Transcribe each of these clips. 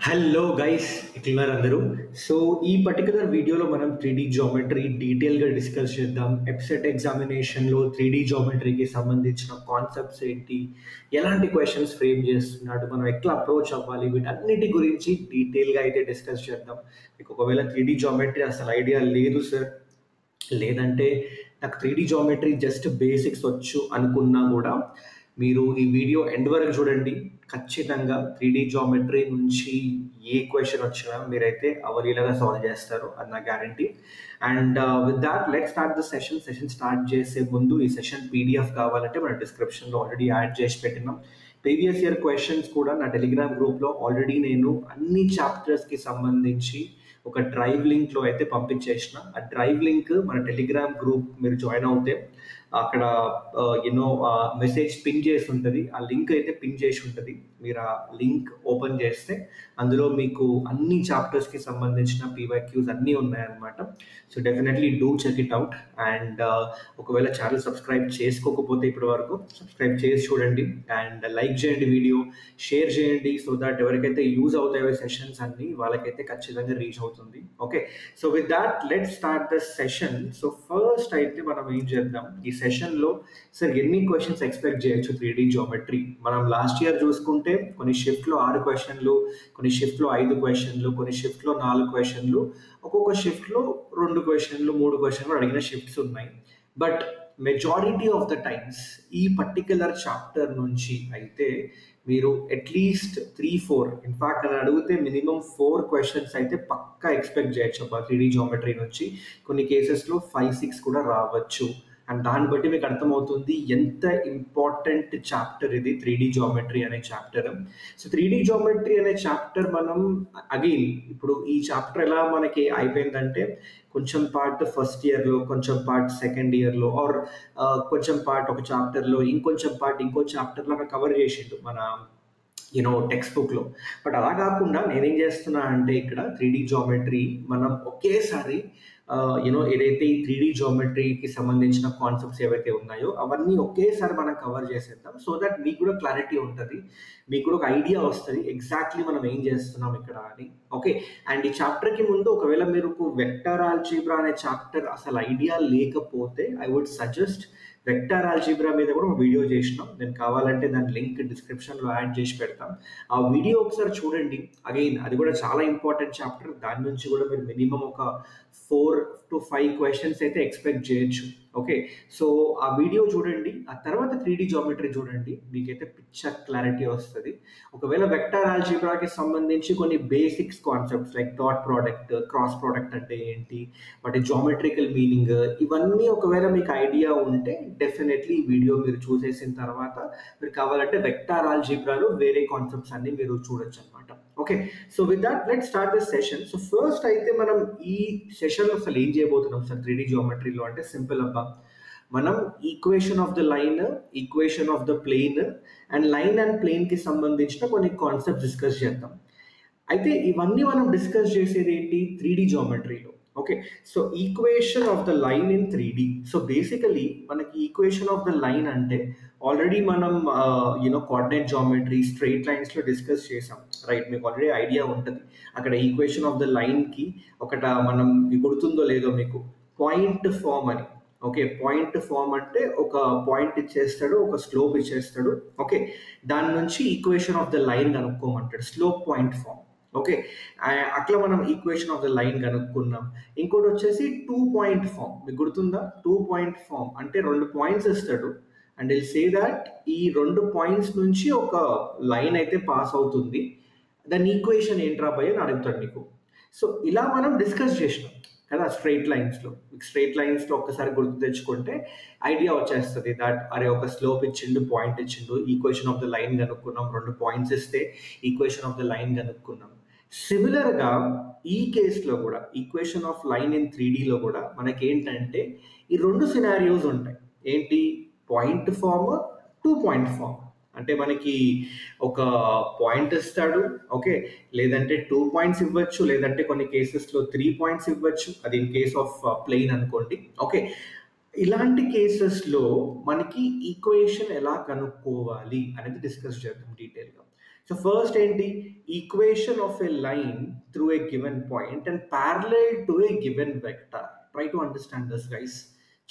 Hello guys ఎట్లున్నారు అందరూ. So ఈ పర్టికులర్ వీడియోలో మనం 3D జామెట్రీ డీటెయిల్గా డిస్కస్ చేద్దాం. ఎప్సెట్ ఎగ్జామినేషన్లో 3D జామెట్రీకి సంబంధించిన కాన్సెప్ట్స్ ఏంటి, ఎలాంటి క్వశ్చన్స్ ఫ్రేమ్ చేస్తున్నాడు, మనం ఎట్లా అప్రోచ్ అవ్వాలి, వీటన్నిటి గురించి డీటెయిల్గా అయితే డిస్కస్ చేద్దాం. మీకు ఒకవేళ 3D జామెట్రీ అసలు ఐడియా లేదు సార్, లేదంటే నాకు 3D జామెట్రీ జస్ట్ బేసిక్స్ వచ్చు అనుకున్నా కూడా మీరు ఈ వీడియో ఎండ్ వరకు చూడండి. ఖచ్చితంగా 3D జామెట్రీ నుంచి ఏ క్వశ్చన్ వచ్చినా మీరైతే అవలీలగా సాల్వ్ చేస్తారు, అది నా guarantee. And with that let start the session start చేసే ముందు ఈ సెషన్ పీడిఎఫ్ కావాలంటే మన డిస్క్రిప్షన్లో ఆల్రెడీ యాడ్ చేసి పెట్టినాం. ప్రీవియస్ ఇయర్ క్వశ్చన్స్ కూడా నా టెలిగ్రామ్ గ్రూప్లో ఆల్రెడీ నేను అన్ని చాప్టర్స్కి సంబంధించి ఒక డ్రైవ్ లింక్లో అయితే పంపించేసిన. ఆ డ్రైవ్ లింక్ మన టెలిగ్రామ్ గ్రూప్ మీరు జాయిన్ అవుతే అక్కడ యూనో మెసేజ్ పిన్ చేసి ఉంటుంది, ఆ లింక్ అయితే పిన్ చేసి ఉంటుంది. మీరు ఆ లింక్ ఓపెన్ చేస్తే అందులో మీకు అన్ని చాప్టర్స్కి సంబంధించిన పీవైక్యూస్ అన్నీ ఉన్నాయన్నమాట. So definitely do check it out. And ఒకవేళ ఛానల్ సబ్స్క్రైబ్ చేసుకోకపోతే ఇప్పటి వరకు సబ్స్క్రైబ్ చేసి చూడండి అండ్ లైక్ చేయండి, వీడియో షేర్ చేయండి, సో దట్ ఎవరికైతే యూజ్ అవుతాయో సెషన్స్ అన్ని వాళ్ళకైతే ఖచ్చితంగా రీచ్ అవుతుంది. Okay, so with that let start the session. So first అయితే మనం ఏం చేద్దాం, ఈ సెషన్లో సార్ ఎన్ని క్వశ్చన్స్ ఎక్స్పెక్ట్ చేయొచ్చు 3D జామెట్రీ. మనం లాస్ట్ ఇయర్ చూసుకుంటే కొన్ని షిఫ్ట్లో 6 క్వశ్చన్లు, కొన్ని షిఫ్ట్లో 5 క్వశ్చన్లు, కొన్ని షిఫ్ట్లో 4 క్వశ్చన్లు, ఒక్కొక్క షిఫ్ట్లో 2 క్వశ్చన్లు 3 క్వశ్చన్లు అడిగిన షిఫ్ట్స్ ఉన్నాయి. But majority of the times ఈ పర్టిక్యులర్ చాప్టర్ నుంచి అయితే మీరు అట్లీస్ట్ 3-4, ఇన్ఫాక్ట్ అని అడిగితే మినిమం 4 క్వశ్చన్స్ అయితే పక్కా ఎక్స్పెక్ట్ చేయొచ్చు అబ్బా 3D జామెట్రీ నుంచి. కొన్ని కేసెస్లో 5-6 కూడా రావచ్చు. అండ్ దాన్ని బట్టి మీకు అర్థమవుతుంది ఎంత ఇంపార్టెంట్ చాప్టర్ ఇది 3D జామెట్రీ అనే చాప్టర్. సో 3D జామెట్రీ అనే చాప్టర్ మనం అగైన్ ఇప్పుడు ఈ చాప్టర్ ఎలా మనకి అయిపోయిందంటే కొంచెం పార్ట్ ఫస్ట్ ఇయర్లో, కొంచెం పార్ట్ సెకండ్ ఇయర్లో, ఆర్ కొంచెం పార్ట్ ఒక చాప్టర్లో, ఇంకొంచెం పార్ట్ ఇంకో చాప్టర్లో కవర్ చేసిండు మన టెక్స్ట్ బుక్లో. బట్ అలా కాకుండా నేనేం చేస్తున్నా అంటే ఇక్కడ 3D జామెట్రీ మనం ఒకేసారి ఏదైతే ఈ 3D జామెట్రీకి సంబంధించిన కాన్సెప్ట్స్ ఏవైతే ఉన్నాయో అవన్నీ ఒకేసారి మనం కవర్ చేసేద్దాం, సో దట్ మీకు కూడా క్లారిటీ ఉంటుంది, మీకు కూడా ఒక ఐడియా వస్తుంది ఎగ్జాక్ట్లీ మనం ఏం చేస్తున్నాం ఇక్కడ అని. ఓకే, అండ్ ఈ చాప్టర్కి ముందు ఒకవేళ మీరు వెక్టర్ ఆల్జీబ్రా అనే చాప్టర్ అసలు ఐడియా లేకపోతే I would suggest vector algebra మీద కూడా ఒక వీడియో చేసినాం, నేను కావాలంటే దాని లింక్ డిస్క్రిప్షన్లో యాడ్ చేసి పెడతాం. ఆ వీడియో ఒకసారి చూడండి. అగైన్ అది కూడా చాలా ఇంపార్టెంట్ చాప్టర్, దాని నుంచి కూడా మీరు మినిమం ఒక 4-5 క్వశ్చన్స్ అయితే ఎక్స్పెక్ట్ చేయొచ్చు. ఓకే, సో ఆ వీడియో చూడండి, ఆ తర్వాత 3D జామెట్రీ చూడండి, మీకైతే పిక్చర్ క్లారిటీ వస్తుంది. ఒకవేళ వెక్టర్ ఆల్జీబ్రాకి సంబంధించి కొన్ని basics concepts like dot product, cross product అంటే ఏంటి, వాటి జామెట్రికల్ మీనింగ్, ఇవన్నీ ఒకవేళ మీకు ఐడియా ఉంటే డెఫినెట్లీ ఈ వీడియో మీరు చూసేసిన తర్వాత మీరు కావాలంటే వెక్టర్ ఆల్జీబ్రాలో వేరే కాన్సెప్ట్స్ అన్ని మీరు చూడొచ్చు అనమాట. Okay, so with that let start this session. So first అయితే మనం ఈ సెషన్లో అసలు ఏం చేయబోతున్నాం సార్ 3D జామెట్రీలో అంటే సింపుల్ అబ్బా, మనం equation of the line, equation of the plane and line and ప్లేన్కి సంబంధించిన కొన్ని కాన్సెప్ట్స్ డిస్కస్ చేద్దాం. అయితే ఇవన్నీ మనం డిస్కస్ చేసేది ఏంటి 3D జామెట్రీలో. Okay, so equation of the line in 3D. So basically మనకి ఈక్వేషన్ ఆఫ్ ద లైన్ అంటే ఆల్రెడీ మనం కోఆర్డినేట్ జామెట్రీ, స్ట్రైట్ లైన్స్లో డిస్కస్ చేసాం, రైట్? మీకు ఆల్రెడీ ఐడియా ఉంటుంది. అక్కడ ఈక్వేషన్ ఆఫ్ ద లైన్కి ఒకట మనం గుర్తుందో లేదో మీకు పాయింట్ ఫామ్ అని. ఓకే, పాయింట్ ఫామ్ అంటే ఒక పాయింట్ ఇచ్చేస్తాడు, ఒక స్లోప్ ఇచ్చేస్తాడు. ఓకే, దాని నుంచి ఈక్వేషన్ ఆఫ్ ద లైన్ కనుక్కోమంటాడు, స్లోప్ పాయింట్ ఫామ్. ఓకే, అట్లా మనం ఈక్వేషన్ ఆఫ్ ద లైన్ కనుక్కున్నాం. ఇంకోటి వచ్చేసి 2 పాయింట్ ఫామ్, మీకు గుర్తుందా? 2 పాయింట్ ఫామ్ అంటే 2 పాయింట్స్ ఇస్తాడు అండ్ విల్ సే దట్ ఈ 2 పాయింట్స్ నుంచి ఒక లైన్ అయితే పాస్ అవుతుంది, దాని ఈక్వేషన్ ఏంట్రా భయ్ అని అడుగుతాడు నీకు. సో ఇలా మనం డిస్కస్ చేసినాం కదా స్ట్రైట్ లైన్స్లో. స్ట్రైట్ లైన్స్లో ఒక్కసారి గుర్తు తెచ్చుకుంటే ఐడియా వచ్చేస్తుంది దట్ అరే ఒక స్లోప్ ఇచ్చిండు, పాయింట్ ఇచ్చిండు, ఈక్వేషన్ ఆఫ్ ద లైన్ కనుక్కున్నాం, 2 పాయింట్స్ ఇస్తే ఈక్వేషన్ ఆఫ్ ద లైన్ కనుక్కున్నాం. సిమిలర్గా ఈ కేసులో కూడా ఈక్వేషన్ ఆఫ్ లైన్ ఇన్ 3Dలో కూడా మనకి ఏంటంటే ఈ 2 సినారియోస్ ఉంటాయి. ఏంటి? Point form, 2 point form. అంటే మనకి ఒక పాయింట్ ఇస్తాడు, ఓకే, లేదంటే 2 పాయింట్స్ ఇవ్వచ్చు, లేదంటే కొన్ని కేసెస్లో 3 పాయింట్స్ ఇవ్వచ్చు, అది ఇన్ కేస్ ఆఫ్ ప్లెయిన్ అనుకోండి. ఓకే, ఇలాంటి కేసెస్లో మనకి ఈక్వేషన్ ఎలా కనుక్కోవాలి అనేది డిస్కస్ చేద్దాం డీటెయిల్గా. సో ఫస్ట్ ఏంటి, equation of a line through a given point and parallel to a given vector. Try to understand this guys.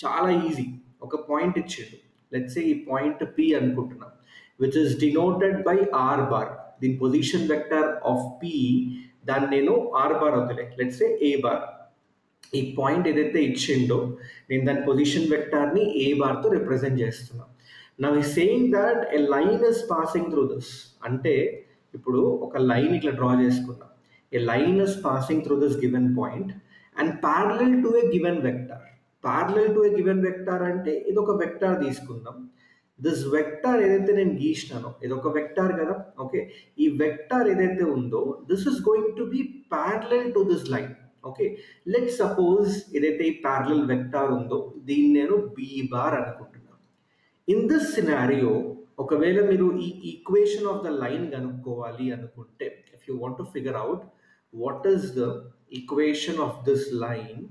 చాలా ఈజీ. ఒక పాయింట్ ఇచ్చిండు, లెట్స్ సే ఈ పాయింట్ P అనుకుంటున్నాం, which is denoted by R bar. దీని position vector of P, దాన్ని నేను R bar అవుతలే, let's say A bar. ఈ పాయింట్ ఏదైతే ఇచ్చిండో నేను దాని పొజిషన్ వెక్టార్ని ఏ బార్తో రిప్రజెంట్ చేస్తున్నాను. నౌ ఈ saying that a line is passing through this. అంటే ఇప్పుడు ఒక లైన్ ఇట్లా డ్రా చేసుకున్నాం. A line is passing through this given point and parallel to a given vector. Parallel to a given vector అంటే ఇది ఒక వెక్టార్ తీసుకుందాం. దిస్ వెక్టార్ ఏదైతే నేను గీసినానో ఇది ఒక వెక్టార్ కదా. ఓకే, ఈ వెక్టార్ ఏదైతే ఉందో this is going to B parallel to this line. Okay, let suppose ఏదైతే ఈ ప్యారలల్ వెక్టార్ ఉందో దీన్ని నేను బి బార్ అనుకుంటున్నాను. ఇన్ దిస్ సినారియో ఒకవేళ మీరు ఈ ఈక్వేషన్ ఆఫ్ ద లైన్ కనుక్కోవాలి అనుకుంటే, if you want to figure out what is the equation of this line,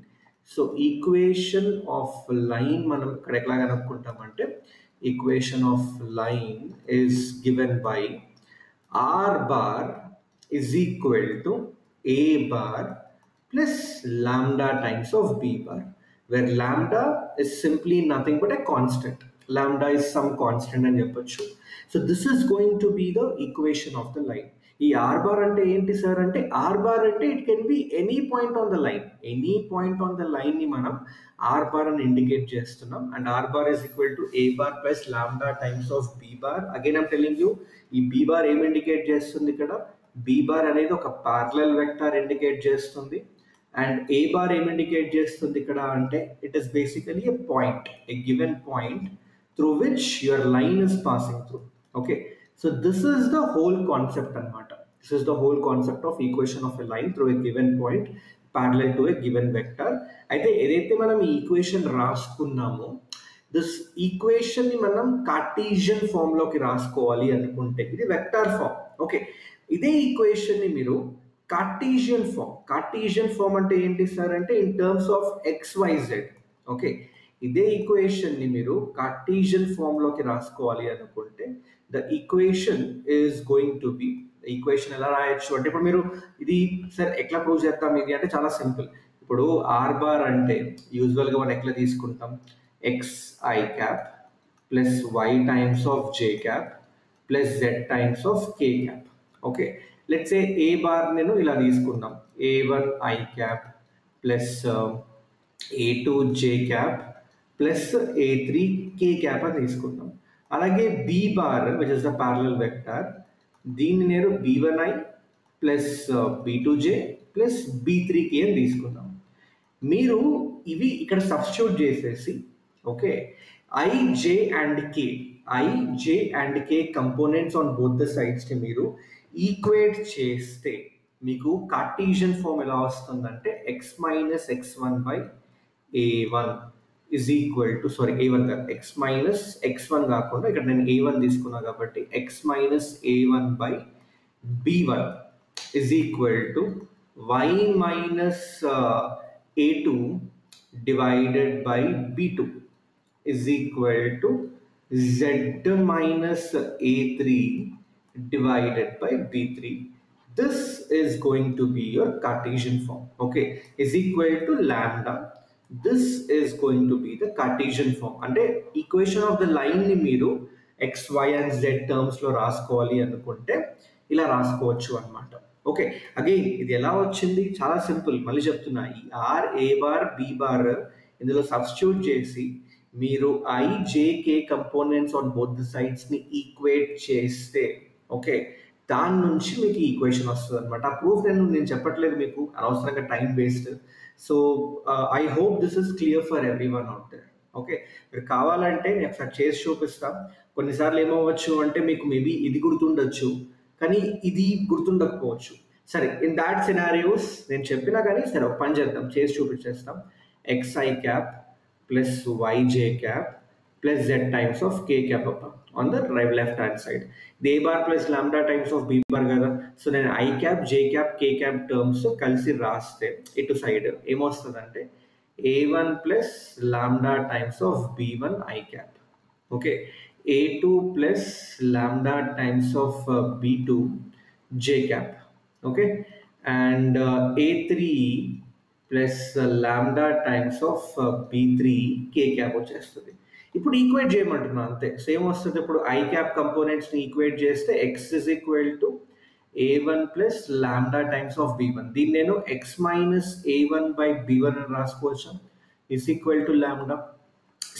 so equation of line మనం ఇక్కడ ఎట్లా కనుక్కుంటామంటే, equation of line is given by r bar is equal to a bar plus lambda times of b bar, where lambda is simply nothing but a constant. Lambda is some constant అని చెప్పొచ్చు. So this is going to be the equation of the line. ఈ R bar అంటే ఏంటి sir అంటే, R bar అంటే it can be any point on the line. Any point on the line ని మనం R bar అని indicate చేస్తున్నాం. And R bar is equal to A bar plus lambda times of B bar. Again I'm telling you, ఈ B bar ఏం indicate చేస్తుంది ఇక్కడ, B bar అనేది ఒక ప్యారలల్ వెక్టార్ ఇండికేట్ చేస్తుంది. అండ్ ఏ బార్ ఏం ఇండికేట్ చేస్తుంది ఇక్కడ అంటే, it is basically a point, a given point through which your line is passing through. Okay, so this is the whole concept anamata. This is the whole concept of equation of a line through a given point parallel to a given vector. అయితే ఏదైతే మనం ఈ equation రాసుకున్నామో, this equation ని మనం Cartesian form లోకి రాసుకోవాలి అనుకుంటే ఇది వెక్టర్ ఫామ్. ఓకే, ఇదే ఈక్వేషన్ ని మీరు కార్టీజియన్ ఫామ్ అంటే ఏంటి సార్ అంటే, in terms of XYZ. Okay, ఇదే ఈక్వేషన్ ని మీరు కార్టీజియన్ ఫామ్ లోకి రాసుకోవాలి అనుకుంటే, the equation is going to B, equation ఎలా రాయొచ్చు అంటే, ఇప్పుడు మీరు ఇది సార్ ఎట్లా ప్రూవ్ చేస్తాం ఇది అంటే చాలా సింపుల్. ఇప్పుడు ఆర్ బార్ అంటే యూజువల్ గా మనం ఎట్లా తీసుకుంటాం, xi cap plus y times of j cap plus z times of k cap. Okay, let's say A bar నేను ఇలా తీసుకుందాం, a1 i cap plus a2 j cap plus a3 k cap అని తీసుకుందాం. అలాగే B bar which is the parallel vector, దీన్ని నేను b1i plus b2j plus b3k అని తీసుకుందాం. మీరు ఇవి ఇక్కడ సబ్స్టిట్యూట్ చేసేసి, okay, ij and k components on both the sides ని మీరు ఈక్వేట్ చేస్తే మీకు కార్టీజియన్ ఫామ్ ఎలా వస్తుందంటే, x minus x1 by a1 is equal to, sorry, a1 x minus x1 కాకుండా ఇక్కడ నేను a1 తీసుకున్నా కాబట్టి x minus a1 by b1 is equal to y minus a2 divided by b2 is equal to z minus a3 divided by b3. This is going to be your Cartesian form. Okay, is equal to lambda. This is going to be the Cartesian form. అంటే equation of the line ని మీరు x, y and z terms లో రాసుకోవాలి అనుకుంటే ఇలా రాసుకోవచ్చు అన్నమాట. Okay, again ఇది ఎలా వచ్చింది, చాలా సింపుల్. మళ్ళీ చెప్తున్నా, ఈ R, A bar, B bar ఇందులో సబ్స్టిట్యూట్ చేసి మీరు i, j, k components on both the sides ని ఈక్వేట్ చేస్తే, ఓకే, దాని నుంచి మీకు ఈక్వేషన్ వస్తుంది అనమాట. ఆ ప్రూఫ్ నేను చెప్పట్లేదు మీకు, అనవసరంగా time waste. So I hope this is clear for everyone out there. Okay, మీరు కావాలంటే నేను ఒకసారి చేసి చూపిస్తాం. కొన్నిసార్లు ఏమవ్వచ్చు అంటే మీకు మేబీ ఇది గుర్తుండొచ్చు కానీ ఇది గుర్తుండకపోవచ్చు. సరే, ఇన్ దాట్ సినారియోస్ నేను చెప్పినా కానీ సరే ఒక పని చేద్దాం, చేసి చూపించేస్తాం. xi cap plus yj cap plus z times of k cap on the right left hand side. The a bar plus lambda times of b bar kada. So then I cap, j cap, k cap terms kalsi raste itu side em ostadante a1 plus lambda times of b1 I cap. Okay, a2 plus lambda times of b2 j cap. Okay, and a3 plus lambda times of b3 k cap వచ్చేస్తుంది. ఇప్పుడు equate చేయమంటున్నా అంతే, same వస్తుంది. ఇప్పుడు I cap components ని equate చేస్తే x is equal to a1 plus lambda times of b1. దీన్ని నేను x minus a1 by b1 అని రాసుకోవచ్చు, is equal to lambda.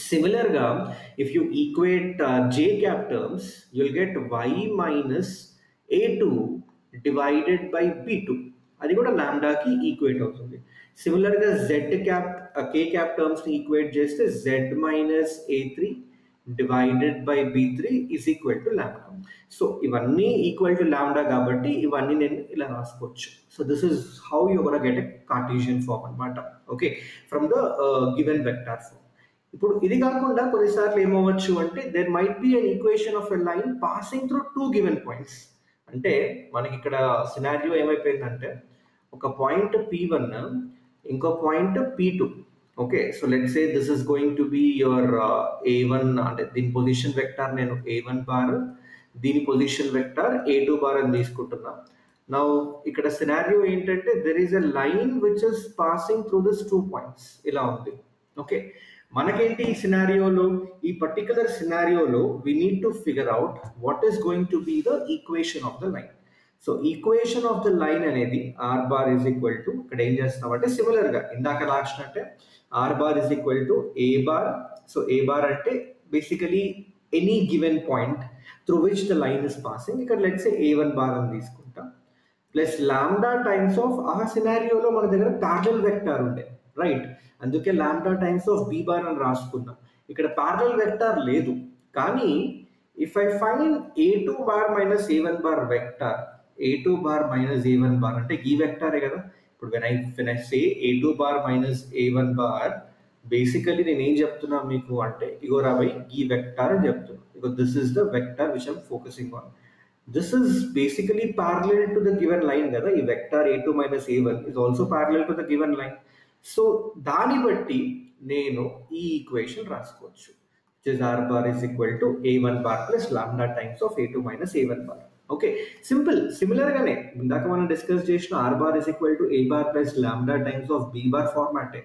Similarly, if you equate j cap terms, you'll get y minus a2 divided by b2. అది కూడా lambda కి equate అవుతుంది. సిమిలర్గా z cap k cap terms ని equate చేస్తే z minus a3 divided by b3 is equal to lambda. So ఇవన్నీ equal to lambda కాబట్టి ఇవన్నీ నేను ఇలా రాసుకోవచ్చు. So this is how you gonna get a Cartesian form అన్నమాట. Okay, from the given vector form. ఇప్పుడు ఇది కాకుండా కొన్నిసార్లు ఏమవచ్చు అంటే there might be an equation of a line passing through two given points. అంటే మనకి ఇక్కడ సినారియో ఏమైపోయిందంటే ఒక పాయింట్ p1 ఇంకో point p2. Okay, so let's say this is going to be your a1, అంటే దీని పొజిషన్ వెక్టార్ నేను a1 bar, దీని పొజిషన్ వెక్టార్ a2 బార్ అని తీసుకుంటున్నా. నౌ ఇక్కడ సినారియో ఏంటంటే there is a line which is passing through this two points, ఇలా ఉంది. ఓకే, మనకేంటి ఈ సినారియోలో, ఈ పర్టికులర్ సినారియోలో we need to figure out what is going to be the equation of the line. So equation of the line అనేది R bar is equal to, ఇక్కడ ఏం చేస్తామంటే సిమిలర్గా ఇందాక రాసినట్టే R bar is equal to A bar. So A bar అంటే basically any given point through which the line is passing. ఇక్కడ let's say a1 bar అని తీసుకుంటాం, ప్లస్ లాంబ్డా టైమ్స్ ఆఫ్ ఆ సినారియోలో మన దగ్గర ప్యారలల్ వెక్టార్ ఉండే, రైట్, అందుకే lambda times of B bar అని రాసుకుందాం. ఇక్కడ ప్యారలల్ వెక్టార్ లేదు, కానీ if I find a2 bar minus a1 bar vector, a2 bar minus a1 bar అంటే ఈ వెక్టారే కదా. ఇప్పుడు when I say a2 bar minus a1 bar, basically నేను ఏం చెప్తున్నా మీకు అంటే ఇగో రాబోయ్ ఈ వెక్టార్ అని చెప్తున్నా. ఇగో this is the vector which I'm focusing on. This is basically parallel to the given line కదా. ఈ vector a2 minus a1 is also parallel to the given line. So దాన్ని బట్టి నేను ఈ ఈక్వేషన్ రాసుకోవచ్చు, which is r bar is equal to a1 bar plus lambda times of a2 minus a1 bar. Okay, simple. Similar గానే ఇందాక మనం discuss చేసిన r bar is equal to a bar plus lambda times of b bar ఫార్మాటే.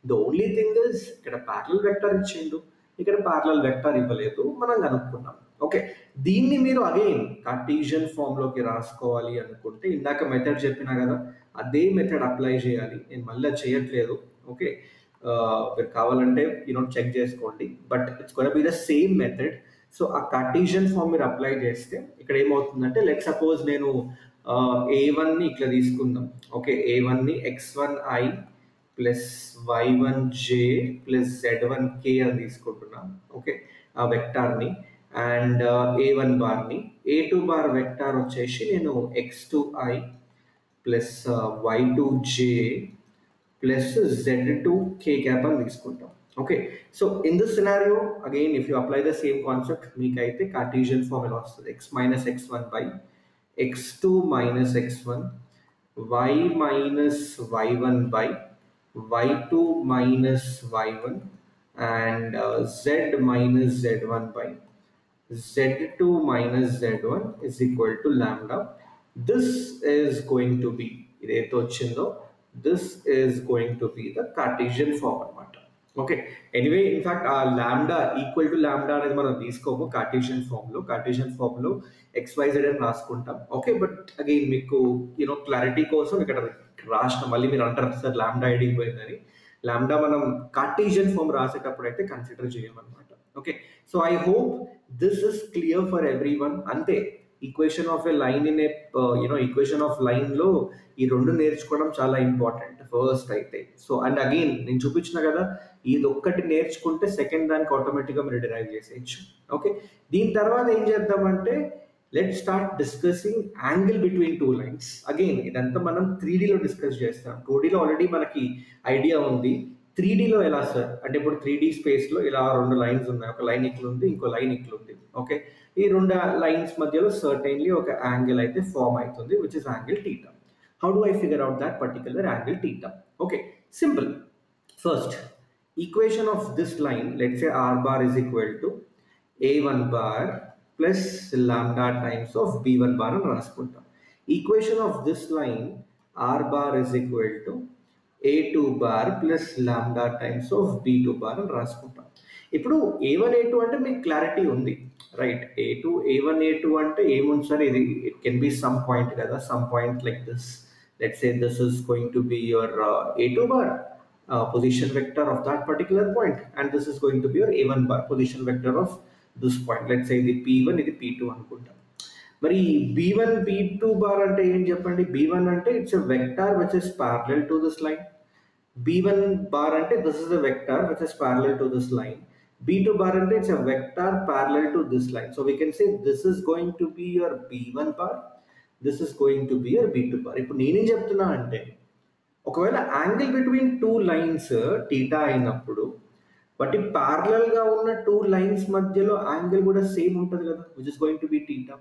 The only thing is ఇక్కడ parallel vector ఇచ్చిండు, ఇక్కడ parallel vector ఇవ్వలేదు, మనం కనుక్కున్నాం. ఓకే, దీన్ని మీరు అగైన్ కార్టీసియన్ ఫామ్ లోకి రాసుకోవాలి అనుకుంటే ఇందాక మెథడ్ చెప్పినా కదా, అదే మెథడ్ అప్లై చేయాలి. నేను మళ్ళీ చేయట్లేదు. ఓకే, మీరు కావాలంటే చెక్ చేసుకోండి, but it's gonna be the same method. So ఆ కార్టీసియన్ ఫామ్ మీరు అప్లై చేస్తే ఇక్కడ ఏమవుతుందంటే లెట్ సపోజ్ నేను a1 ని ఇట్లా తీసుకుందాం. ఓకే, a1 ని x1i plus y1j plus z1k అని తీసుకుంటున్నాం. ఓకే, ఆ వెక్టార్ని అండ్ a1 బార్ని, a2 బార్ వెక్టార్ వచ్చేసి నేను x2i plus y2j plus z2k cap అని తీసుకుంటాం. Okay, so in this scenario again if you apply the same concept మీకైతే కార్టీసియన్ ఫామ్ ఎలా వస్తుంది, x minus x1 by x2 minus x1 y minus y1 by y2 minus y1 and z minus z1 by z2 minus z1 is equal to lambda. This is going to be, this is going to be the Cartesian form. Okay, anyway in fact ఆ lambda equal to lambda అనేది మనం తీసుకోము Cartesian ఫామ్లో. Cartesian ఫామ్లో XYZ అని రాసుకుంటాం. Okay, but again మీకు clarity కోసం ఇక్కడ రాసిన, మళ్ళీ మీరు అంటారు సార్ లాంబ్డా ఐడికి పోయిందని. లాంబ్డా మనం కార్టీసియన్ ఫామ్ రాసేటప్పుడు అయితే కన్సిడర్ చేయమన్నమాట. Okay, so I hope this is clear for everyone. అంతే, equation of a line in a equation of లైన్లో ఈ రెండు నేర్చుకోవడం చాలా ఇంపార్టెంట్ ఫస్ట్ అయితే. సో అండ్ అగైన్ నేను చూపించిన కదా, ఇది ఒక్కటి నేర్చుకుంటే సెకండ్ దానికి ఆటోమేటిక్గా మీరు డిరైవ్ చేసేయచ్చు. ఓకే, దీని తర్వాత ఏం చేద్దామంటే let start discussing angle between two lines. Again ఇదంతా మనం 3Dలో డిస్కస్ చేస్తాం. 2Dలో ఆల్రెడీ మనకి ఐడియా ఉంది. 3Dలో ఎలా సార్ అంటే ఇప్పుడు 3D స్పేస్లో ఇలా రెండు లైన్స్ ఉన్నాయి, ఒక లైన్ ఇట్లా ఉంది, ఇంకో లైన్ ఇట్లా ఉంది. ఓకే, ఈ రెండు లైన్స్ మధ్యలో సర్టైన్లీ ఒక యాంగిల్ అయితే ఫామ్ అవుతుంది, which is angle theta. How do I figure out that particular angle theta? Okay, simple. First, equation of this line, let's say r bar is equal to a1 bar plus lambda times of b1 bar అని రాసుకుంటాం. Equation of this line r bar is equal to a2 bar plus lambda times of b2 bar అని రాసుకుంటాం. ఇప్పుడు a1 a2 అంటే మీకు clarity ఉంది, right? a1 a2 అంటే ఏముంది సార్, ఇది it can be some point కదా, some point like this. Let's say this is going to be your a2 bar position vector of that particular point, and this is going to be your a1 bar position vector of this point. Let's say ఇది p1 ఇది p2 అనుకుంటాం. మరి b1 b2 bar అంటే ఏం చెప్పండి? b1 అంటే it's a vector which is parallel to this line. b1 bar అంటే this is a vector which is parallel to this line. b2 bar అంటే it's a vector parallel to this line. So we can say this is going to be your b1 bar, this is going to be your b2 bar. ఇప్పుడు నేనేం చెప్తున్నా అంటే, ఒకవేళ angle between two lines theta అయినప్పుడు but parallel గా ఉన్న two lines మధ్యలో angle కూడా సేమ్ ఉంటుంది కదా, which is going to B theta.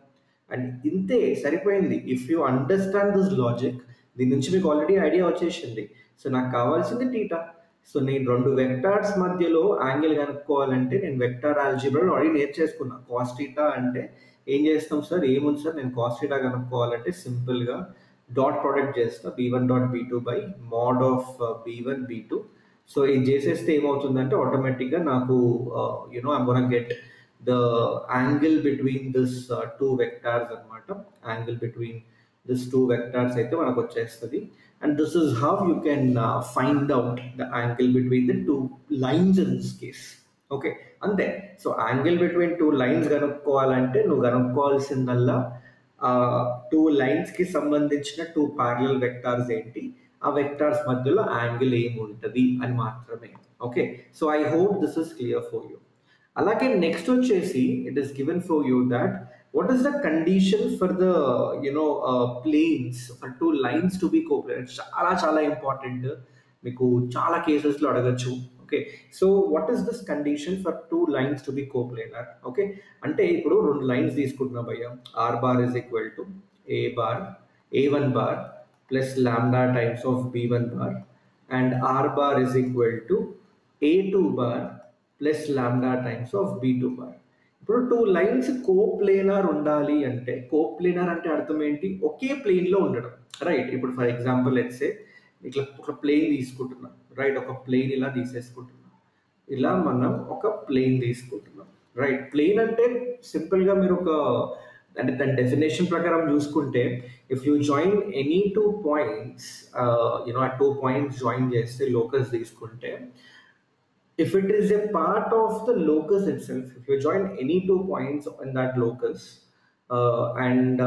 And ఇంతే, సరిపోయింది. If you understand this logic, దీని నుంచి మీకు ఆల్రెడీ ఐడియా వచ్చేసింది. సో నాకు కావాల్సింది టీటా. సో నేను రెండు వెక్టార్స్ మధ్యలో యాంగిల్ కనుక్కోవాలంటే నేను వెక్టార్ ఆల్జీబ్రా ఆల్రెడీ నేర్చేసుకున్నా. కాస్ టీటా అంటే ఏం చేస్తాం సార్, ఏముంది సార్, నేను కాస్ టీటా కనుక్కోవాలంటే సింపుల్గా డాట్ ప్రోడక్ట్ చేస్తా, b1 dot b2 by mod of b1 b2. So ఇది చేసేస్తే ఏమవుతుందంటే ఆటోమేటిక్గా నాకు I'm gonna get the angle between this two vectors అనమాట. Angle between this two vectors అయితే మనకు వచ్చేస్తుంది. And this is how you can find out the angle between the two lines in this case. Okay, అంతే. So angle between two lines కనుక్కోవాలంటే నువ్వు కనుక్కోవాల్సిందల్లా two లైన్స్కి సంబంధించిన two parallel vectors ఏంటి, ఆ వెక్టార్స్ మధ్యలో యాంగిల్ ఏముంటుంది అని మాత్రమే. Okay, so I hope this is clear for you. అలాగే నెక్స్ట్ వచ్చేసి it is given for you that what is the condition for the planes for two lines to be coplanar. చాలా important, మీకు చాలా కేసెస్లో అడగచ్చు. Okay, so what is this condition for two lines to be coplanar? Okay, అంటే ఇప్పుడు రెండు lines తీసుకుంటున్నా భయ్య. R bar is equal to a1 bar plus lambda times of b1 bar and R bar is equal to a2 bar plus lambda times of b2 bar. ఇప్పుడు two lines coplanar ఉండాలి అంటే, కోప్లేనర్ అంటే అర్థం ఏంటి? ఒకే ప్లేన్లో ఉండడం, రైట్? ఇప్పుడు for example let's say ఇట్లా ఒక ప్లేన్ తీసుకుంటున్నాం, రైట్? ఒక ప్లేన్ ఇలా తీసేసుకుంటున్నాం, ఇలా మనం ఒక ప్లేన్ తీసుకుంటున్నాం, రైట్? ప్లేన్ అంటే సింపుల్గా మీరు అంటే దాని డెఫినేషన్ ప్రకారం చూసుకుంటే, if you join any two points, ఆ టూ పాయింట్స్ జాయిన్ చేస్తే లోకస్ తీసుకుంటే, if it is a part of the locus itself, if you join any two points in that locus and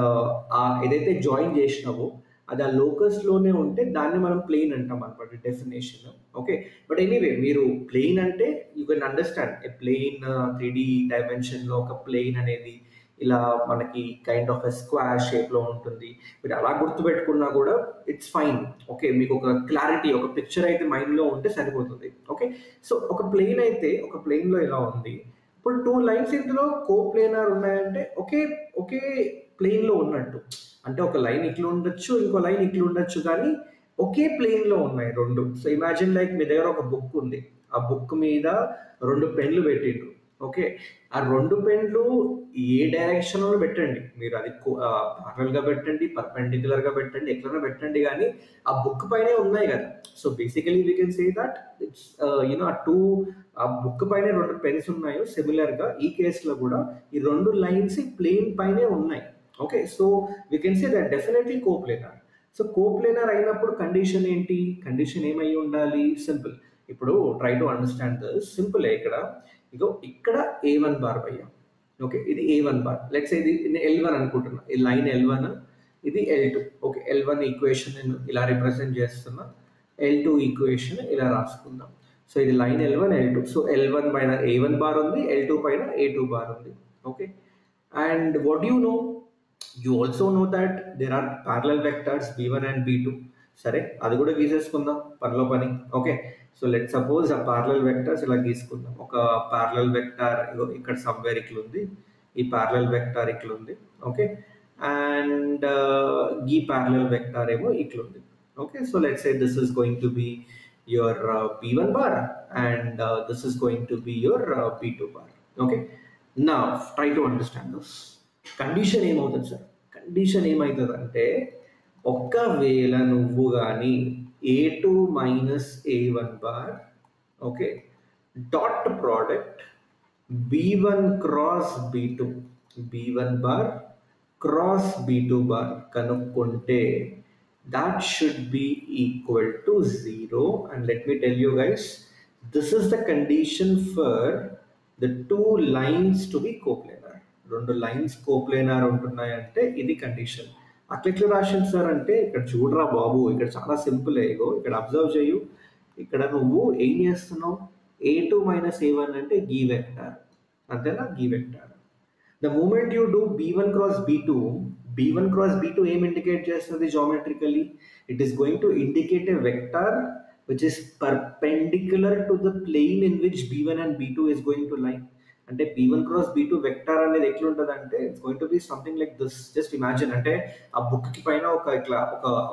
ఏదైతే జాయిన్ చేసినావో అది ఆ లోకస్లోనే ఉంటే దాన్ని మనం ప్లేన్ అంటాం అనమాట డెఫినేషన్. ఓకే, బట్ ఎనీవే మీరు ప్లేన్ అంటే you can understand a plane 3D డైమెన్షన్లో ఒక ప్లేన్ అనేది ఇలా మనకి కైండ్ ఆఫ్ ఎ స్క్వేర్ షేప్లో ఉంటుంది. మీరు అలా గుర్తుపెట్టుకున్నా కూడా ఇట్స్ ఫైన్. ఓకే, మీకు ఒక క్లారిటీ, ఒక పిక్చర్ అయితే మైండ్లో ఉంటే సరిపోతుంది. ఓకే, సో ఒక ప్లేన్ అయితే ఒక ప్లేన్లో ఇలా ఉంది. ఇప్పుడు టూ లైన్స్ ఇందులో కోప్లేనర్ ఉన్నాయంటే ఒకే ప్లేన్లో ఉన్నట్టు. అంటే ఒక లైన్ ఇట్లా ఉండొచ్చు, ఇంకో లైన్ ఇట్లా ఉండొచ్చు, కానీ ఒకే ప్లేన్లో ఉన్నాయి రెండు. సో ఇమాజిన్ లైక్ మీ దగ్గర ఒక బుక్ ఉంది, ఆ బుక్ మీద రెండు పెన్లు పెట్టిండ్రు. ఓకే, ఆ రెండు పెన్లు ఏ డైరెక్షన్లో పెట్టండి, మీరు అది ప్యారలల్గా పెట్టండి, పర్పెండిక్యులర్గా పెట్టండి, ఎట్లైనా పెట్టండి, కానీ ఆ బుక్ పైనే ఉన్నాయి కదా. So basically we can say that it's ఆ బుక్ పైన రెండు పెన్స్ ఉన్నాయో, సిమిలర్గా ఈ కేసులో కూడా ఈ రెండు లైన్స్ ప్లేన్ పైనే ఉన్నాయి. Okay, so we can say that definitely coplanar. So coplanar అయినప్పుడు కండిషన్ ఏంటి? కండిషన్ ఏమై ఉండాలి? సింపుల్. ఇప్పుడు try to understand this. Simple. ఇక్కడ a1 బార్ భయ్యా. ఓకే, ఇది a1 బార్. లెట్స్ ఇది L1 అనుకుంటున్నా, ఈ లైన్ L1, ఇది L2. ఓకే, L1 ఈక్వేషన్ నేను ఇలా రిప్రజెంట్ చేస్తున్నా, L2 ఈక్వేషన్ ఇలా రాసుకుందాం. సో ఇది line L1 L2. So L1 పైన a1 బార్ ఉంది, L2 పైన a2 బార్ ఉంది. Okay, and what you know? You also know that there are parallel vectors b1 and b2. సరే, అది కూడా గీసేసుకుందాం పనిలో పని. ఓకే, సో లెట్ సపోజ్ ఆ ప్యారలల్ వెక్టర్స్ ఇలా గీసుకుందాం. ఒక ప్యారలల్ వెక్టార్ ఇక్కడ సమ్వేర్ ఇట్లా ఉంది, ఈ ప్యారలల్ వెక్టార్ ఇట్లా ఉంది. ఓకే, అండ్ ఈ ప్యారలల్ వెక్టార్ ఏమో ఇట్లా ఉంది. Okay, so let's say this is going to be your b1 bar and this is going to be your b2 bar. Okay, నా try to understand this. Condition ఏమవుతుంది sir? Condition ఏమవుతుందంటే ఒకవేళ నువ్వు కానీ A2 minus A1 bar okay dot product B1 cross B1 bar cross B2 bar కనుక్కుంటే that should be equal to 0. And let me tell you guys, this is the condition for the two lines to be coplanar. రెండు lines కోప్లేనార్ ఉంటున్నాయంటే ఇది condition. అట్లెట్లా రాసింది sir అంటే ఇక్కడ చూడరా బాబు, ఇక్కడ చాలా simple. ఏగో ఇక్కడ అబ్జర్వ్ చేయు, ఇక్కడ నువ్వు ఏం చేస్తున్నావు, A2 మైనస్ A1 అంటే గీ వెక్టార్, అంతేనా? గీ vector. The moment you do B1 cross B1 cross B2 aim indicate చేస్తుంది geometrically. It is going to indicate a vector which is perpendicular to the plane in which B1 and B2 is going to lie. అంటే B1 cross B2 vector అనేది ఎట్లా ఉంటుంది అంటే it's going to be something like this. Just imagine, అంటే ఆ book కి పైన ఇట్లా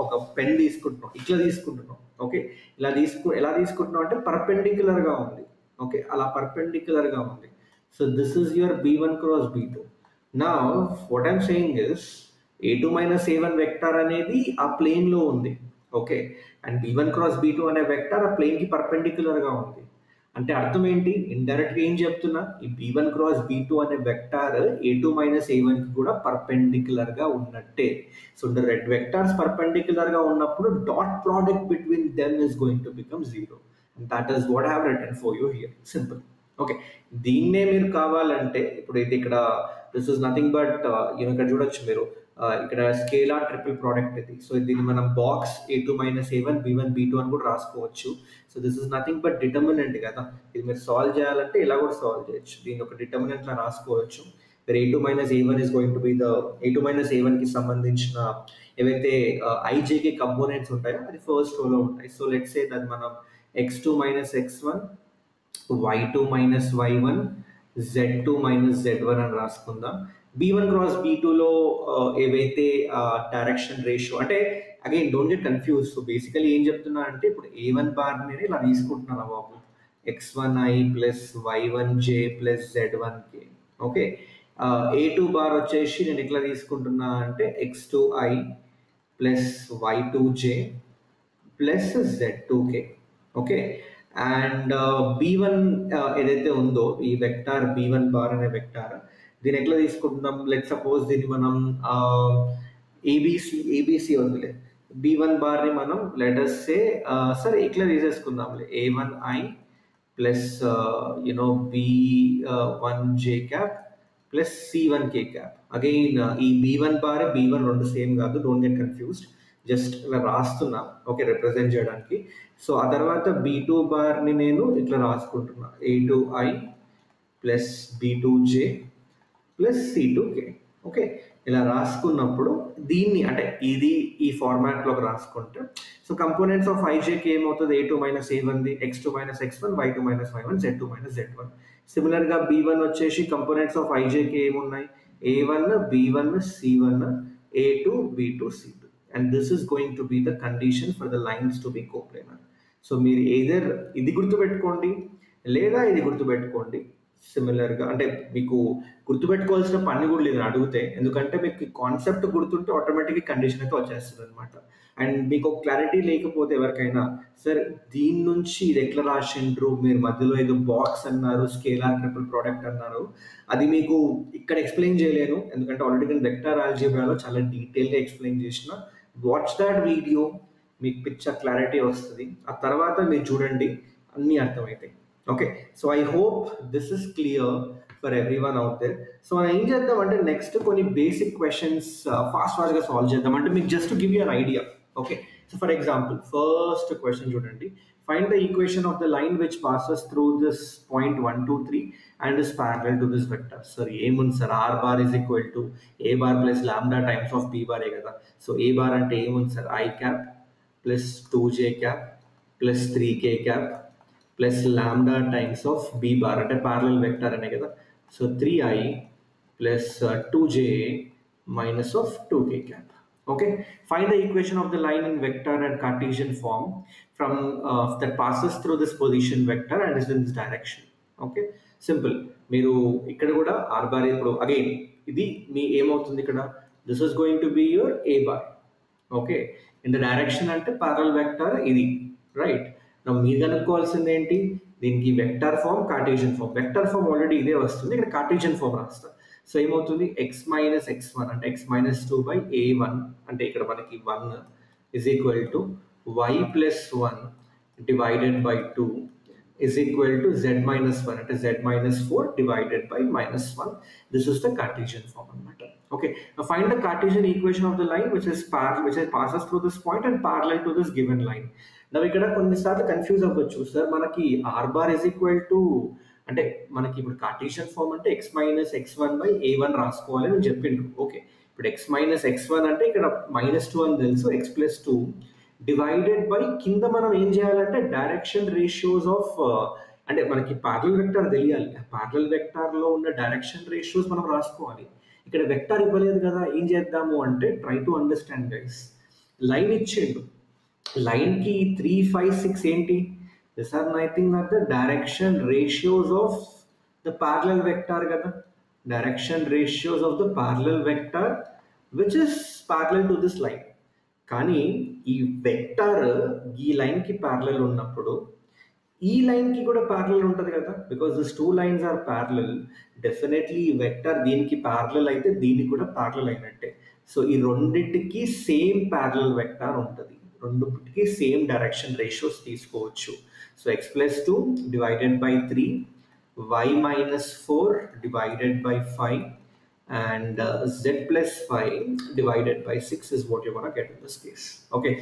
ఒక పెన్ తీసుకుంటున్నాం, ఇట్లా తీసుకుంటున్నాం. ఓకే, ఎలా తీసుకుంటున్నాం అంటే పర్పెండిక్యులర్ గా ఉంది. ఓకే, అలా పర్పెండిక్యులర్ గా ఉంది. So this is your B1 cross B2. Now what I'm saying is A2 minus A1 vector అనేది ఆ ప్లేన్ లో ఉంది. Okay, and B1 cross B2 అనే వెక్టర్ ఆ ప్లేన్ కి పర్పెండిక్యులర్ గా ఉంది. అంటే అర్థం ఏంటి? ఇండైరెక్ట్ గా ఏం చెప్తున్నా, ఈ B1 cross B2 అనే వెక్టర్ A2 minus A1 కి కూడా పర్పెండిక్యులర్ గా ఉన్నట్టే. So the red vectors perpendicular గా ఉన్నప్పుడు dot product between them is going to become 0. And that is what I have written for you here. Simple. Okay, దీన్నే మీరు కావాలంటే ఇప్పుడు ఇది ఇక్కడ దిస్ ఇస్ నథింగ్ బట్ ఇక్కడ చూడొచ్చు మీరు, ఇక్కడ స్కేలార్ ట్రిపుల్ ప్రోడక్ట్ ఇది. సో దీన్ని మనం box A2 minus A1 B1 B2 అని కూడా రాసుకోవచ్చు. So this is nothing but determinant కదా. ఇది మీరు సాల్వ్ చేయాలంటే ఇలా కూడా సాల్వ్ చేయొచ్చు. దీన్ని ఒక డిటర్మినెంట్ లా రాసుకోవచ్చు. A2 minus A1 is going to be the A2 minus A1 కి సంబంధించిన ఏవైతే IJK కంపోనెంట్స్ ఉంటాయో అది ఫస్ట్ రోలో ఉంటాయి. సో లెట్స్ సే దట్ మనం x2 minus x1 y2 minus y1 z2 minus z1 అని రాసుకుందాం. B1 క్రాస్ B2లో ఏవైతే డైరెక్షన్ రేషియో అంటే again don't get confuse. So basically ఏం చెప్తున్నా అంటే ఇప్పుడు A1 బార్ నేను ఇలా తీసుకుంటున్నాను బాబు, x1i plus y1j plus z1k. Okay, A2 bar వచ్చేసి నేను ఎట్లా తీసుకుంటున్నా అంటే x2i plus y2j plus z2k. Okay, and B1 ఏదైతే ఉందో ఈ వెక్టార్ B1 బార్ అనే వెక్టార్, దీన్ని ఎట్లా తీసుకుంటున్నాం? లెట్ సపోజ్ దీన్ని మనం ఏబిసి వదిలే B1 బార్ ని మనం లెటర్స్ సే సరే ఇట్లా తీసేసుకుందాంలే, A1i plus B1j cap plus C1k cap. Again ఈ B1 బార్ B1 రెండు సేమ్ కాదు, డోంట్ గెట్ కన్ఫ్యూజ్డ్. జస్ట్ ఇలా రాస్తున్నా, ఓకే, రిప్రజెంట్ చేయడానికి. సో ఆ తర్వాత B2 బార్ని నేను ఇట్లా రాసుకుంటున్నా, A2i plus B2j plus C2k. Okay, ఇలా రాసుకున్నప్పుడు దీన్ని అంటే ఇది ఈ ఫార్మాట్లోకి రాసుకుంటే సో కంపోనెంట్స్ ఆఫ్ IJK ఏమవుతుంది? A2 మైనస్ A1ది x2 minus x1 y2 minus y1 z2 minus z1. సిమిలర్గా B1 వచ్చేసి కంపోనెంట్స్ ఆఫ్ IJK ఏమున్నాయి? A1 B1 C1 A2 B2 C2. And this is going to be the condition for the lines to be coplanar. So మీరు either ఇది గుర్తుపెట్టుకోండి లేదా ఇది గుర్తుపెట్టుకోండి. సిమిలర్గా అంటే మీకు గుర్తుపెట్టుకోవాల్సిన పని కూడా లేదు అడిగితే, ఎందుకంటే మీకు కాన్సెప్ట్ గుర్తుంటే ఆటోమేటిక్గా కండిషన్ అయితే వచ్చేస్తుంది అనమాట. అండ్ మీకు క్లారిటీ లేకపోతే ఎవరికైనా సార్ దీని నుంచి ఇది ఎట్లా రాసిండ్రు, మీరు మధ్యలో ఏదో బాక్స్ అన్నారు, స్కేలార్ ట్రిపుల్ ప్రోడక్ట్ అన్నారు, అది మీకు ఇక్కడ ఎక్స్ప్లెయిన్ చేయలేను ఎందుకంటే ఆల్రెడీ నేను వెక్టర్ ఆల్జీబ్రాలో చాలా డీటెయిల్గా ఎక్స్ప్లెయిన్ చేసిన. వాచ్ దాట్ వీడియో, మీకు పిక్చర్ క్లారిటీ వస్తుంది. ఆ తర్వాత మీరు చూడండి, అన్నీ అర్థమవుతాయి. Okay, so I hope this is clear for everyone out there. సో మనం ఏం చేద్దామంటే నెక్స్ట్ కొన్ని బేసిక్ క్వశ్చన్స్ ఫాస్ట్గా సాల్వ్ చేద్దాం, అంటే మీకు just give you an idea. Okay, so for example first question చూడండి. Find the equation of the line which passes through this point 1 2 3 and is parallel to this vector. Sir ఏముంది sir, r bar is equal to a bar plus lambda times of b bar ఏ కదా. So a bar అంటే ఏముంది sir, i cap plus 2j cap plus 3k cap plus lambda times of b bar అంటే parallel vector అనే కదా. So 3i plus 2j minus of 2k cap. Okay, find the equation of the line in vector and Cartesian form that passes through this position vector and is in this direction. Okay, simple. మీరు ఇక్కడ కూడా are bar ఇప్పుడు again ఇది మీ ఏమవుతుంది ఇక్కడ this is going to be your A bar. Okay, in the direction అంటే parallel vector ఇది, రైట్. మీరు కనుక్కోవాల్సింది ఏంటి, దీనికి vector form Cartesian form. Vector form already ఇదే వస్తుంది, ఇక్కడ కార్టేషియన్ ఫామ్ రాస్తా. సో ఏమవుతుంది ఎక్స్ మైనస్ x1 అంటే x మైనస్ 2/a1 అంటే ఇక్కడ మనకి 1 is equal to y plus 1 divided by 2 is equal to z minus 1 అంటే z minus 4 divided by minus 1. This is the Cartesian form anamata. Okay, now find the Cartesian equation of the line which passes through this point and parallel to this given line. Now ikkada konnisaarlu confuse avvachu sir, manaki r bar is equal to అంటే మనకి ఇప్పుడు Cartesian form అంటే x minus x1/a1 రాసుకోవాలి అని చెప్పిండ్రు. Okay, ఇప్పుడు x minus x1 అంటే ఇక్కడ -2 అని తెలుసు, x ప్లస్ 2 డివైడెడ్ బై కింద మనం ఏం చేయాలంటే డైరెక్షన్ రేషియోస్ ఆఫ్ అంటే మనకి ప్యారలల్ వెక్టర్ తెలియాలి, ప్యారలల్ వెక్టర్ లో ఉన్న డైరెక్షన్ రేషియోస్ మనం రాసుకోవాలి. ఇక్కడ వెక్టర్ ఇవ్వలేదు కదా, ఏం చేద్దాము అంటే try to understand guys. Line ఇచ్చిండు, లైన్ కి 3, 5, 6 ఏంటి, these are nothing but the direction ratios of the parallel vector kada, direction ratios of the parallel vector which is parallel to this line. కానీ ఈ వెక్టర్ ఈ line కి parallel ఉన్నప్పుడు ఈ line కి కూడా ప్యారలల్ ఉంటుంది కదా, because this two lines are parallel. Definitely ఈ వెక్టర్ దీనికి ప్యారలల్ అయితే దీనికి కూడా ప్యారలల్ అయినట్టే. సో ఈ రెండింటికి సేమ్ ప్యారలల్ వెక్టర్ ఉంటుంది, రెండింటికి సేమ్ డైరెక్షన్ రేషియోస్ తీసుకోవచ్చు. So x plus 2 divided by 3, y minus 4 divided by 5 and z plus 5 divided by 6 is what you're going to get in this case. Okay,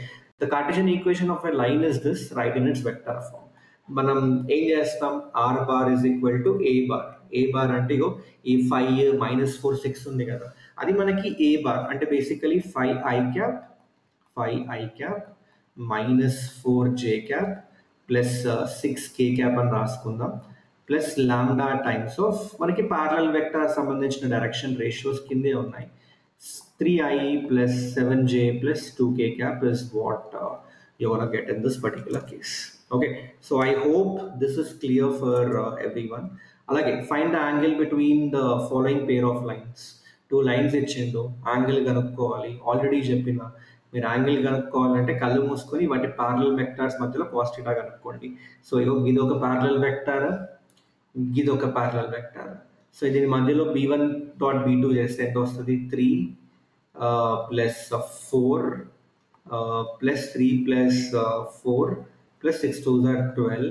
the Cartesian equation of a line is this, write in its vector form. మనం ఏం చేస్తాం, r bar is equal to a bar. a bar అంటే ఇగో ఈ 5 minus 4 6 ఉంది కదా, అది మనకి a bar అంటే basically 5i cap minus 4j cap plus 6k cap అని రాసుకుందాం, ప్లస్ లాండా టైమ్స్ ఆఫ్ మనకి ప్యారలల్ వెక్టర్ సంబంధించిన డైరెక్షన్ రేషియోస్ కిందే ఉన్నాయి, 3i plus 7j plus 2k cap is what you're gonna get in this particular case. Okay, so I hope this is clear for everyone. Alage find the angle between the following pair of lines. Two lines ఇచ్చిండు, angle కనుక్కోవాలి. Already చెప్పిన మీరు angle కనుక్కోవాలంటే కళ్ళు మూసుకొని వాటి parallel vectors మధ్యలో cos θ కనుక్కోండి. So ఇది ఒక ప్యారలల్ వెక్టర్, ఇది ఒక ప్యారలల్ వెక్టర్. సో దీని మధ్యలో b1 డాట్ b2 చేస్తే ఎంత వస్తుంది, 3 plus 4 plus 3 plus 4 plus 6 2 12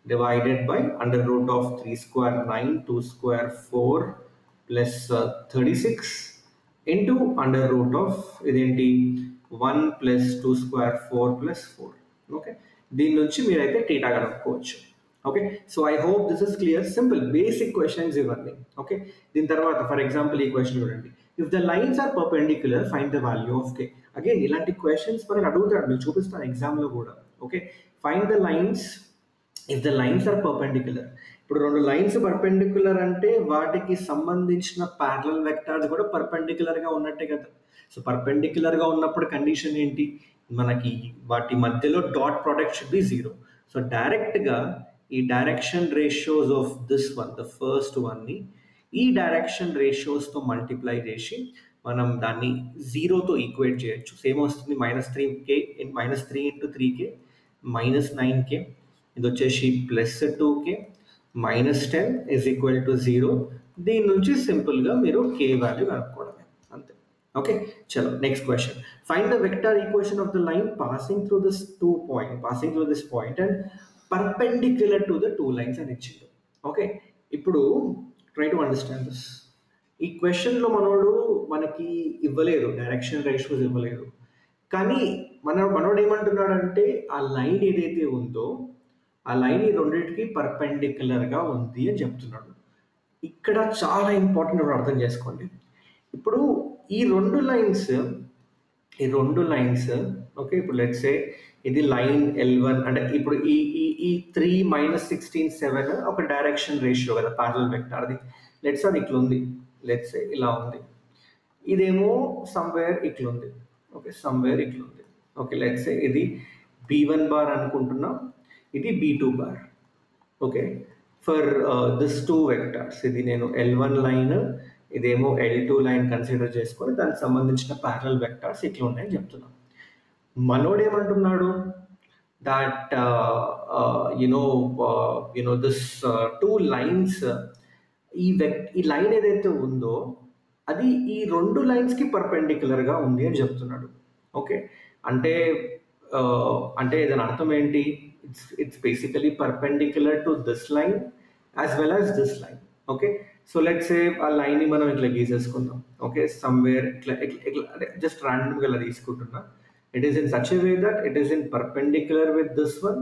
divided by under root of 3 square 9 2 square 4 plus 36 into under root of ఇదేంటి 1 plus 2 square 4 plus 4. ఓకే, దీని నుంచి మీరైతే టీటా కనుక్కోవచ్చు. Okay, so I hope this is clear, simple basic questions ఇవన్నీ. Okay, దీని తర్వాత for example ఈ question చూడండి, if the lines are perpendicular find the value of K. Again ఇలాంటి క్వశ్చన్స్ మనకి అడుగుతాడు, మీకు చూపిస్తాను ఎగ్జామ్లో కూడా. Okay, find the lines if the lines are perpendicular. ఇప్పుడు రెండు లైన్స్ పర్పెండిక్యులర్ అంటే వాటికి సంబంధించిన ప్యారలల్ వెక్టర్స్ కూడా పర్పెండిక్యులర్గా ఉన్నట్టే కదా. సో పర్పెండిక్యులర్గా ఉన్నప్పుడు కండిషన్ ఏంటి, మనకి వాటి మధ్యలో dot product should be 0. So డైరెక్ట్గా ఈ direction ratios of this one, the first వన్ని ఈ డైరెక్షన్ రేషియోస్తో మల్టిప్లై చేసి మనం దాన్ని 0తో ఈక్వేట్ చేయొచ్చు. సేమ్ వస్తుంది -3k -3 into 3k -9k, ఇది వచ్చేసి plus 2k -10 is equal to 0. దీని నుంచి సింపుల్గా మీరు k వాల్యూ కనుక్కోవడమే, అంతే. ఓకే, చలో next question. Find the vector equation of the line passing through this point and perpendicular to the two lines అని ఇచ్చిండు. ఓకే, ఇప్పుడు ట్రై టు అండర్స్టాండ్ దిస్. ఈ క్వశ్చన్లో మనకి ఇవ్వలేదు, డైరెక్షన్ రేషియోస్ ఇవ్వలేదు, కానీ మనోడు ఏమంటున్నాడంటే ఆ లైన్ ఏదైతే ఉందో ఆ లైన్ ఈ రెండింటికి పర్పెండిక్యులర్గా ఉంది అని చెప్తున్నాడు. ఇక్కడ చాలా ఇంపార్టెంట్ అర్థం చేసుకోండి. ఇప్పుడు ఈ రెండు లైన్స్ ఓకే, ఇప్పుడు లెట్స్ సే ఇది లైన్ L1 అంటే ఇప్పుడు ఈ 3 -16 7 ఒక డైరెక్షన్ రేషియో కదా ప్యారలల్ వెక్టర్, అది లెట్స్ అది ఇట్లా ఉంది, లెట్స్ సే ఇలా ఉంది. ఇదేమో సమ్వేర్ ఇట్లా ఉంది, ఓకే సమ్వేర్ ఇట్లా ఉంది. ఓకే, లెట్స్ సే ఇది b1 బార్ అనుకుంటున్నాం, ఇది b2 bar. Okay, for this two vectors, ఇది నేను L1 లైన్, ఇదేమో L2 లైన్ కన్సిడర్ చేసుకొని దానికి సంబంధించిన ప్యారలల్ వెక్టర్స్ ఇట్లా ఉన్నాయని చెప్తున్నాను. మనోడు ఏమంటున్నాడు, that this two lines, ఈ లైన్ ఏదైతే ఉందో అది ఈ రెండు లైన్స్కి పర్పెండిక్యులర్గా ఉంది అని చెప్తున్నాడు. ఓకే, అంటే దాని అర్థం ఏంటి, it's basically perpendicular to this line as well as this line. Okay, so let's సే ఆ లైన్ని మనం ఇట్లా గీసేసుకుందాం. ఓకే, సమ్వేర్ ఇట్లా అంటే జస్ట్ ర్యాండమ్గా ఇలా తీసుకుంటున్నా. It is in such a way that it is in perpendicular with this one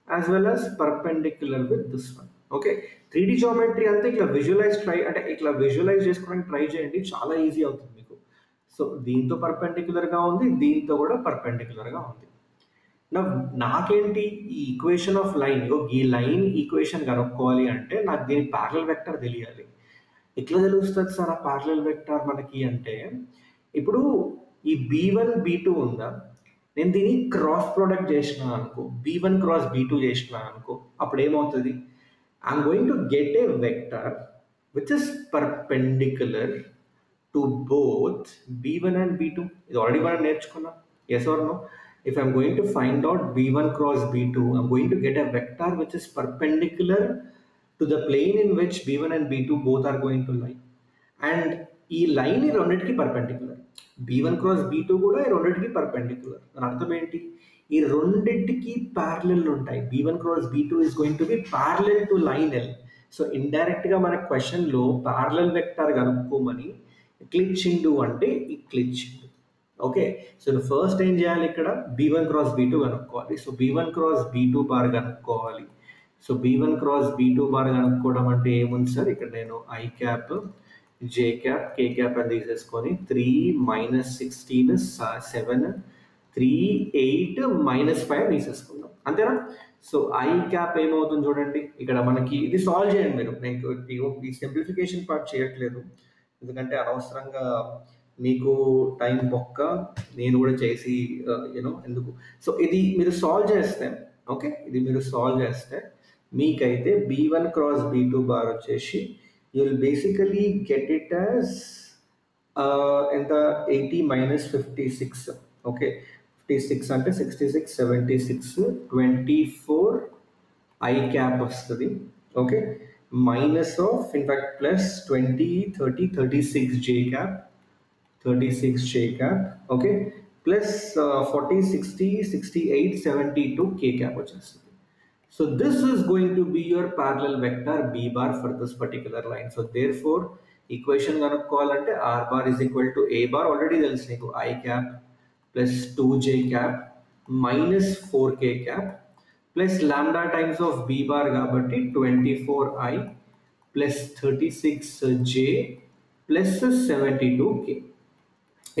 as well as perpendicular with this one. Okay, 3D geometry అంతా ఇట్లా విజువలైజ్ చేసుకోవడానికి ట్రై చేయండి, చాలా ఈజీ అవుతుంది మీకు. సో దీంతో పర్పెండిక్యులర్గా ఉంది, దీంతో కూడా పర్పెండిక్యులర్గా ఉంది. నాకేంటి ఈ ఈక్వేషన్ ఆఫ్ లైన్, ఈ లైన్ ఈక్వేషన్ కనుక్కోవాలి అంటే నాకు దీని ప్యారలల్ వెక్టర్ తెలియాలి. ఎట్లా తెలుస్తుంది సార్ ఆ ప్యారలల్ వెక్టర్ మనకి అంటే, ఇప్పుడు ఈ B1 B2 ఉందా, నేను దీన్ని క్రాస్ ప్రోడక్ట్ చేసిన అనుకో, B1 క్రాస్ B2 చేసిన అనుకో, అప్పుడు ఏమవుతుంది, I'm going to get a vector which is perpendicular to both B1 and B2. ఇది ఆల్రెడీ మనం నేర్చుకున్నాం, yes or no? If I'm going to find out B1 cross B2, I'm going to get a vector which is perpendicular to the plane in which B1 and B2 both are going to lie. And ఈ line ఈ రెండింటికి perpendicular, B1 cross B2 కూడా ఈ రెండింటికి perpendicular. దాని అర్థం ఏంటి, ఈ రెండింటికి ప్యారలల్ ఉంటాయి. B1 cross B2 is going to be parallel to line L. So ఇండైరెక్ట్గా మన క్వశ్చన్లో ప్యారలల్ వెక్టర్ కనుక్కోమని ఇట్లిచ్చిండు అంటే ఇట్లిచ్చిండు. ఓకే, సో ఫస్ట్ ఏం చేయాలి, ఇక్కడ B1 క్రాస్ B2 కనుక్కోవాలి. So B1 cross B2 bar కనుక్కోవాలి. So B1 cross B2 bar కనుక్కోవడం అంటే ఏముంది సార్, ఇక్కడ నేను I cap J cap K cap అని తీసేసుకొని 3 - 16 7 3 8 -5 తీసేసుకుందాం, అంతేనా? సో I క్యాప్ ఏమవుతుంది చూడండి, ఇక్కడ మనకి ఇది సాల్వ్ చేయండి మీరు. నేను ఈ సింప్లిఫికేషన్ పార్ట్ చేయట్లేదు ఎందుకంటే అనవసరంగా మీకు టైం బొక్క, నేను కూడా చేసి ఎందుకు. సో ఇది మీరు సాల్వ్ చేస్తే, ఓకే, ఇది మీరు సాల్వ్ చేస్తే మీకైతే B1 క్రాస్ B2 బార్ వచ్చేసి you will basically get it as ఎంత 80 - 56. ఓకే, 56 అంటే 66 76 24 I క్యాప్ వస్తుంది. Okay, minus of in fact plus 20 30 36 J cap 36 J cap, okay, plus 40 60 68 72 K cap వచ్చేస్తుంది. So this is going to be your parallel vector B bar for this particular line. So therefore equation కనుక్కోవాలంటే R bar is equal to A bar, already తెలుసు నీకు, I cap plus 2J cap minus 4K cap plus lambda times of B bar కాబట్టి 24I plus 36J plus 72K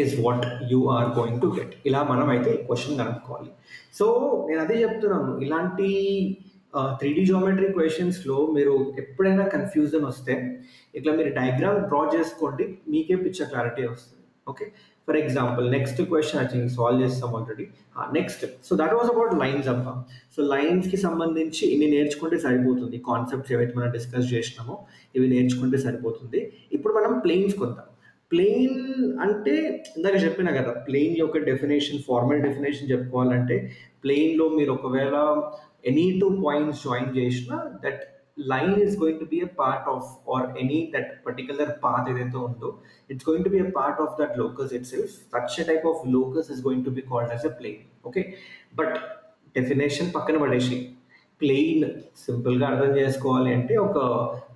is what you are going to get. ఇలా మనం అయితే question కనుక్కోవాలి. So నేను అదే చెప్తున్నాను, ఇలాంటి 3D జామెట్రీ క్వశ్చన్స్లో మీరు ఎప్పుడైనా కన్ఫ్యూజన్ వస్తే ఇట్లా మీరు డయాగ్రామ్ డ్రా చేసుకోండి, మీకే పిక్చర్ క్లారిటీ వస్తుంది. Okay, for example next question I think solve చేస్తాం already. Next, so that was about lines అబ్బా. సో లైన్స్కి సంబంధించి ఇన్ని నేర్చుకుంటే సరిపోతుంది, కాన్సెప్ట్స్ ఏవైతే మనం డిస్కస్ చేసినామో ఇవి నేర్చుకుంటే సరిపోతుంది. ఇప్పుడు మనం ప్లేన్స్ కొందాం. ప్లేన్ అంటే ఇందాక చెప్పినా కదా, ప్లేన్ యొక్క డెఫినేషన్, ఫార్మల్ డెఫినేషన్ చెప్పుకోవాలంటే ప్లేన్లో మీరు ఒకవేళ ఎనీ టూ పాయింట్స్ జాయిన్ చేసినా that line is going to be a part of, or any that particular path ఏదైతే ఉందో it's going to be a part of that locus itself. Such a type of locus is going to be called as a plane. Okay, but definition పక్కన పడేసి plane సింపుల్గా అర్థం చేసుకోవాలి అంటే ఒక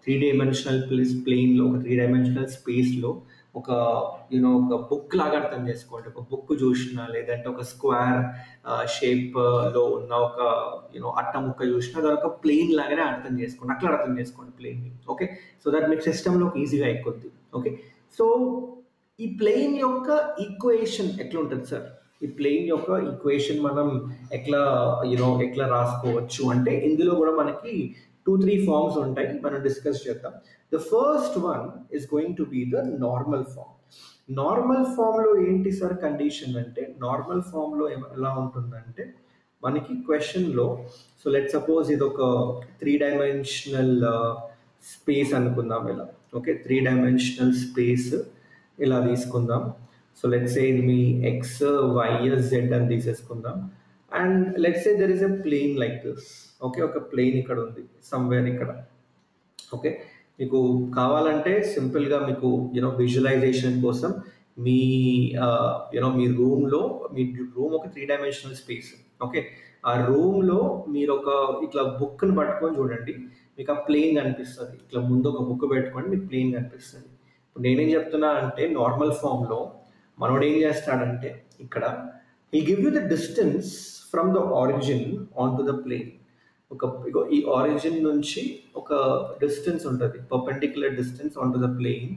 3 dimensional ప్లేన్లో, ఒక 3 డైమెన్షనల్ స్పేస్లో ఒక ఒక బుక్ లాగా అర్థం చేసుకోండి. ఒక బుక్ చూసినా, లేదంటే ఒక స్క్వేర్ షేప్లో ఉన్న ఒక అట్ట ముక్క చూసినా దాని ఒక ప్లేన్ లాగానే అర్థం చేసుకోండి, అట్లా అర్థం చేసుకోండి ప్లేన్ని. ఓకే, సో దట్ మీకు సిస్టంలోకి ఈజీగా ఎక్కుద్ది. ఓకే, సో ఈ ప్లేన్ యొక్క ఈక్వేషన్ ఎట్లా ఉంటుంది సార్, ఈ ప్లేన్ యొక్క ఈక్వేషన్ మనం ఎట్లా రాసుకోవచ్చు అంటే ఇందులో కూడా మనకి 2-3 ఫార్మ్స్ ఉంటాయి, మనం డిస్కస్ చేద్దాం. The first one is going to be the normal form. Normal ఫామ్లో ఏంటి సార్ కండిషన్ అంటే, నార్మల్ ఫామ్లో ఎలా ఉంటుందంటే మనకి క్వశ్చన్లో సో లెట్ సపోజ్ ఇది ఒక 3 డైమెన్షనల్ స్పేస్ అనుకుందాం ఇలా. ఓకే, 3 డైమెన్షనల్ స్పేస్ ఇలా తీసుకుందాం. సో లెట్స్ సే ఇది మీ ఎక్స్ వై జెడ్ అని తీసేసుకుందాం. And let's say there is a plane like this. Okay, ఒక ప్లేన్ ఇక్కడ ఉంది సమ్వేర్ ఇక్కడ. ఓకే, మీకు కావాలంటే సింపుల్గా మీకు విజువలైజేషన్ కోసం మీ మీ రూమ్లో మీ రూమ్ ఒక 3 డైమెన్షనల్ స్పేస్. ఓకే, ఆ రూమ్లో మీరు ఒక ఇట్లా బుక్ని పట్టుకొని చూడండి, మీకు ఆ ప్లేన్ కనిపిస్తుంది. ఇట్లా ముందు ఒక బుక్ పెట్టుకొని మీకు ప్లేన్ కనిపిస్తుంది. ఇప్పుడు నేనేం చెప్తున్నా అంటే నార్మల్ ఫామ్లో మనోడు ఏం చేస్తాడంటే ఇక్కడ he give you the distance from the origin onto the plane. ఈ ఆరిజిన్ నుంచి ఒక డిస్టెన్స్ ఉంటుంది, perpendicular distance on to the plane.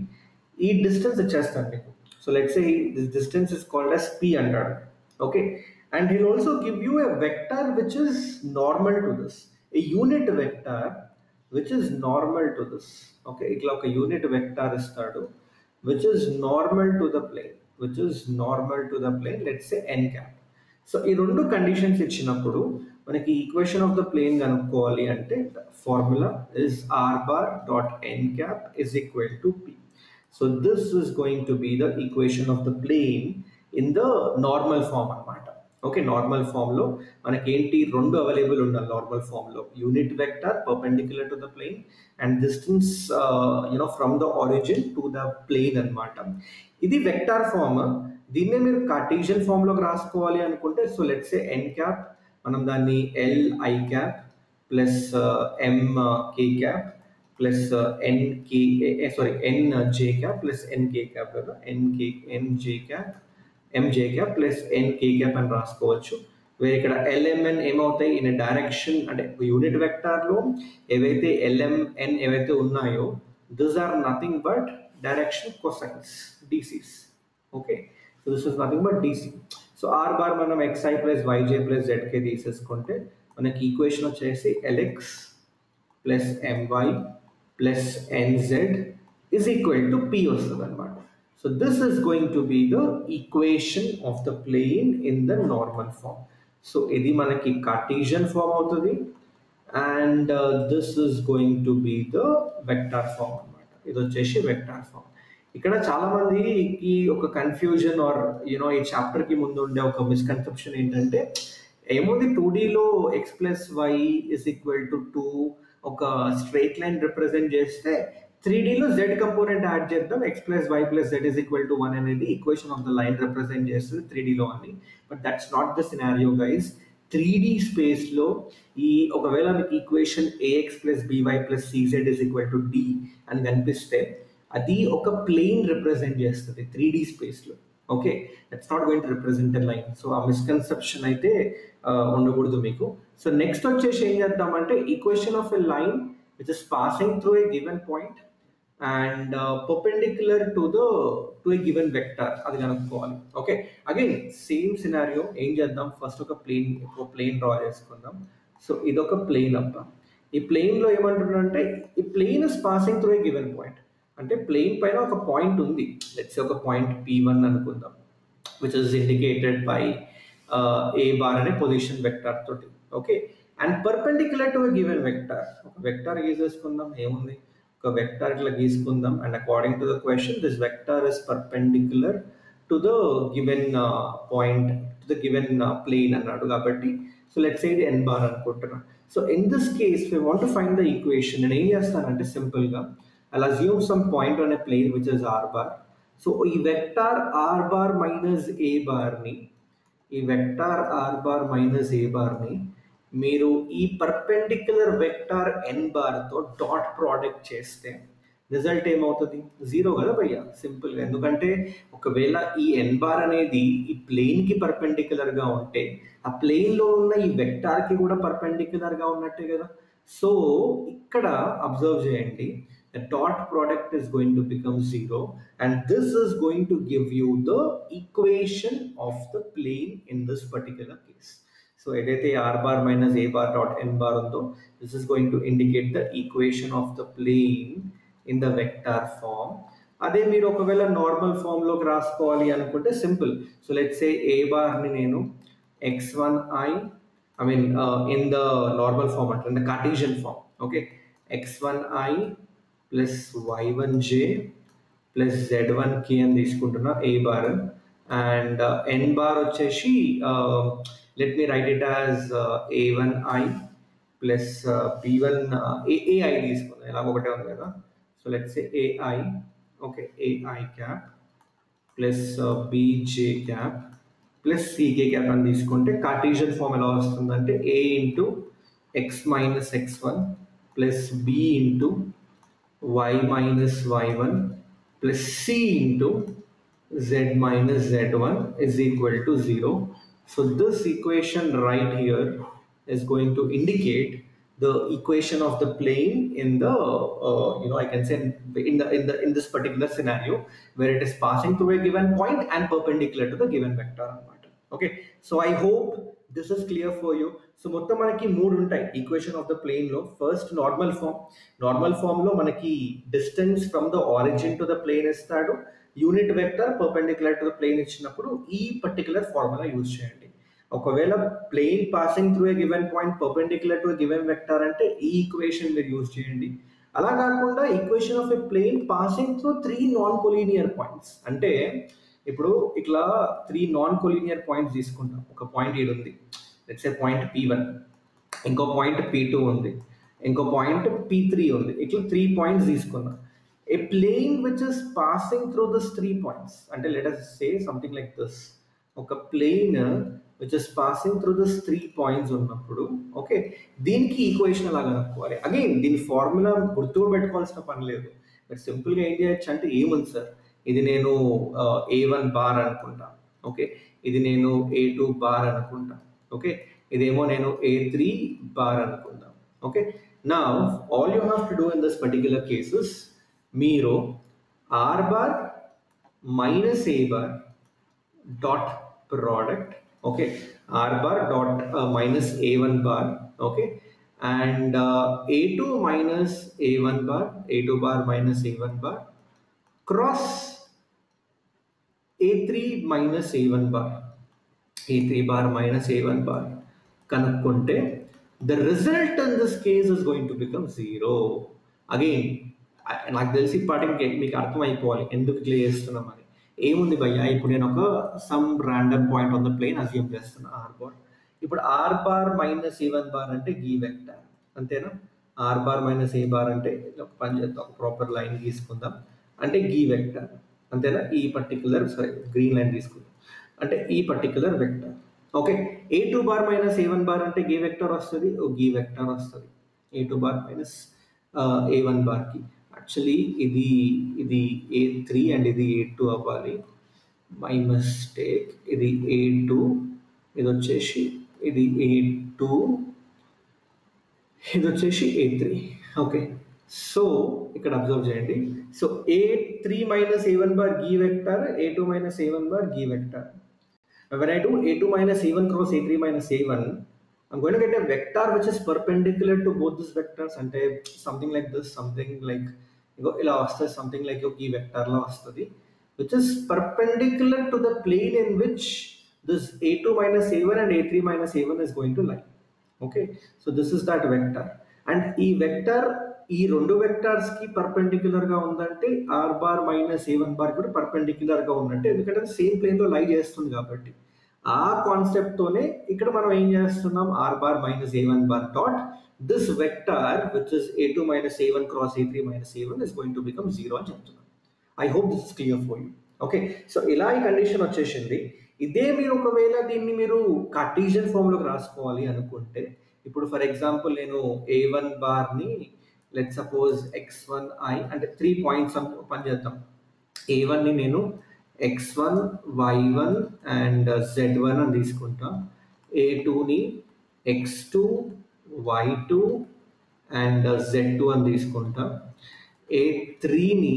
ఈ డిస్టెన్స్ ఇచ్చేస్తాను మీకు. So let's say this distance is called as p అంటాడు. Okay, and he'll also give you a vector which is normal to this, a unit vector which is normal to this. Okay, ఇట్లా ఒక unit vector ఇస్తాడు which is normal to the plane, which is normal to the plane, let's say n cap. So ఈ రెండు conditions ఇచ్చినప్పుడు మనకి equation of the plane కనుక్కోవాలి అంటే formula is r bar dot n cap is equal to p. So this is going to be the equation of the plane in the normal form అనమాట. Okay, normal ఫామ్లో మనకి ఏంటి రెండు available ఉండాలి normal ఫామ్లో, unit vector perpendicular to the plane and distance from the origin to the plane అనమాట. ఇది vector form. దీన్నే మీరు కార్టీజియన్ ఫామ్లోకి రాసుకోవాలి అనుకుంటే so let's say N cap, మనం దాన్ని L I cap plus M K cap plus N J cap plus N K cap కదా, N J cap MJ cap plus N K cap అని రాసుకోవచ్చు. వేరే ఇక్కడ ఎల్ఎంఎన్ ఏమవుతాయి ఇన్ డైరెక్షన్ అంటే unit వెక్టార్లో ఏవైతే ఎల్ఎంఎన్ ఏవైతే ఉన్నాయో this are nothing but direction cosines DCs. Okay, so this is nothing but DC. So R bar మనం ఎక్స్ఐ ప్లస్ వైజే ప్లస్ జెడ్కే తీసేసుకుంటే మనకి ఈక్వేషన్ వచ్చేసి l x plus m y plus NZ is equal to p వస్తుంది అనమాట. So this is going to be the equation of the plane in the normal form. So ఇది మనకి Cartesian form అవుతుంది and this is going to be the vector form అనమాట. ఇది వచ్చేసి vector form. ఇక్కడ చాలా మందికి ఒక కన్ఫ్యూజన్ ఆర్ ఈ చాప్టర్ కి ముందు ఉండే ఒక మిస్కన్సెప్షన్ ఏంటంటే ఏముంది 2Dలో X plus Y is equal to 2 ఒక స్ట్రైట్ లైన్ రిప్రజెంట్ చేస్తే 3Dలో జెడ్ కంపోనెంట్ యాడ్ చేద్దాం X plus Y plus Z is equal to 1 అనేది equation of the line represent చేస్తుంది 3Dలో అని. But that's not the scenario guys. 3D స్పేస్లో ఈ ఒకవేళ మీకు equation AX plus by plus CZ is equal to D అని కనిపిస్తే అది ఒక ప్లేన్ రిప్రజెంట్ చేస్తుంది 3D స్పేస్లో. Okay, that's not going to represent a line. So ఆ మిస్కన్సెప్షన్ అయితే ఉండకూడదు మీకు. సో నెక్స్ట్ వచ్చేసి ఏం చేద్దామంటే equation of a line which is passing through a given point and perpendicular to a given vector అది కనుక్కోవాలి. Okay, again same scenario. ఏం చేద్దాం, ఫస్ట్ ఒక ప్లేన్ డ్రా చేసుకుందాం. సో ఇదొక ప్లేన్ అబ్బా. ఈ ప్లేన్లో ఏమంటున్నారంటే ఈ plane is passing through a given point. అంటే ప్లేన్ పైన ఒక పాయింట్ ఉంది, లెట్స్ సే ఒక పాయింట్ P1 అనుకుందాం, which is indicated by A bar అనే పొజిషన్ వెక్టర్ తోటి. Okay, and perpendicular to a given vector. ఒక వెక్టర్ గీసేసుకుందాం, ఏముంది ఒక వెక్టర్ ఇట్లా గీసుకుందాం and according to the question this vector is perpendicular to the given point to the given plane అన్నాడు కాబట్టి సో లెట్స్ సే ఇది n బార్ అనుకుంటున్నా. So in this case we want to find the equation. నేను ఏం చేస్తానంటే సింపుల్గా I'll assume some point on a plane which is r bar. So ఈ vector r bar minus a bar ని మీరు ఈ పర్పెండిక్యులర్ వెక్టార్ n బార్ తో dot product చేస్తే రిజల్ట్ ఏమవుతుంది, 0 కదా భయ్య, సింపుల్గా. ఎందుకంటే ఒకవేళ ఈ n బార్ అనేది ఈ ప్లేన్కి పర్పెండిక్యులర్గా ఉంటే ఆ ప్లేన్లో ఉన్న ఈ వెక్టార్కి కూడా పర్పెండిక్యులర్గా ఉన్నట్టే కదా. సో ఇక్కడ అబ్జర్వ్ చేయండి, the dot product is going to become 0 and this is going to give you the equation of the plane in this particular case. So edaithe r bar minus a bar dot n bar undo, this is going to indicate the equation of the plane in the vector form. అదే మీరు ఒకవేళ normal ఫామ్లోకి రాసుకోవాలి అనుకుంటే simple. So let's say ఏ బార్ని నేను x1i I mean, in the normal format, in the Cartesian form. Okay, x1i plus y1j plus z1k అని తీసుకుంటున్నా a bar and n bar వచ్చేసి let me write it as a1i plus b1 ai తీసుకుందాం ఎలాగ ఒకటే ఉంది కదా. So let's say ai, okay, ai cap plus bj cap plus ck cap అని తీసుకుంటే కార్టీజియన్ ఫామ్ ఎలా వస్తుందంటే a into x minus x1 plus b into y minus y1 plus c into z minus z1 is equal to 0. So this equation right here is going to indicate the equation of the plane in the I can say in this particular scenario where it is passing through a given point and perpendicular to the given vector. Okay, so I hope this is clear for you. So మొత్తం మనకి మూడు ఉంటాయి equation of the plane లో. First normal form లో మనకి distance from the origin to the plane ఇస్తాడు, unit vector perpendicular to the plane ఇచ్చినప్పుడు ఈ పర్టికులర్ ఫార్ములా యూజ్ చేయండి. ఒకవేళ plane passing through a given point perpendicular to given vector అంటే ఈ ఈక్వేషన్ మీరు యూజ్ చేయండి. అలా కాకుండా equation of a plane passing through 3 non collinear points అంటే ఇప్పుడు ఇట్లా 3 నాన్ కొలీనియర్ పాయింట్స్ తీసుకుంటాం. ఒక పాయింట్ ఏడు ఉంది, లెట్స్ సే పాయింట్ P1, ఇంకో పాయింట్ P2 ఉంది, ఇంకో పాయింట్ P3 ఉంది. ఇట్లా 3 పాయింట్స్ తీసుకున్నాం. A plane which is passing through this 3 points అంటే let us say something like this. ఒక plane which is passing through this 3 points ఉన్నప్పుడు ఓకే దీనికి ఈక్వేషన్ అలాగా అనుకోవాలి. అగైన్ దీని ఫార్ములా గుర్తు పెట్టుకోవాల్సిన పని లేదు. మీరు సింపుల్గా ఏం చేయొచ్చు అంటే ఏముంది సార్, ఇది నేను a1 బార్ అనుకుంటా, ఓకే, ఇది నేను a2 బార్ అనుకుంటా, ఓకే, ఇదేమో నేను a3 బార్ అనుకుంటా. ఓకే, నా all you have to do in this particular cases మీరు r bar minus a bar dot product, okay, r bar dot minus a1 bar, okay, and a2 minus a1 bar, a2 bar minus a1 bar cross a3 minus a1 bar, a3 bar minus a1 bar కనుక్కుంటే the result in this case is going to become 0. Again, నాకు తెలిసి పాటికి మీకు అర్థమైపోవాలి ఎందుకు clear చేస్తున్నాం అని. ఏముంది భయ్యా, ఇప్పుడు నేను ఒక some random point on the plane assume చేస్తున్నా ఆర్ బార్. ఇప్పుడు r bar minus a1 bar అంటే ఈ వెక్టర్ అంతేనా. ఆర్ బార్ మైనస్ ఏ బార్ అంటే పని చేద్దాం, ఒక ప్రాపర్ లైన్ తీసుకుందాం అంటే ఈ వెక్టర్ అంతేనా. ఈ పర్టికులర్ గ్రీన్ లైన్ తీసుకుందాం అంటే ఈ particular vector. Okay, a2 bar minus a1 bar అంటే ఈ వెక్టర్ వస్తుంది, ఈ వెక్టర్ వస్తుంది a2 bar minus a1 బార్కి. Actually ఇది a3 అండ్ ఇది a2 అవ్వాలి, మై మిస్టేక్. ఇది a2, ఇది వచ్చేసి ఇది a2, ఇది వచ్చేసి a3. ఓకే, సో ఇక్కడ అబ్జర్వ్ చేయండి. So a3 minus a1 bar ఈ vector, a2 minus a1 bar ఈ vector. When I do a2 minus a1 cross a3 minus a1, I'm going to get a vector which is perpendicular to both these vectors. అంటే something like this, something like ఇలా వస్తుంది, something like ఈ vector లా వస్తుంది, which is perpendicular to the plane in which this a2 minus a1 and a3 minus a1 is going to lie. Okay, so this is that vector, and ఈ vector ఈ రెండు vectors కి perpendicular గా ఉందంటే r bar minus a1 bar కూడా perpendicular గా ఉందంటే, ఎందుకంటే సేమ్ ప్లేన్ లో లై చేస్తుంది కాబట్టి. ఆ కాన్సెప్ట్ తోనే ఇక్కడ మనం ఏం చేస్తున్నాం, r bar minus a1 bar dot this vector which is a2 minus a1 cross a3 minus a1 is going to become 0 అని చెప్తున్నాం. I hope this is clear for you. Okay, so ఇలా ఈ condition వచ్చేసింది. ఇదే మీరు ఒకవేళ దీన్ని మీరు కార్టీజియన్ ఫామ్లోకి రాసుకోవాలి అనుకుంటే, ఇప్పుడు ఫర్ ఎగ్జాంపుల్ నేను a1 బార్ని లెట్ సపోజ్ x1i అంటే 3 పాయింట్స్ పని చేద్దాం. a1ని నేను x1 y1 అండ్ z1 అని తీసుకుంటా, a2ని x2 y2 అండ్ z2 అని తీసుకుంటా, a3ని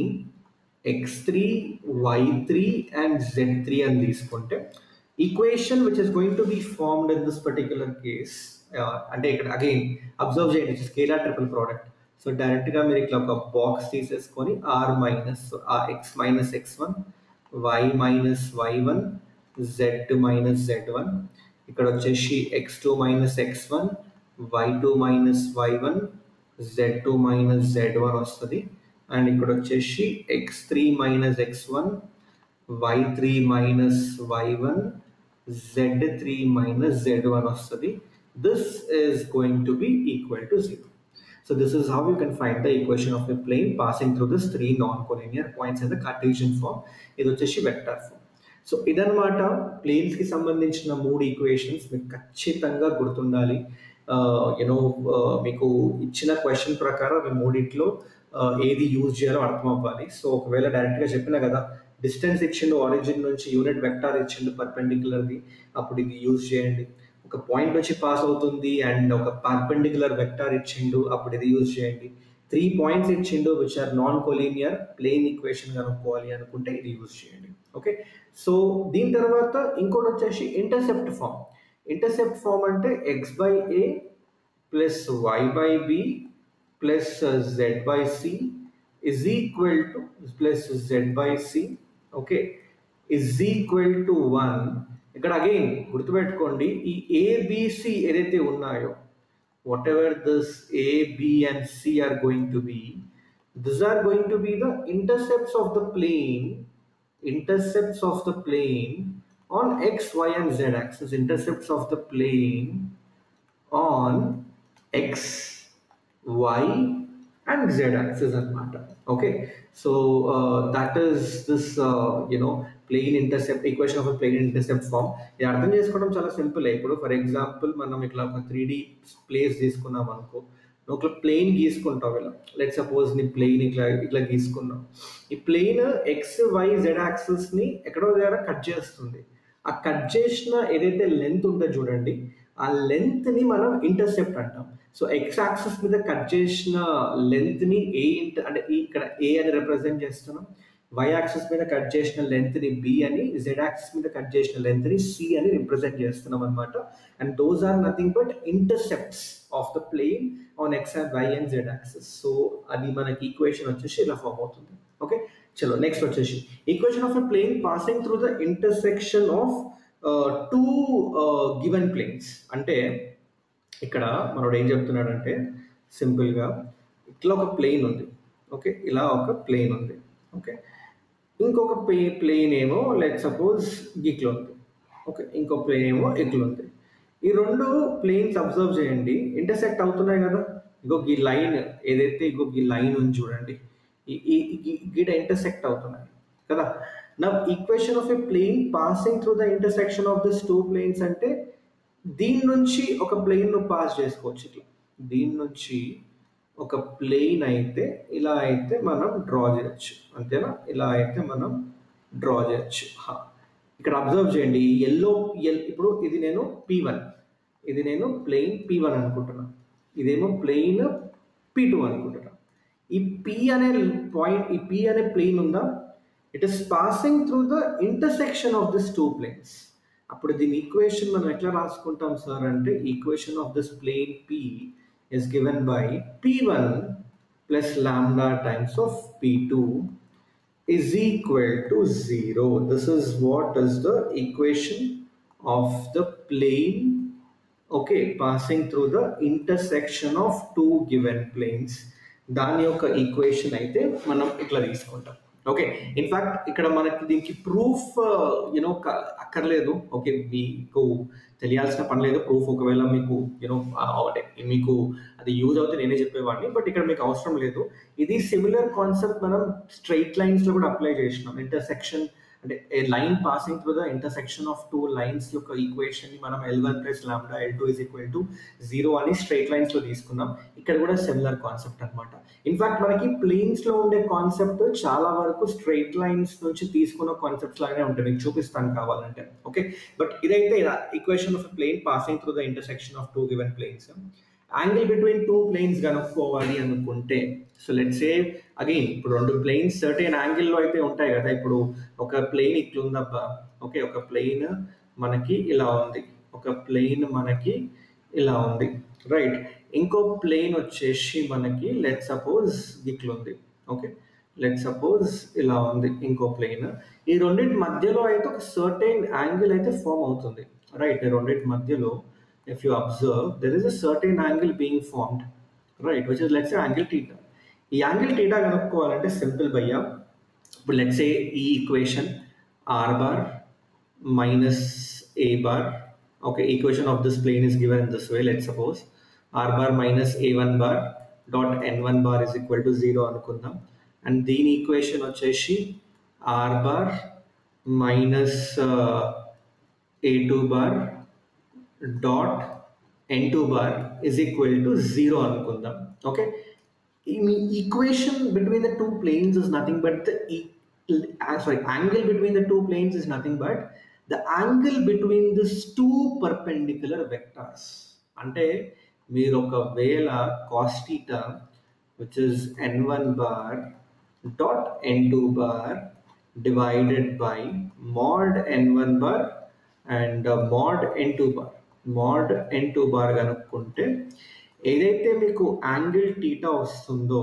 x3 y3 and z3 అని తీసుకుంటే equation which is going to be formed in this particular case అంటే ఇక్కడ అగైన్ అబ్జర్వ్ చేయండి స్కేలార్ ట్రిపుల్ ప్రోడక్ట్. సో డైరెక్ట్గా మీరు ఇట్లా ఒక బాక్స్ తీసేసుకొని r minus x minus x1, y minus y1, z minus z1 ఇక్కడ వచ్చేసి x2 minus x1, y2 minus y1, z2 minus z1 వస్తుంది. అండ్ ఇక్కడ వచ్చేసి x3 minus x1, y3 minus y1, z3 minus z1 వస్తుంది. This is going to be equal to 0. So this is how you can find the equation of a plane passing through these three non-collinear points in the Cartesian form. ఇది వచ్చేసి vector form. So ఇదన్నమాట ప్లేన్స్కి సంబంధించిన మూడు equations మీకు ఖచ్చితంగా గుర్తుండాలి. మీకు ఇచ్చిన క్వశ్చన్ ప్రకారం మీ మూడిట్లో ఏది యూజ్ చేయాలో అర్థం అవ్వాలి. సో ఒకవేళ డైరెక్ట్గా చెప్పినా కదా, డిస్టెన్స్ ఇచ్చిండు ఆరిజిన్ నుంచి, యూనిట్ వెక్టార్ ఇచ్చిండు పర్పెండిక్యులర్ది, అప్పుడు ఇది యూజ్ చేయండి. ఒక పాయింట్ వచ్చి పాస్ అవుతుంది అండ్ ఒక పర్పెండిక్యులర్ వెక్టార్ ఇచ్చిండు, అప్పుడు ఇది యూజ్ చేయండి. 3 పాయింట్స్ ఇచ్చిండు which are non collinear, plane equation కనుక్కోవాలి అనుకుంటే ఇది యూజ్ చేయండి. ఓకే, సో దీని తర్వాత ఇంకోటి వచ్చేసి ఇంటర్సెప్ట్ ఫామ్. ఇంటర్సెప్ట్ ఫామ్ అంటే x/a plus y/b plus z/c is equal to plus z/c okay is equal to 1. ఇక్కడ అగైన్ గుర్తుపెట్టుకోండి, ఈ ఏబిసి ఏదైతే ఉన్నాయో, whatever this a, b and c are going to be, this are going to be the intercepts of the plane, intercepts of the plane on x, y and z axis, intercepts of the plane on x, y and z axis anamata. Okay, so that is this plane intercept equation of a plane intercept form. ఇది అర్థం చేసుకోవడం చాలా simple. ఇప్పుడు for example మనం ఇట్లా ఒక 3D place తీసుకున్నాం అనుకో, ఒక ప్లేన్ గీసుకుంటావు. ఇలా లెట్ సపోజ్ నీ ప్లేన్ ఇట్లా గీసుకున్నావు. ఈ plane x, y, z axis ని ఎక్కడో దగ్గర కట్ చేస్తుంది. ఆ కట్ చేసిన ఏదైతే లెంత్ ఉంటుందో చూడండి, ఆ లెంత్ ని మనం ఇంటర్సెప్ట్ అంటాం. సో ఎక్స్ యాక్సిస్ మీద కట్ చేసిన లెంత్ ని ఏ అంటే ఇక్కడ ఏ అని రిప్రజెంట్ చేస్తున్నాం, వై యాక్సిస్ మీద కట్ చేసిన లెంత్ ని బి అని, జెడ్ యాక్సిస్ మీద కట్ చేసిన లెంత్ ని సి అని రిప్రజెంట్ చేస్తున్నాం అనమాట. And those are nothing but intercepts of the plane on x and y and z axis. So అది మనకి ఈక్వేషన్ వచ్చేసి ఇలా ఫామ్ అవుతుంది. ఓకే, చలో నెక్స్ట్ వచ్చేసి equation of a plane passing through the intersection of two given planes. అంటే ఇక్కడ మనోడు ఏం చెప్తున్నాడంటే సింపుల్గా ఇట్లా ఒక ప్లేన్ ఉంది. ఓకే, ఇలా ఒక ప్లేన్ ఉంది. ఓకే, ఇంకొక ప్లేన్ ఏమో లెట్ సపోజ్ ఇట్లా ఉంది. ఓకే, ఇంకో ప్లేన్ ఏమో ఇట్లా ఉంది. ఈ రెండు ప్లేన్స్ అబ్జర్వ్ చేయండి, ఇంటర్సెక్ట్ అవుతున్నాయి కదా. ఇంకొక ఈ లైన్ ఏదైతే ఇంకొక ఈ లైన్ ఉంది చూడండి, గిడ ఇంటర్సెక్ట్ అవుతున్నాయి కదా. నా equation of a plane passing through the intersection of this two planes అంటే దీని నుంచి ఒక ప్లేన్ ను పాస్ చేసుకోవచ్చు. ఇట్లా దీని నుంచి ఒక ప్లేన్ అయితే ఇలా అయితే మనం డ్రా చేయొచ్చు, అంతేనా? ఇలా అయితే మనం డ్రా చేయొచ్చు. ఇక్కడ అబ్జర్వ్ చేయండి, ఇప్పుడు ఇది నేను P1, ఇది నేను ప్లేన్ P1 అనుకుంటున్నా, ఇదేమో ప్లేన్ P2 అనుకుంటున్నా. ఈ P అనే పాయింట్, ఈ P అనే ప్లేన్ ఉందా, it is passing through the intersection of this two planes. అప్పుడు దీని ఈక్వేషన్ మనం ఎట్లా రాసుకుంటాం సార్ అంటే, equation of this plane P is given by P1 plus lambda times of P2 is equal to 0. This is what is the equation of the plane, okay, passing through the intersection of two given planes. దాని యొక్క equation అయితే మనం ఇట్లా తీసుకుంటాం. Okay, in fact ఇక్కడ మనకి దీనికి proof అక్కర్లేదు. ఓకే, మీకు తెలియాల్సిన పని లేదు ప్రూఫ్. ఒకవేళ మీకు మీకు అది యూజ్ అవుతే నేనే చెప్పేవాడిని, బట్ ఇక్కడ మీకు అవసరం లేదు. ఇది సిమిలర్ కాన్సెప్ట్ మనం స్ట్రైట్ లైన్స్ లో కూడా అప్లై చేసినాం. ఇంటర్సెక్షన్ అంటే a line passing through the intersection of two lines యొక్క ఈక్వేషన్ ని మనం L1 plus lambda L2 is equal to 0 అని స్ట్రైట్ లైన్స్ లో తీసుకున్నాం. ఇక్కడ కూడా సిమిలర్ కాన్సెప్ట్ అనమాట. ఇన్ఫాక్ట్ మనకి ప్లేన్స్ లో ఉండే కాన్సెప్ట్ చాలా వరకు స్ట్రైట్ లైన్స్ నుంచి తీసుకున్న కాన్సెప్ట్స్ లాగానే ఉంటాయి, మీకు చూపిస్తాను కావాలంటే. ఓకే, బట్ ఇదైతే equation of plane passing through the intersection of two given planes. Angle between two planes కనుక్కోవాలి అనుకుంటే, సో లెట్స్ సే అగైన్ ఇప్పుడు రెండు ప్లేన్స్ సర్టెన్ యాంగిల్లో అయితే ఉంటాయి కదా. ఇప్పుడు ఒక ప్లేన్ ఇట్లుందబ్బా, ఓకే, ఒక ప్లేన్ మనకి ఇలా ఉంది, ఒక ప్లేన్ మనకి ఇలా ఉంది, రైట్. ఇంకో ప్లేన్ వచ్చేసి మనకి లెట్ సపోజ్ ఇట్లుంది. ఓకే, లెట్ సపోజ్ ఇలా ఉంది ఇంకో ప్లేన్. ఈ రెండింటి మధ్యలో అయితే ఒక సర్టెన్ యాంగిల్ అయితే ఫామ్ అవుతుంది. right? రెండిటి మధ్యలో if you observe there is a certain angle being formed, right, which is let's say angle theta. ఈ యాంగిల్ theta కనుక్కోవాలంటే సింపుల్ భయ్యా. ఇప్పుడు let's say ఈ equation r bar minus a bar, okay, equation of this plane is given in this way. Let's suppose r bar minus a1 bar dot n1 bar is equal to 0 అనుకుందాం. And దీని equation వచ్చేసి r bar minus a2 bar dot n2 bar is equal to 0 అనుకుందాం. Okay, ఈ equation between the two planes is nothing but the angle between the two planes is nothing but the angle between these two perpendicular vectors. అంటే మీరు ఒకవేళ cos theta which is n1 bar dot n2 bar divided by mod n1 bar and mod n2 bar కనుక్కుంటే ఏదైతే మీకు angle theta వస్తుందో,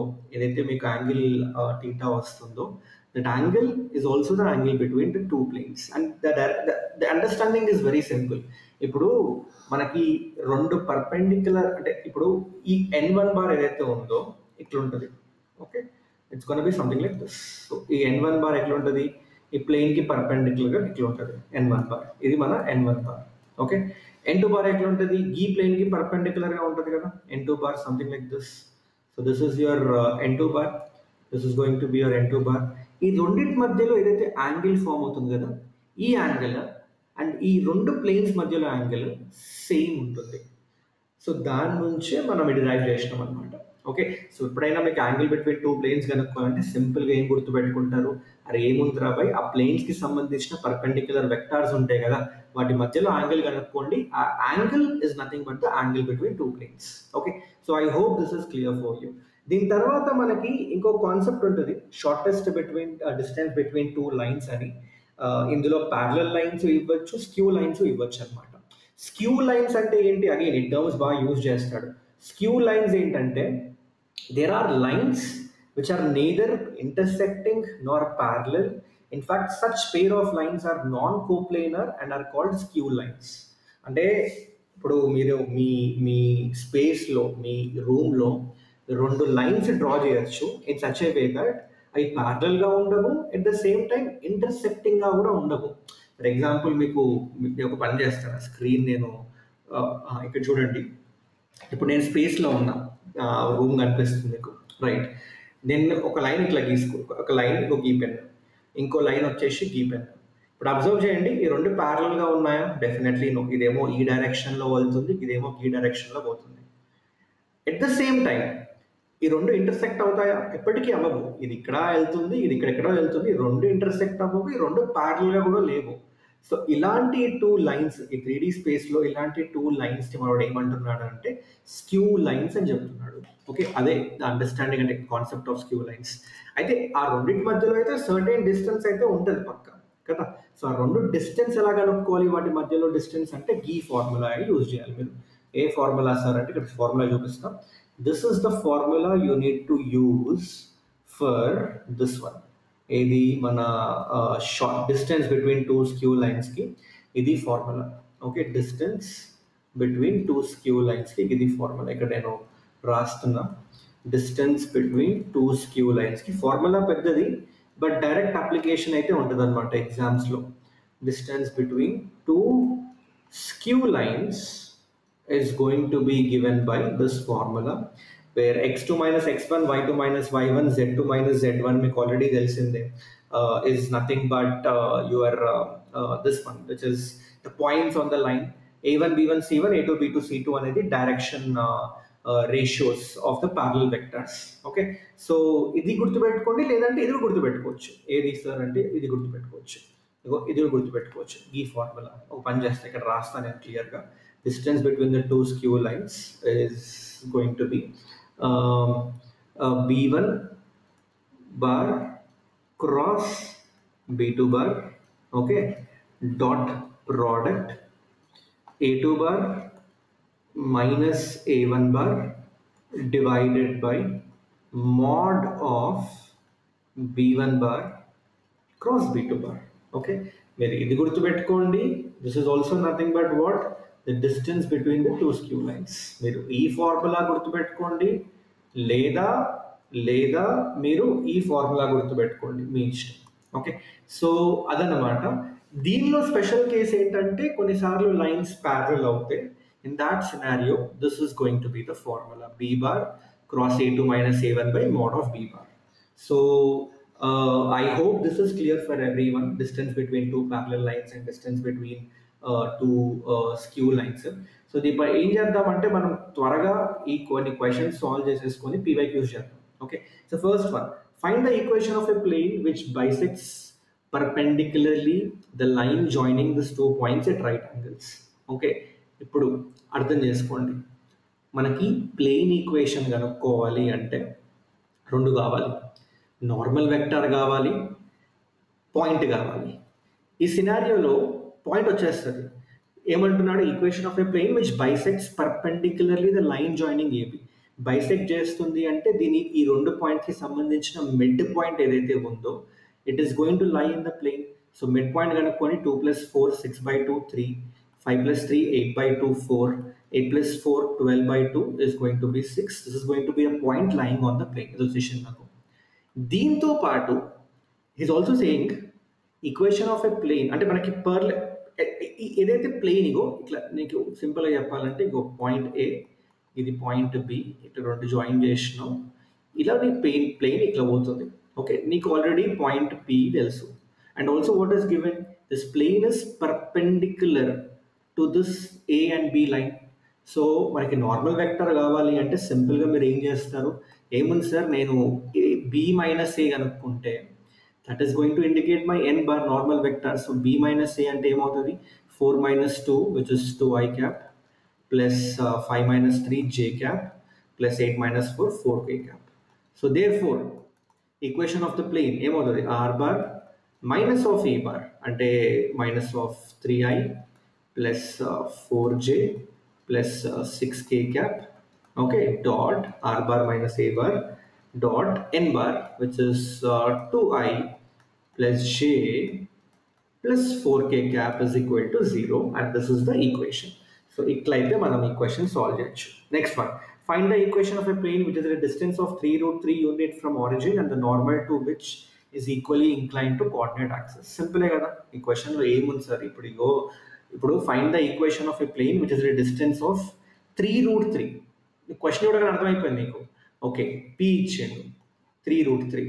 that angle is also the angle between the two planes. And the understanding is very simple. ఇప్పుడు మనకి రెండు perpendicular, అంటే ఇప్పుడు ఈ n1 బార్ ఏదైతే ఉందో ఇట్లా ఉంటుంది. Okay, it's gonna be something like this. So ఈ n1 బార్ ఎట్లా ఉంటుంది, ఈ ప్లేన్ కి పర్పెండిక్యులర్ గా ఇట్లా ఉంటుంది n1 బార్. ఇది మన n1 bar. Okay, n2 bar ఎట్లా ఉంటుంది, ఈ ప్లేన్ కి పర్పెండిక్యులర్ గా ఉంటుంది కదా, n2 bar something like this. So this is your n2 bar, this is going to be your n2 bar. ఈ రెండింటి మధ్యలో ఏదైతే యాంగిల్ ఫామ్ అవుతుంది కదా, ఈ యాంగిల్ అండ్ ఈ రెండు ప్లేన్స్ మధ్యలో యాంగిల్ సేమ్ ఉంటుంది. సో దాని నుంచే మనం డిరైవ్ చేసినాం అనమాట. ఓకే, సో ఎప్పుడైనా మీకు యాంగిల్ బిట్వీన్ టూ ప్లేన్స్ కనుక్కోవాలంటే సింపుల్గా ఏం గుర్తుపెట్టుకుంటారు, అరే ఏముందిరా బై, ఆ ప్లేన్స్కి సంబంధించిన పర్పెండిక్యులర్ వెక్టార్స్ ఉంటాయి కదా, వాటి మధ్యలో యాంగిల్ కనుక్కోండి. ఆ angle is nothing but the angle between two planes. Okay, so I hope this is clear for you. దీని తర్వాత మనకి ఇంకో కాన్సెప్ట్ ఉంటుంది, shortest distance between two lines అని. ఇందులో ప్యారలల్ లైన్స్ ఇవ్వచ్చు, స్క్యూ లైన్స్ ఇవ్వచ్చు అనమాట. స్క్యూ లైన్స్ అంటే ఏంటి, అగైన్ ఈ టర్మ్స్ బాగా యూజ్ చేస్తాడు. స్క్యూ లైన్స్ ఏంటంటే there are lines which are neither intersecting nor parallel. In fact such pair of lines are non coplanar and are called skew lines. అంటే ఇప్పుడు మీరు మీ స్పేస్లో, మీ రూమ్లో రెండు లైన్స్ డ్రా చేయొచ్చు in such a way that అవి ప్యారలల్గా ఉండవు, ఎట్ ద సేమ్ టైం ఇంటర్సెక్టింగ్గా కూడా ఉండవు. ఫర్ ఎగ్జాంపుల్ మీకు ఒక పని చేస్తాను, స్క్రీన్ నేను ఇక్కడ చూడండి. ఇప్పుడు నేను స్పేస్లో ఉన్నా, రూమ్ కనిపిస్తుంది మీకు, రైట్. నేను ఒక లైన్ ఇట్లా ఒక లైన్ గీపెన్, ఇంకో లైన్ వచ్చేసి గీపెన్. ఇప్పుడు అబ్జర్వ్ చేయండి, ఈ రెండు ప్యారలల్గా ఉన్నాయా? Definitely no. ఇదేమో ఈ డైరెక్షన్లో వెళ్తుంది, ఇదేమో ఈ డైరెక్షన్లో పోతుంది. ఎట్ ద సేమ్ టైం ఈ రెండు ఇంటర్సెక్ట్ అవుతాయా? ఎప్పటికీ అవ్వవు. ఇది ఇక్కడ వెళ్తుంది, ఇది ఇక్కడెక్కడో వెళ్తుంది, రెండు ఇంటర్సెక్ట్ అవ్వవు, ఈ రెండు ప్యారలల్గా కూడా లేవు. సో ఇలాంటి టూ లైన్స్, ఈ 3D స్పేస్లో ఇలాంటి టూ లైన్స్ని మనోడు ఏమంటున్నాడు అంటే స్క్యూ లైన్స్ అని చెప్తున్నాడు. ఓకే, అదే అండర్స్టాండింగ్ అంటే కాన్సెప్ట్ ఆఫ్ స్క్యూ లైన్స్. అయితే ఆ రెండింటి మధ్యలో అయితే సర్టెన్ డిస్టెన్స్ అయితే ఉంటుంది పక్క కదా. సో ఆ రెండు డిస్టెన్స్ ఎలా కనుక్కోవాలి, వాటి మధ్యలో డిస్టెన్స్ అంటే ఈ ఫార్ములా యూజ్ చేయాలి మీరు. ఏ ఫార్ములా సార్ అంటే ఇక్కడ ఫార్ములా చూపిస్తాం. This is the formula you need to use for this one. ఇది మన short distance between two skew లైన్స్కి ఇది formula. Okay, distance between two skew లైన్స్కి ఇది ఫార్ములా. ఇక్కడ నేను రాస్తున్నా, డిస్టెన్స్ బిట్వీన్ టూ స్క్యూ లైన్స్కి ఫార్ములా పెద్దది, బట్ డైరెక్ట్ అప్లికేషన్ అయితే ఉంటుంది అనమాట ఎగ్జామ్స్లో. Distance between two skew lines is going to be given by this formula, where x2 minus x1, y2 minus y1, z2 minus z1 మీకు already తెలిసిందే, is nothing but your this one, which is the points on the line a1 b1 c1, a2 b2 c2 అనేది direction ratios of the parallel vectors. Okay, so ఇది గుర్తుపెట్టుకోండి, లేదంటే ఇది గుర్తుపెట్టుకోవచ్చు. ఏది sir అంటే ఇది గుర్తుపెట్టుకోవచ్చు, ఇది గుర్తుపెట్టుకోవచ్చు. ఈ ఫార్ములా ఒక పని చేస్తే ఇక్కడ రాస్తాను నేను క్లియర్గా. Distance between the two skew lines is going to be b1 bar cross b2 bar, okay, dot product a2 bar minus a1 bar divided by mod of b1 bar cross b2 bar. Okay, మీరు ఇది గుర్తుపెట్టుకోండి, This is also nothing but what? The distance between the two skew lines. మీరు ఈ formula గుర్తుపెట్టుకోండి, లేదా లేదా మీరు ఈ ఫార్ములా గుర్తుపెట్టుకోండి, మీ ఇష్టం. ఓకే, సో అదనమాట. దీనిలో స్పెషల్ కేస్ ఏంటంటే కొన్నిసార్లు లైన్స్ ప్యారల్ అవుతాయి. In that scenario, this is going to be the formula b bar cross a2 minus a1 by mod of b bar. So I hope this is clear for everyone. Distance between two parallel lines and distance between two skew lines. So ఏం చేద్దామంటే మనం త్వరగా ఈ కొన్ని questions solve చేసేసుకొని PYQs చేద్దాం. Okay, so first one, find the equation of a plane which bisects perpendicularly the line joining these 2 points at right angles. Okay, ఇప్పుడు అర్థం చేసుకోండి, మనకి ప్లేన్ ఈక్వేషన్ కనుక్కోవాలి అంటే రెండు కావాలి, నార్మల్ వెక్టర్ కావాలి, పాయింట్ కావాలి. ఈ సినారియోలో పాయింట్ వచ్చేస్తుంది. ఏమంటున్నాడు? Equation of a plane which bisects perpendicularly the line joining AB. Bisect చేస్తుంది అంటే దీని ఈ రెండు పాయింట్కి సంబంధించిన మిడ్ పాయింట్ ఏదైతే ఉందో it is going to lie in the plane. So mid point కనుక్కొని 2 + 4 6/2 3, 5 + 3 8/2 4, 8 + 4 12/2 is going to be 6. This is going to be a point lying on the plane. ఇది వచ్చేసింది నాకు. దీంతో పాటు is also saying equation of a plane అంటే మనకి ఏదైతే plane ఇగో ఇట్లా నీకు సింపుల్గా చెప్పాలంటే ఇగో పాయింట్ ఏ, ఇది పాయింట్ బి, ఇట్లా రెండు జాయిన్ చేసినాం, ఇలా నీ ప్లేన్ ఇట్లా పోతుంది. ఓకే, నీకు ఆల్రెడీ పాయింట్ పి తెలుసు. And also what is given, this plane is perpendicular to this a and b line. So మనకి నార్మల్ వెక్టర్ కావాలి అంటే సింపుల్గా మీరు ఏం చేస్తారు, ఏముంది సార్ నేను బి మైనస్ ఏ కనుక్కుంటే that is going to indicate my N bar normal vector. So B minus A అంటే ఏమవుతుంది, 4 - 2 which is 2i cap plus 5 - 3 j cap plus 8 - 4 4k cap. So therefore equation of the plane ఏమవుతుంది, r bar minus of a bar అంటే minus of 3i plus 4j plus 6k cap. Okay, dot r bar minus a bar dot n bar which is 2i plus j plus 4k cap is equal to 0, and this is the equation. So ఇట్లయితే మనం equation solve చేయొచ్చు. Next one, find the equation of a plane which is the distance of 3√3 unit from origin and the normal to which is equally incline to coordinate axis. సింపులే కదా, ఈ క్వశ్చన్లో ఏముంది sir, ఇప్పుడు find the equation of a plane which is the distance of 3√3. Question కూడా అర్థమైపోయింది నీకు. Okay, P ఇచ్చిండు 3√3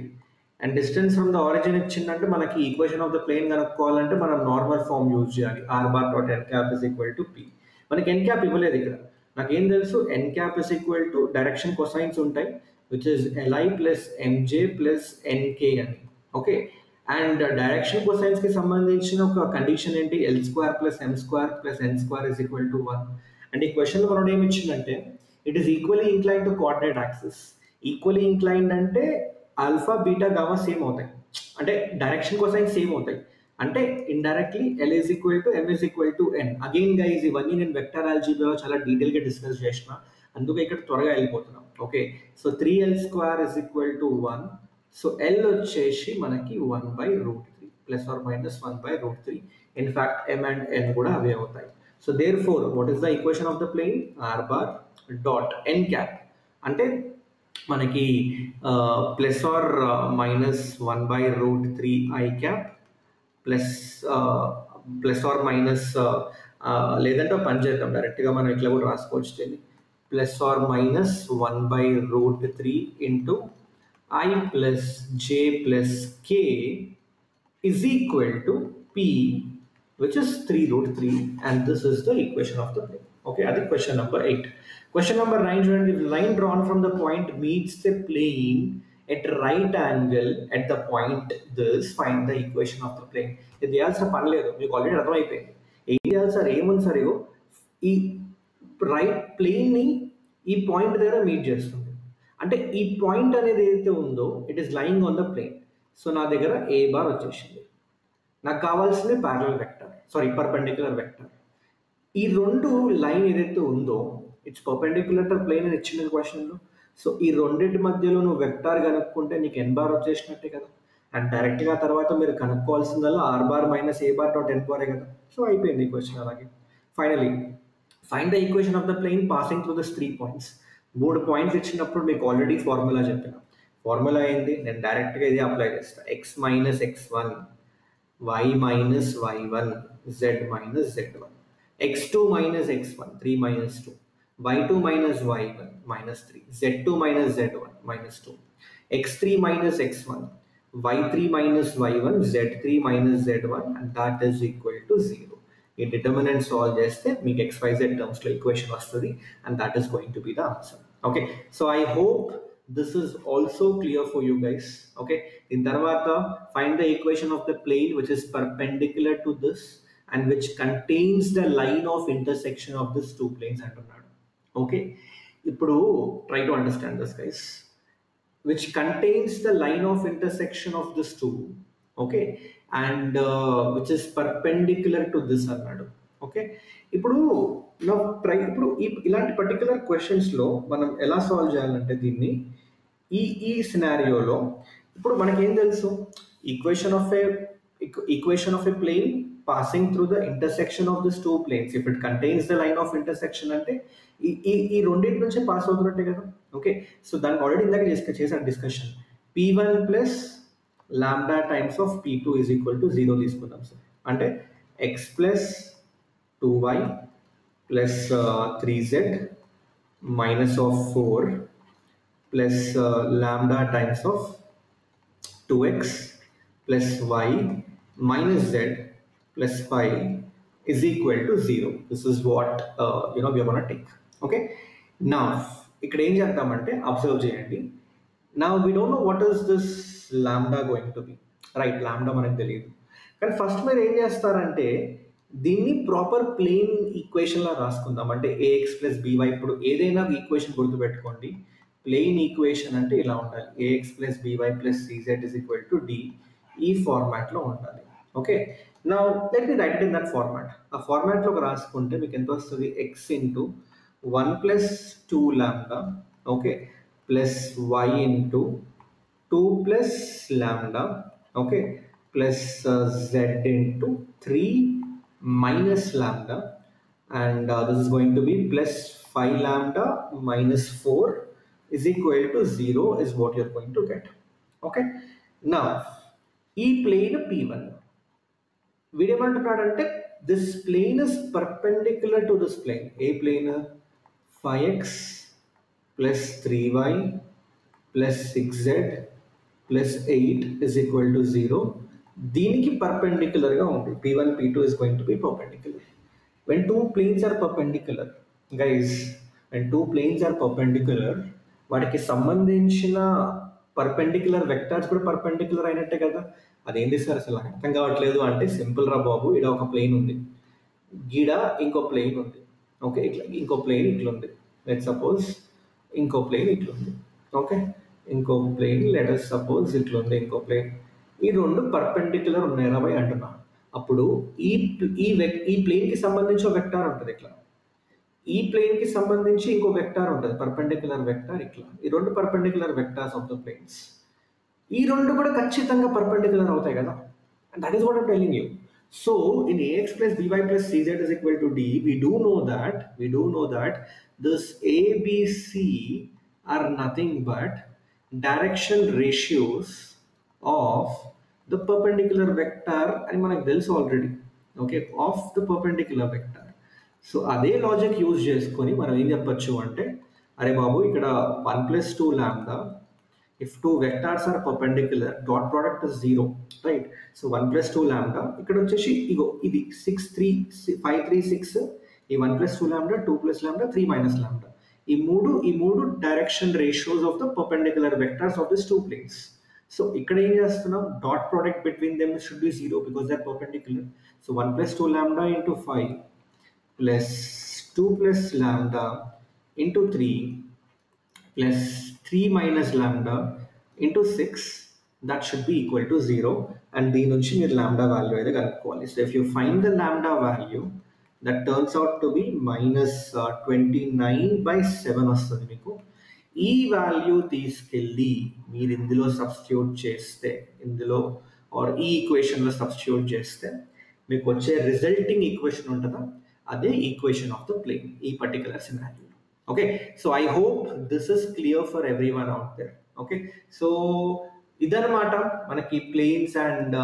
and distance from the origin ఇచ్చిందంటే మనకి ఈక్వేషన్ ఆఫ్ ద ప్లేన్ కనుక్కోవాలంటే మనం నార్మల్ ఫామ్ యూజ్ చేయాలి. r bar dot n cap is equal to p. మనకి n cap ఇవ్వలేదు ఇక్కడ, నాకేం తెలుసు, n cap is equal to direction cosines ఉంటాయి which is li plus mj plus nk అని. Okay, and direction కొసైన్స్కి సంబంధించిన ఒక కండిషన్ ఏంటి, l² plus m² plus n² is equal to 1. And ఈ క్వశ్చన్లో మనం ఏమి ఇచ్చిందంటే it is equally incline to coordinate axis. Equally inclined అంటే ఆల్ఫా బీటా గామా సేమ్ అవుతాయి, అంటే డైరెక్షన్ కొసైన్ సేమ్ అవుతాయి, అంటే indirectly L is equal to M is equal to N. Again guys ఇవన్నీ నేను వెక్టర్ ఆల్జీబ్రాలో చాలా డీటెయిల్గా డిస్కస్ చేసిన, అందుకే ఇక్కడ త్వరగా వెళ్ళిపోతున్నాం. Okay, so 3l² is equal to 1. So L వచ్చేసి మనకి 1/√3 plus or minus 1/√3. In fact M and N కూడా అవే అవుతాయి. So therefore what is the equation of the plane, R bar dot N cap అంటే మనకి plus or minus 1/√3i cap plus or minus, లేదంటే పని చేద్దాం డైరెక్ట్గా మనం ఇట్లా కూడా రాసుకోవచ్చు, plus or minus 1/√3 into i plus j plus k is equal to p which is 3√3, and this is the equation of the plane. Okay, that's question number 8. Question number 9, చూడండి, the line drawn from the point meets the plane at right angle at the point this, find the equation of the plane. ఇది చేయాల్సిన పని లేదు, మీకు already అర్థమైపోయింది. ఏం చేయాలి sir, ఏముంది సార్, ఇగో ఈ రైట్ ప్లేన్ని ఈ పాయింట్ దగ్గర మీట్ చేస్తుంది, అంటే ఈ పాయింట్ అనేది ఏదైతే ఉందో it is lying on the plane. So నా దగ్గర ఏ బార్ వచ్చేసింది, నాకు కావాల్సింది parallel vector, sorry perpendicular vector. ఈ రెండు లైన్ ఏదైతే ఉందో ఇట్స్ పర్పెండిక్యులర్ టు ప్లేన్ అని ఇచ్చిన క్వశ్చన్లో. సో ఈ రెండింటి మధ్యలో నువ్వు వెక్టార్ కనుక్కుంటే నీకు ఎన్ బార్ వచ్చేసినట్టే కదా. అండ్ డైరెక్ట్గా తర్వాత మీరు కనుక్కోవాల్సిందల్లా ఆర్ బార్ మైనస్ ఏ బార్ డాట్ ఎన్ బారే కదా. సో అయిపోయింది ఈ క్వశ్చన్ అలాగే. Finally find the equation of the plane passing through this 3 points. 3 points ఇచ్చినప్పుడు మీకు ఆల్రెడీ ఫార్ములా చెప్పిన ఫార్ములా ఏంది, నేను డైరెక్ట్గా ఇది అప్లై చేస్తాను. X minus x1 y minus y1 z minus z1, x2 minus x1 3 minus 2, y2 minus y1 minus 3, z2 minus z1 minus 2, x3 minus x1 y3 minus y1 z3 minus z1, and that is equal to 0. ఈ determinant solve చేస్తే మీకు xyz టర్మ్స్లో equation వస్తుంది, and that is going to be the answer. Okay, so I hope this is also clear for you guys. Okay, in tarvata find the equation of the plane which is perpendicular to this and which contains the line of intersection of these two planes antunnadu. Okay, ippudu try to understand this guys, which contains the line of intersection of these two, okay, and which is perpendicular to this annadu. Okay, ఇప్పుడు ఇలాంటి particular క్వశ్చన్స్లో మనం ఎలా solve చేయాలంటే దీన్ని ఈ సినారియోలో ఇప్పుడు మనకేం తెలుసు, equation of a plane passing through the intersection of this 2 planes, if it contains the line of intersection అంటే ఈ రెండింటి నుంచే పాస్ అవుతున్నట్టే కదా. ఓకే, సో దానికి ఆల్రెడీ ఇందాక చేశాను discussion. p1 plus lambda times of p2 is equal to 0 తీసుకుందాం sir. అంటే x plus 2y plus 3z minus of 4 plus lambda times of 2x plus y minus z plus 5 is equal to 0. This is what we are going to take. Okay, now ఇక్కడ ఏం చేద్దామంటే observe చేయండి. Now we don't know what is this lambda going to be, right? Lambda మనకు తెలియదు, కానీ first మీరు ఏం చేస్తారంటే దీన్ని ప్రాపర్ ప్లేన్ ఈక్వేషన్లా రాసుకుందాం. అంటే ఏఎక్స్ ప్లస్ బీవై, ఇప్పుడు ఏదైనా ఈక్వేషన్ గుర్తుపెట్టుకోండి, ప్లేన్ ఈక్వేషన్ అంటే ఇలా ఉండాలి, a x plus by plus CZ is equal to d, ఈ ఫార్మాట్లో ఉండాలి. Okay, now let me write it in that format. ఆ ఫార్మాట్లోకి రాసుకుంటే మీకు ఎంత వస్తుంది, x into 1 plus 2 lambda, okay, plus y into 2 plus lambda, okay, plus z into 3 minus lambda, and this is going to be plus 5 lambda minus 4 is equal to 0 is what you're going to get. Okay, now e plane p1 videemantunnadante this plane is perpendicular to this plane, a plane 5x plus 3y plus 6z plus 8 is equal to 0. దీనికి పర్పెండిక్యులర్గా ఉంది, p1 p2 is going to be perpendicular. When two planes are perpendicular guys, when two planes are perpendicular, వాటికి సంబంధించిన perpendicular vectors కూడా perpendicular అయినట్టే కదా. అదేంటి sir అసలు అర్థం కావట్లేదు అంటే సింపుల్ రా బాబు, ఇక్కడ ఒక ప్లేన్ ఉంది, గీడ ఇంకో ప్లేన్ ఉంది, ఓకే, ఇట్లా ఇంకో ప్లేన్ ఇట్లుంది, లెట్ సపోజ్ ఇంకో ప్లేన్ ఇట్లుంది, ఓకే, ఇంకో ప్లేన్ లెట్ us సపోజ్ ఇట్లుంది ఇంకో ప్లేన్, ఈ రెండు పర్పెండిక్యులర్ ఉన్నాయి 20 అంటున్నా. అప్పుడు ఈ ప్లేన్కి సంబంధించి ఒక వెక్టార్ ఉంటుంది ఇట్లా, ఈ ప్లేన్కి సంబంధించి ఇంకో వెక్టార్ ఉంటుంది పర్పెండిక్యులర్ వెక్టార్ ఇట్లా, ఈ రెండు perpendicular vectors of the planes, ఈ రెండు కూడా ఖచ్చితంగా పర్పెండిక్యులర్ అవుతాయి కదా. And that is what I'm telling you. So in a x plus by plus CZ is equal to d, we do know that this ABC are nothing but direction ratios of the perpendicular vector అని మనకు తెలుసు already, okay, of the perpendicular vector. So అదే logic use చేసుకొని మనం ఏం చెప్పచ్చు అంటే, అరే బాబు ఇక్కడ 1 plus 2 lambda, if 2 vectors are perpendicular dot product is 0, right. So 1 plus 2 lambda ఇక్కడ వచ్చేసి ఇగో ఇది 6 3 5 3 6, ఈ 1 plus 2 lambda 2 plus lambda 3 minus lambda, ఈ మూడు direction ratios of the perpendicular vectors of this 2 planes. So ఇక్కడ ఏం చేస్తున్నాం, dot product between them should be 0 because they are perpendicular. So 1 plus 2 lambda into 5 plus 2 plus lambda into 3 plus 3 minus lambda into 6, that should be equal to 0. And దీని నుంచి మీరు lambda value అయితే కనుక్కోవాలి. So if you find the lambda value, that turns out to be -29/7 వస్తుంది మీకు. ఈ value తీసుకెళ్ళి మీరు ఇందులో సబ్స్టిట్యూట్ చేస్తే, ఇందులో ఆర్ ఈ ఈక్వేషన్లో సబ్స్టిట్యూట్ చేస్తే మీకు వచ్చే రిజల్టింగ్ ఈక్వేషన్ ఉంటుందా, అదే ఈక్వేషన్ ఆఫ్ ద ప్లేన్ ఈ పర్టికులర్ సినారియోలో. Okay, so I hope this is clear for everyone out there. Okay, so ఇదన్నమాట మనకి ప్లేన్స్ అండ్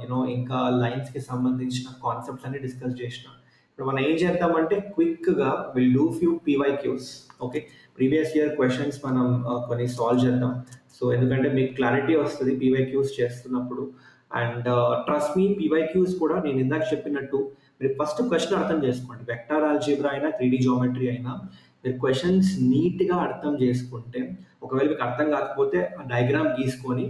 యూనో ఇంకా లైన్స్కి సంబంధించిన కాన్సెప్ట్స్ అన్ని డిస్కస్ చేసినాం. ఇప్పుడు మనం ఏం చేద్దామంటే క్విక్గా will do few PYQs. Okay, previous year questions మనం కొన్ని సాల్వ్ చేద్దాం. సో ఎందుకంటే మీకు క్లారిటీ వస్తుంది పీవైక్యూస్ చేస్తున్నప్పుడు. అండ్ ట్రస్ట్ మీ, పీవైక్యూస్ కూడా నేను ఇందాక చెప్పినట్టు మీరు ఫస్ట్ క్వశ్చన్ అర్థం చేసుకోండి. వెక్టార్ ఆల్జీబ్రా అయినా 3D జామెట్రీ అయినా మీరు క్వశ్చన్స్ నీట్గా అర్థం చేసుకుంటే, ఒకవేళ మీకు అర్థం కాకపోతే ఆ డయాగ్రామ్ గీసుకొని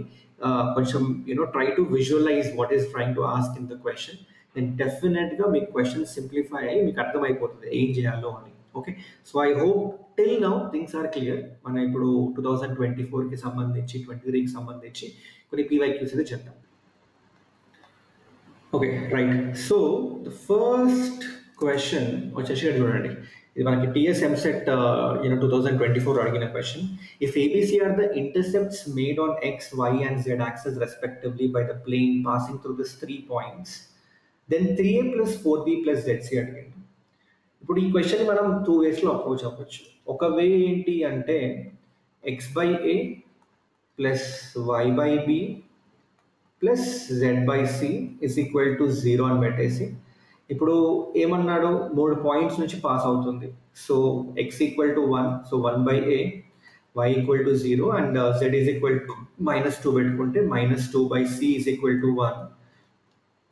కొంచెం you know try to visualize what is trying to ask in the question, then definitely మీకు క్వశ్చన్ సింప్లిఫై అయ్యి మీకు అర్థమైపోతుంది ఏం చేయాలో అని. Okay, so I hope till now things are clear. మనం ఇప్పుడు 2024కి సంబంధించి 23కి సంబంధించి కొన్ని పీవైక్యూస్ అయితే చేద్దాం. Okay right, so the first question వచ్చేసి చూడండి, ఇది మనకి టీఎస్ ఎంసెట్ 2024 అడిగిన question. If a b c are the intercepts made on x, y and z axes respectively by the plane passing through this 3 points, then 3a + 4b + zc అడిగింది. ఇప్పుడు ఈ question మనం 2 waysలో approach అవ్వచ్చు. ఒక వే ఏంటి అంటే x/a + y/b + z/c = 0 అని పెట్టేసి, ఇప్పుడు ఏమన్నాడు 3 పాయింట్స్ నుంచి పాస్ అవుతుంది. So x = 1, so 1/a, y = 0 and z -2 పెట్టుకుంటే -2/c = 1.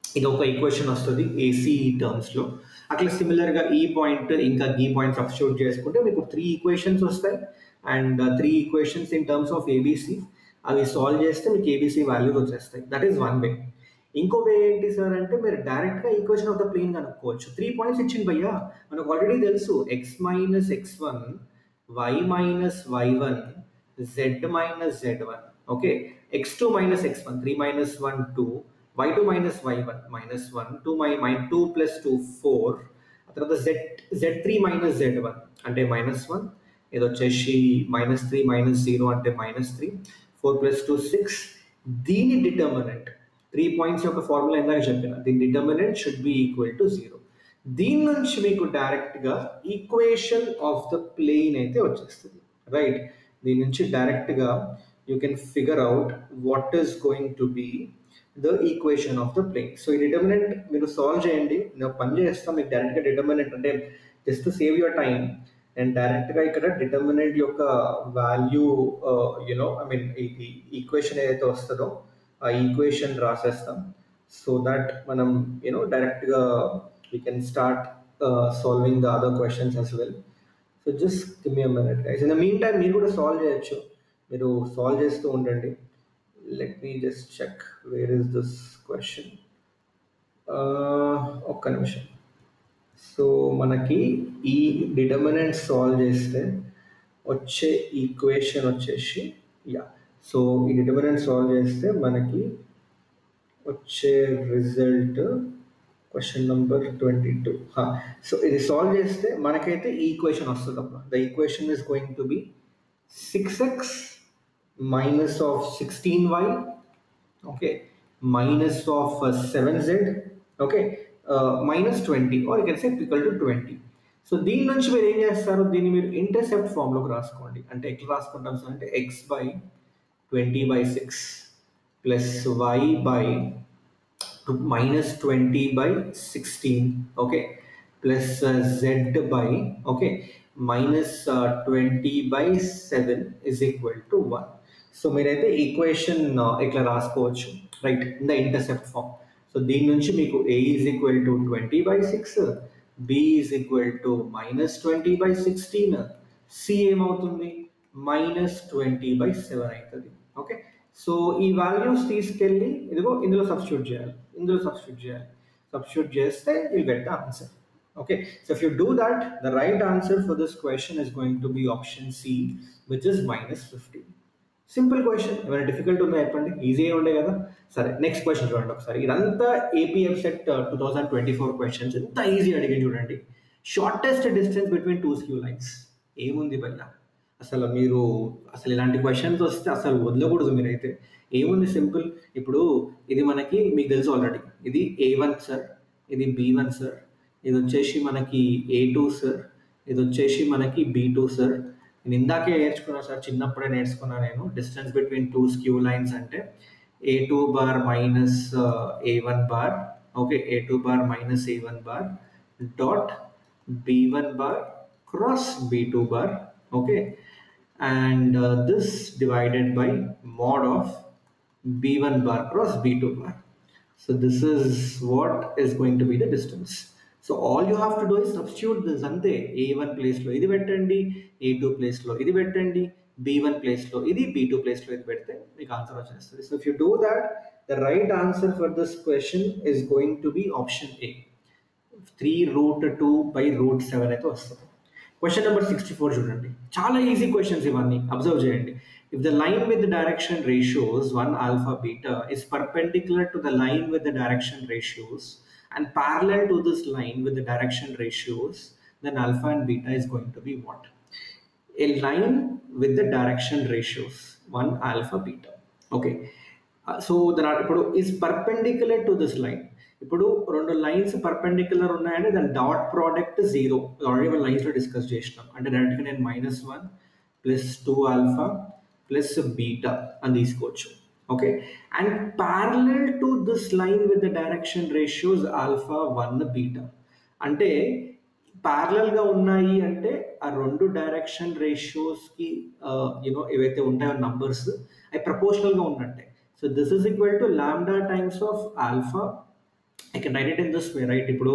ఇది ఒక ఈక్వేషన్ వస్తుంది ఏసీ టర్మ్స్లో. అట్లా సిమిలర్గా ఈ పాయింట్ ఇంకా ఈ పాయింట్ సబ్స్టిట్యూట్ చేసుకుంటే మీకు 3 ఈక్వేషన్స్ వస్తాయి. And 3 equations in terms of ABC, అవి సాల్వ్ చేస్తే మీకు ఏబీసీ వాల్యూస్ వచ్చేస్తాయి. That is one way. ఇంకో వే ఏంటి సార్ అంటే మీరు డైరెక్ట్గా ఈక్వేషన్ ఆఫ్ ద ప్లేన్ కనుక్కోవచ్చు. 3 పాయింట్స్ ఇచ్చింది భయ్యా, మనకు ఆల్రెడీ తెలుసు x - x1, y - y1, z - z1. Okay, x2 - x1, 3 - 1 2, y2 - y1 -1, 2 + 2 4, ఆ తర్వాత z3 - z1 అంటే -1, ఇది వచ్చేసి -3 - 0 అంటే -3, 4 + 2 6. దీని డిటర్మినెంట్ 3 పాయింట్స్ యొక్క ఫార్ములా ఇందాక చెప్పిన, దీని determinant should be equal to 0. దీని నుంచి మీకు డైరెక్ట్గా ఈక్వేషన్ ఆఫ్ ద ప్లేన్ అయితే వచ్చేస్తుంది. రైట్, దీని నుంచి డైరెక్ట్గా you can figure out what is going to be the equation of the plane. So ఈ డిటర్మినెంట్ మీరు సాల్వ్ చేయండి, నేను పని చేస్తాను మీకు డైరెక్ట్గా డిటర్మినెంట్ అంటే just to save your time. And డైరెక్ట్గా ఇక్కడ డిటర్మినెంట్ యొక్క వాల్యూ ఐ మీన్ ఈ ఈక్వేషన్ ఏదైతే వస్తుందో ఆ ఈక్వేషన్ రాసేస్తాం. సో దట్ మనం డైరెక్ట్గా we can start solving the other questions as well. So just give me a minute guys. In the mean time మీరు కూడా సాల్వ్ చేయొచ్చు, మీరు సాల్వ్ చేస్తూ ఉండండి. Let me just check where is this question. ఒక్క నిమిషం. సో మనకి ఈ డిటర్మినెంట్ సాల్వ్ చేస్తే వచ్చే ఈక్వేషన్ వచ్చేసి సో ఈ డిటర్మినెంట్ సాల్వ్ చేస్తే మనకి వచ్చే రిజల్ట్ క్వశ్చన్ నెంబర్ 22. సో ఇది సాల్వ్ చేస్తే మనకైతే ఈ ఈక్వేషన్ వస్తుంది అప్పుడు. The equation is going to B 6x minus of 16y, okay, minus of 7z, okay, minus 20, or you can say equal to 20. So దీని నుంచి మీరు ఏం చేస్తారు, దీన్ని మీరు ఇంటర్సెప్ట్ ఫామ్లోకి రాసుకోండి. అంటే ఎట్లా రాసుకుంటాం సార్ అంటే x/20/6 plus y/-20/16, okay, plus z/okay -20/7 = 1. So మీరైతే ఈక్వేషన్ ఇట్లా రాసుకోవచ్చు right in the intercept form. So దీని నుంచి మీకు a = 20/6, b = -20/16, c ఏమవుతుంది -20/7 అవుతుంది. ఓకే, సో ఈ వాల్యూస్ తీసుకెళ్ళి ఇదిగో ఇందులో సబ్స్టిట్యూట్ చేయాలి, సబ్స్టిట్యూట్ చేస్తే will get the answer. Okay, so if you do that, the right answer for this question is going to be option C, which is -15. Simple question. ఏమైనా difficult ఉందా చెప్పండి, ఈజీగా ఉండే కదా. సరే నెక్స్ట్ క్వశ్చన్ చూడండి ఒకసారి. ఇదంతా ఏపీఎఫ్సెట్ 2024 క్వశ్చన్స్, ఎంత ఈజీ అడిగి చూడండి. Shortest distance between 2 skew lines ఏముంది భయ్యా, అసలు మీరు అసలు ఇలాంటి క్వశ్చన్స్ వస్తే అసలు వదలకూడదు మీరైతే. ఏముంది సింపుల్. ఇప్పుడు ఇది మనకి మీకు తెలుసు ఆల్రెడీ. ఇది A1 సార్, ఇది B1 సార్, ఇది వచ్చేసి మనకి A2 సార్, ఇది వచ్చేసి మనకి B2 సార్. నేను ఇందాకే నేర్చుకున్నా సార్, చిన్నప్పుడే నేర్చుకున్నా నేను. Distance between two skew lines అంటే A2 bar minus A1 bar, okay, A2 bar minus A1 bar dot B1 bar cross B2 bar, okay, and this divided by mod of B1 bar cross B2 bar. So this is what is going to be the distance. So all you have to do is substitute this ante. A1 place lo idi pettandi, A2 place lo idi pettandi, B1 place lo idi, B2 place lo idi pedthe meeku answer vachestadi. So if you do that, the right answer for this question is going to be option A, 3 root 2 by root 7 అయితే వస్తుంది. Question number 64 చూడండి. చాలా easy questions ఇవన్నీ, observe చేయండి. If the line with the direction ratios 1 alpha beta is perpendicular to the line with the direction ratios and parallel to this line with the direction ratios, then alpha and beta is going to be what? A line with the direction ratios 1 alpha beta, okay. So దాని ఇప్పుడు is perpendicular to this line. ఇప్పుడు రెండు lines perpendicular ఉన్నాయంటే దాని dot product 0. Already మనం లైన్స్లో discuss చేసినాం. అంటే డైరెక్ట్గా నేను -1 + 2 ఆల్ఫా ప్లస్ బీటా అని తీసుకోవచ్చు, okay. And parallel to this line with the direction ratios alpha 1 beta. అంటే ప్యారలల్గా ఉన్నాయి అంటే ఆ రెండు డైరెక్షన్ రేషియోస్కి ఏవైతే ఉంటాయో నంబర్స్ అవి ప్రపోర్షనల్గా ఉన్నట్టే. So this is equal to lambda times of alpha. I can write it in this way, right? ఇప్పుడు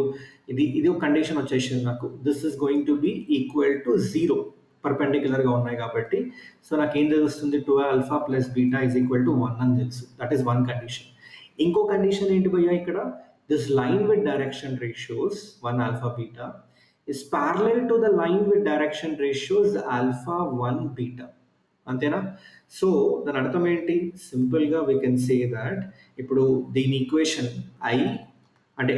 ఇది ఒక కండిషన్ వచ్చేసింది నాకు. This is going to be equal to 0, పర్పెండిక్యులర్గా ఉన్నాయి కాబట్టి. సో నాకు ఏం తెలుస్తుంది, 2 alpha plus beta is equal to 1 అని తెలుసు. That is one condition. ఇంకో కండిషన్ ఏంటి భయ్యా ఇక్కడ, this line with direction ratios 1 alpha beta is parallel to the line with direction ratios alpha 1 beta. అంతేనా? సో దాని అర్థం ఏంటి, సింపుల్గా వీ కెన్ సే దాట్ ఇప్పుడు దీని ఈక్వేషన్ ఐ అంటే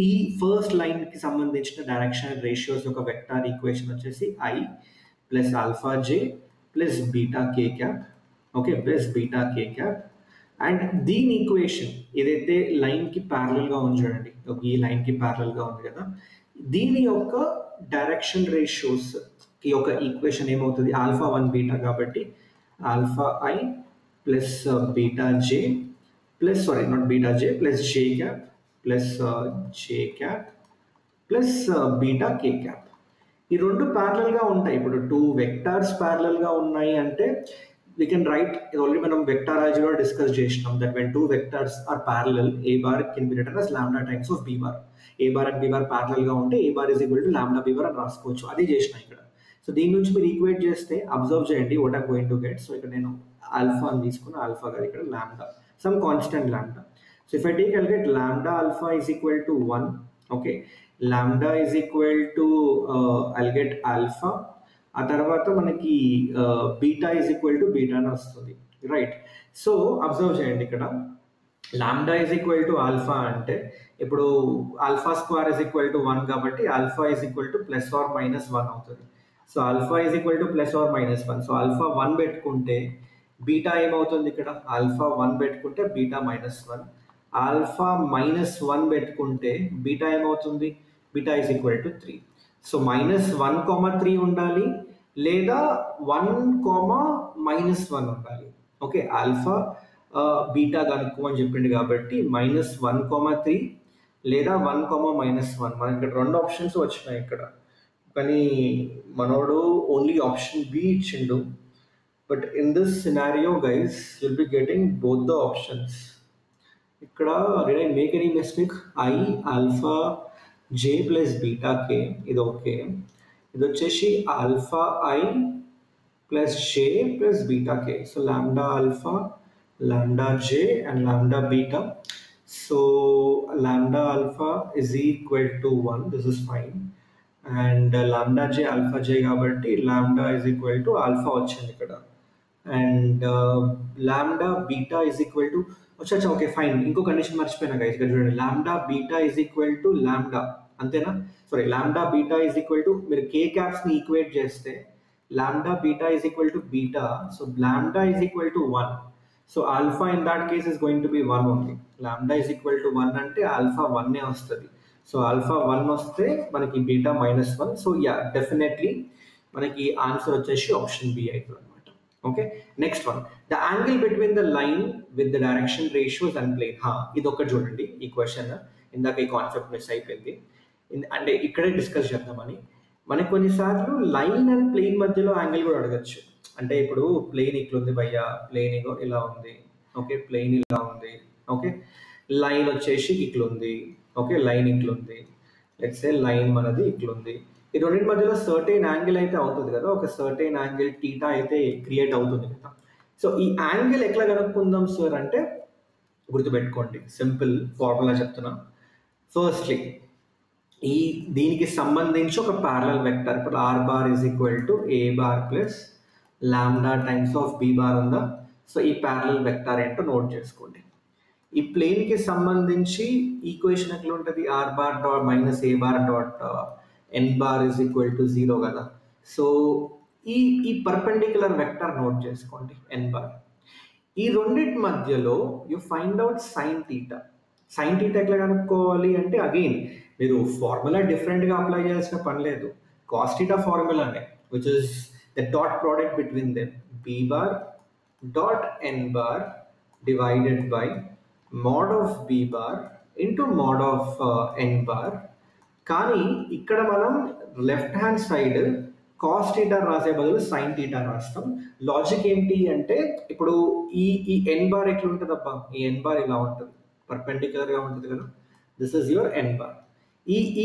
ఈ ఫస్ట్ లైన్కి సంబంధించిన డైరెక్షన్ రేషియోస్ ఒక వెక్టార్ ఈక్వేషన్ వచ్చేసి I plus alpha J plus beta K cap, okay, plus beta K cap. And దీని ఈక్వేషన్ ఏదైతే లైన్కి ప్యారలల్గా ఉంది చూడండి, ఈ లైన్కి ప్యారలల్గా ఉంది కదా, దీని యొక్క డైరెక్షన్ రేషియోస్ ఈ యొక్క ఈక్వేషన్ ఏమవుతుంది, ఆల్ఫా 1 బీటా కాబట్టి alpha I plus beta J plus not beta J plus J cap plus J cap plus beta K cap. ఈ రెండు ప్యారలల్గా ఉంటాయి. ఇప్పుడు 2 వెక్టార్స్ ప్యారలల్గా ఉన్నాయి అంటే we can write, already మనం వెక్టార్ ఆల్జీబ్రా డిస్కస్ చేసినాం, that when 2 vectors are parallel, a bar can be written as lambda times of b bar. a bar and b bar parallel గా ఉంటే a bar is equal to lambda b bar అని రాసుకోవచ్చు. అది చేసిన ఇక్కడ. So దీని నుంచి మీరు ఈక్వేట్ చేస్తే అబ్జర్వ్ చేయండి what are going to get. So ఇక్కడ నేను ఆల్ఫా అని తీసుకున్న, ఆల్ఫా కాదు ఇక్కడ lambda, some constant lambda. So if I take I'll get lambda alpha is equal to 1, okay. Lambda is equal to I'll get alpha, ఆ తర్వాత మనకి beta is equal to beta అని వస్తుంది, రైట్. సో అబ్జర్వ్ చేయండి ఇక్కడ lambda is equal to alpha అంటే ఇప్పుడు alpha square is equal to 1 కాబట్టి alpha is equal to plus or minus 1 అవుతుంది. So alpha is equal to plus or minus 1. So alpha 1 పెట్టుకుంటే beta ఏమవుతుంది, ఇక్కడ alpha 1 పెట్టుకుంటే బీటా -1, ఆల్ఫా -1 పెట్టుకుంటే beta ఏమవుతుంది, beta is equal to 3. So -1,3 ఉండాలి లేదా 1,-1 ఉండాలి, ఓకే. ఆల్ఫా బీటా కనుక్కోమని చెప్పిండు కాబట్టి -1,3 లేదా 1,-1. మనకి ఇక్కడ 2 ఆప్షన్స్ వచ్చినాయి ఇక్కడ, కానీ మనోడు ఓన్లీ ఆప్షన్ బి ఇచ్చిండు. But in this scenario guys will be getting both the options. ఇక్కడ did I make any mistake, I alpha J plus beta K ఇది ఓకే. ఇది వచ్చేసి alpha I plus J plus beta K. So lambda alpha, lambda J and lambda beta. So lambda alpha is equal to 1, this is fine. And lambda J alpha J కాబట్టి lambda is equal to alpha వచ్చింది ఇక్కడ. And lambda beta is equal to వచ్చా, okay fine. ఇంకో condition మర్చిపోయినా guys, ఇక్కడ చూడండి, lambda beta is equal to lambda, అంతేనా? Sorry, lambda beta is equal to మీరు కే క్యాప్స్ని ఈక్వేట్ చేస్తే lambda beta is equal to beta, so lambda is equal to 1. So alpha in that case is going to be 1 only. Lambda is equal to 1 ante alpha 1 ne vastadi. So alpha 1 vaste manaki beta minus 1. So yeah, definitely manaki answer vacheshi option B aitadu anamata. Okay, next one, the angle between the line with the direction ratios and plane. Idu okati chudandi ee question indaka ee concept miss ayipindi అంటే ఇక్కడే discuss చేద్దామని. మనకి కొన్నిసార్లు line and plane మధ్యలో angle కూడా అడగచ్చు. అంటే ఇప్పుడు ప్లేన్ ఇట్లుంది భయ్యా, ప్లేన్ ఇగో ఇలా ఉంది, ఓకే, ప్లేన్ ఇలా ఉంది, ఓకే, లైన్ వచ్చేసి ఇట్లుంది, ఓకే, లైన్ ఇట్లుంది, లెట్స్ సే లైన్ మనది ఇట్లుంది. ఈ రెండింటి మధ్యలో సర్టెన్ యాంగిల్ అయితే అవుతుంది కదా, ఒక సర్టెన్ యాంగిల్ టీటా అయితే క్రియేట్ అవుతుంది కదా. సో ఈ యాంగిల్ ఎట్లా కనుక్కుందాం సార్ అంటే గుర్తుపెట్టుకోండి, సింపుల్ ఫార్ములా చెప్తున్నా. ఫస్ట్లీ ఈ దీనికి సంబంధించి ఒక ప్యారలల్ వెక్టర్, ఇప్పుడు r bar is equal to A bar plus lambda times of B bar ఉందా. సో ఈ ప్యారలల్ వెక్టర్ ఏంటో నోట్ చేసుకోండి. ఈ ప్లేన్కి సంబంధించి ఈక్వేషన్ ఎట్లా ఉంటుంది, r bar dot minus A bar dot N bar is equal to 0 కదా. సో ఈ పర్పెండిక్యులర్ వెక్టర్ నోట్ చేసుకోండి, ఎన్ బార్. ఈ రెండింటి మధ్యలో you find out sine theta. Sine theta ఎట్లా కనుక్కోవాలి అంటే అగైన్ మీరు ఫార్ములా డిఫరెంట్గా అప్లై చేయాల్సిన పని లేదు, కాస్ థీటా ఫార్ములానే, which is the dot product between them, B bar dot N bar divided by mod of B bar into mod of N bar. కానీ ఇక్కడ మనం left hand side cos theta రాసే బదులు sine theta రాస్తాం. Logic ఏంటి అంటే ఇప్పుడు ఈ ఎన్ బార్ ఎట్లా ఉంటుంది అబ్బా, ఈ ఎన్ బార్ ఇలా ఉంటుంది, పర్పెండిక్యులర్గా ఉంటుంది కదా, this is your n bar. ఈ ఈ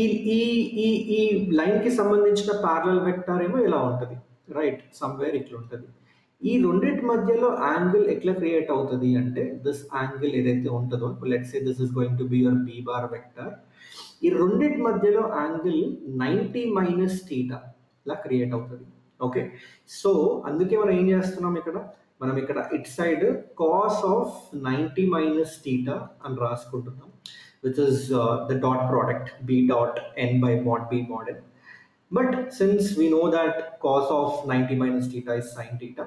ఈ ఈ లైన్కి సంబంధించిన ప్యారలల్ వెక్టర్ ఏమో ఇలా ఉంటుంది, రైట్, సమ్వేర్ ఇట్లా ఉంటుంది. ఈ రెండింటి మధ్యలో యాంగిల్ ఎట్లా క్రియేట్ అవుతుంది అంటే దిస్ యాంగిల్ ఏదైతే ఉంటుందో, let's say this is going to be your b bar vector. ఈ రెండింటి మధ్యలో యాంగిల్ 90 మైనస్ థీటా లా క్రియేట్ అవుతుంది. ఓకే, సో అందుకే మనం ఏం చేస్తున్నాం ఇక్కడ, మనం ఇక్కడ it side cos of 90 minus theta అని రాసుకుంటున్నాం, which is the dot product b dot n by mod b mod n. But since we know that cos of 90 minus theta is sin theta,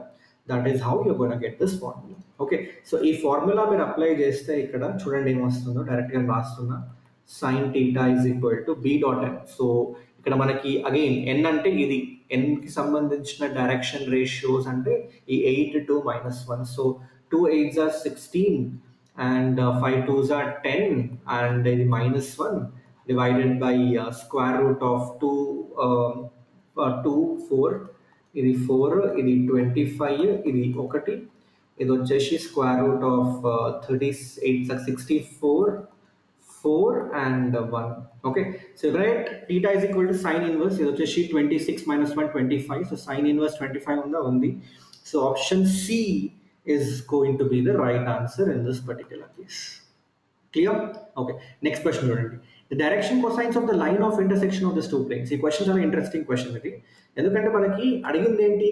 that is how you're going to get this formula. Okay, so ఈ formula మీరు apply చేస్తే ఇక్కడ చూడండి ఏమొస్తుందో, డైరెక్ట్గా రాస్తున్నా, sin theta is equal to b dot n. So ఇక్కడ మనకి again n అంటే ఇది, n కి సంబంధించిన డైరెక్షన్ రేషియోస్ అంటే ఈ 8 2 minus 1. So 2 8s are 16 and 5 2s are 10 and minus 1 divided by square root of 2 4, ఇది 4, ఇది 25, ఇది 1, ఇది వచ్చేసి square root of 38 64 4 and 1. Okay, so right, theta is equal to sin inverse, ఇది వచ్చేసి 26 minus 1 25, so sin inverse 25 ఉందా, ఉంది. So option C is going to be the right answer in this particular case. Clear? Okay, next question చూడండి. The direction cosines of the line of intersection of these two planes. ఈ question చాలా interesting question ఇది, ఎందుకంటే మనకి అడిగింది ఏంటి,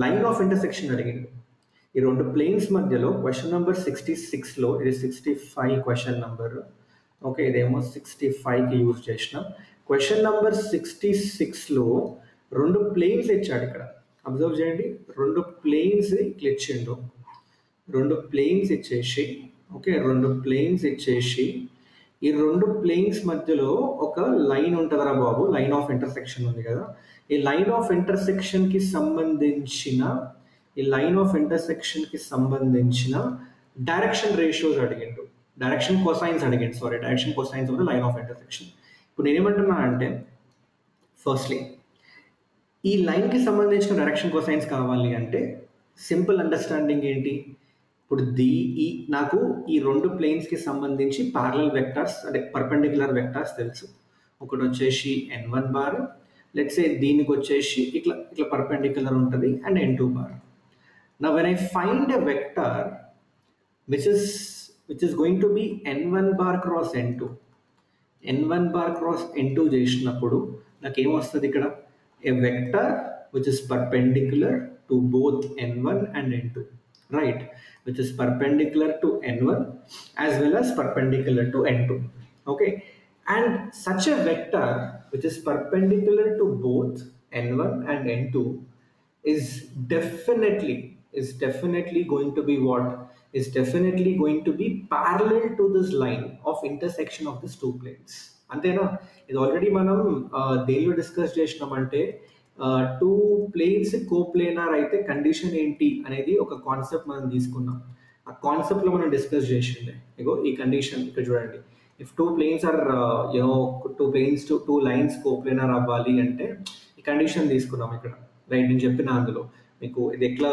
line of intersection అడిగింది ఈ రెండు ప్లేన్స్ మధ్యలో. క్వశ్చన్ నెంబర్ 66లో, ఇది 65 క్వశ్చన్ నెంబర్, ఓకే, ఇదేమో 65కి యూజ్ చేసినాం. క్వశ్చన్ నెంబర్ 66లో రెండు ప్లేన్స్ ఇచ్చాడు ఇక్కడ, అబ్జర్వ్ చేయండి, రెండు ప్లేన్స్ ఇట్లా ఇచ్చిండు, రెండు ప్లేన్స్ ఇచ్చేసి, ఓకే, రెండు ప్లేన్స్ ఇచ్చేసి ఈ రెండు ప్లేన్స్ మధ్యలో ఒక లైన్ ఉంటుందిరా బాబు, లైన్ ఆఫ్ ఇంటర్సెక్షన్ ఉంది కదా. ఈ లైన్ ఆఫ్ ఇంటర్సెక్షన్కి సంబంధించిన డైరెక్షన్ రేషియోస్ అడిగిండు, డైరెక్షన్ కొసైన్స్ అడిగిండు, direction cosines of the line of intersection. ఇప్పుడు నేనేమంటున్నా అంటే ఫస్ట్లీ ఈ లైన్కి సంబంధించిన డైరెక్షన్ కొసైన్స్ కావాలి అంటే సింపుల్ అండర్స్టాండింగ్ ఏంటి, ఇప్పుడు నాకు ఈ రెండు ప్లేన్స్కి సంబంధించి ప్యారలల్ వెక్టర్స్ అంటే పర్పెండిక్యులర్ వెక్టర్స్ తెలుసు. ఒకటి వచ్చేసి n1 బార్, లెట్స్ సే దీనికి వచ్చేసి ఇట్లా ఇట్లా పర్పెండిక్యులర్ ఉంటుంది, అండ్ n2 బార్. నా when I find a vector which is going to B n1 bar cross n1 bar cross n2 చేసినప్పుడు నాకు ఏమొస్తుంది ఇక్కడ, ఎ vector which is perpendicular to both n1 and n2, right, which is perpendicular to n1 as well as perpendicular to n2. Okay, and such a vector which is perpendicular to both n1 and n2 is definitely going to be what is definitely going to be parallel to this line of intersection of these two planes. అంతేనా? ఇది already మనం దేనిలో discuss చేసినామంటే two planes కోప్లేనార్ అయితే condition ఏంటి అనేది ఒక concept మనం తీసుకున్నాం. ఆ కాన్సెప్ట్లో మనం డిస్కస్ చేసిండే ఇగో ఈ కండిషన్ ఇక్కడ చూడండి. If two planes or two lines coplanar అవ్వాలి అంటే ఈ కండిషన్ తీసుకున్నాం ఇక్కడ, రైట్? నేను చెప్పిన అందులో మీకు ఇది ఎట్లా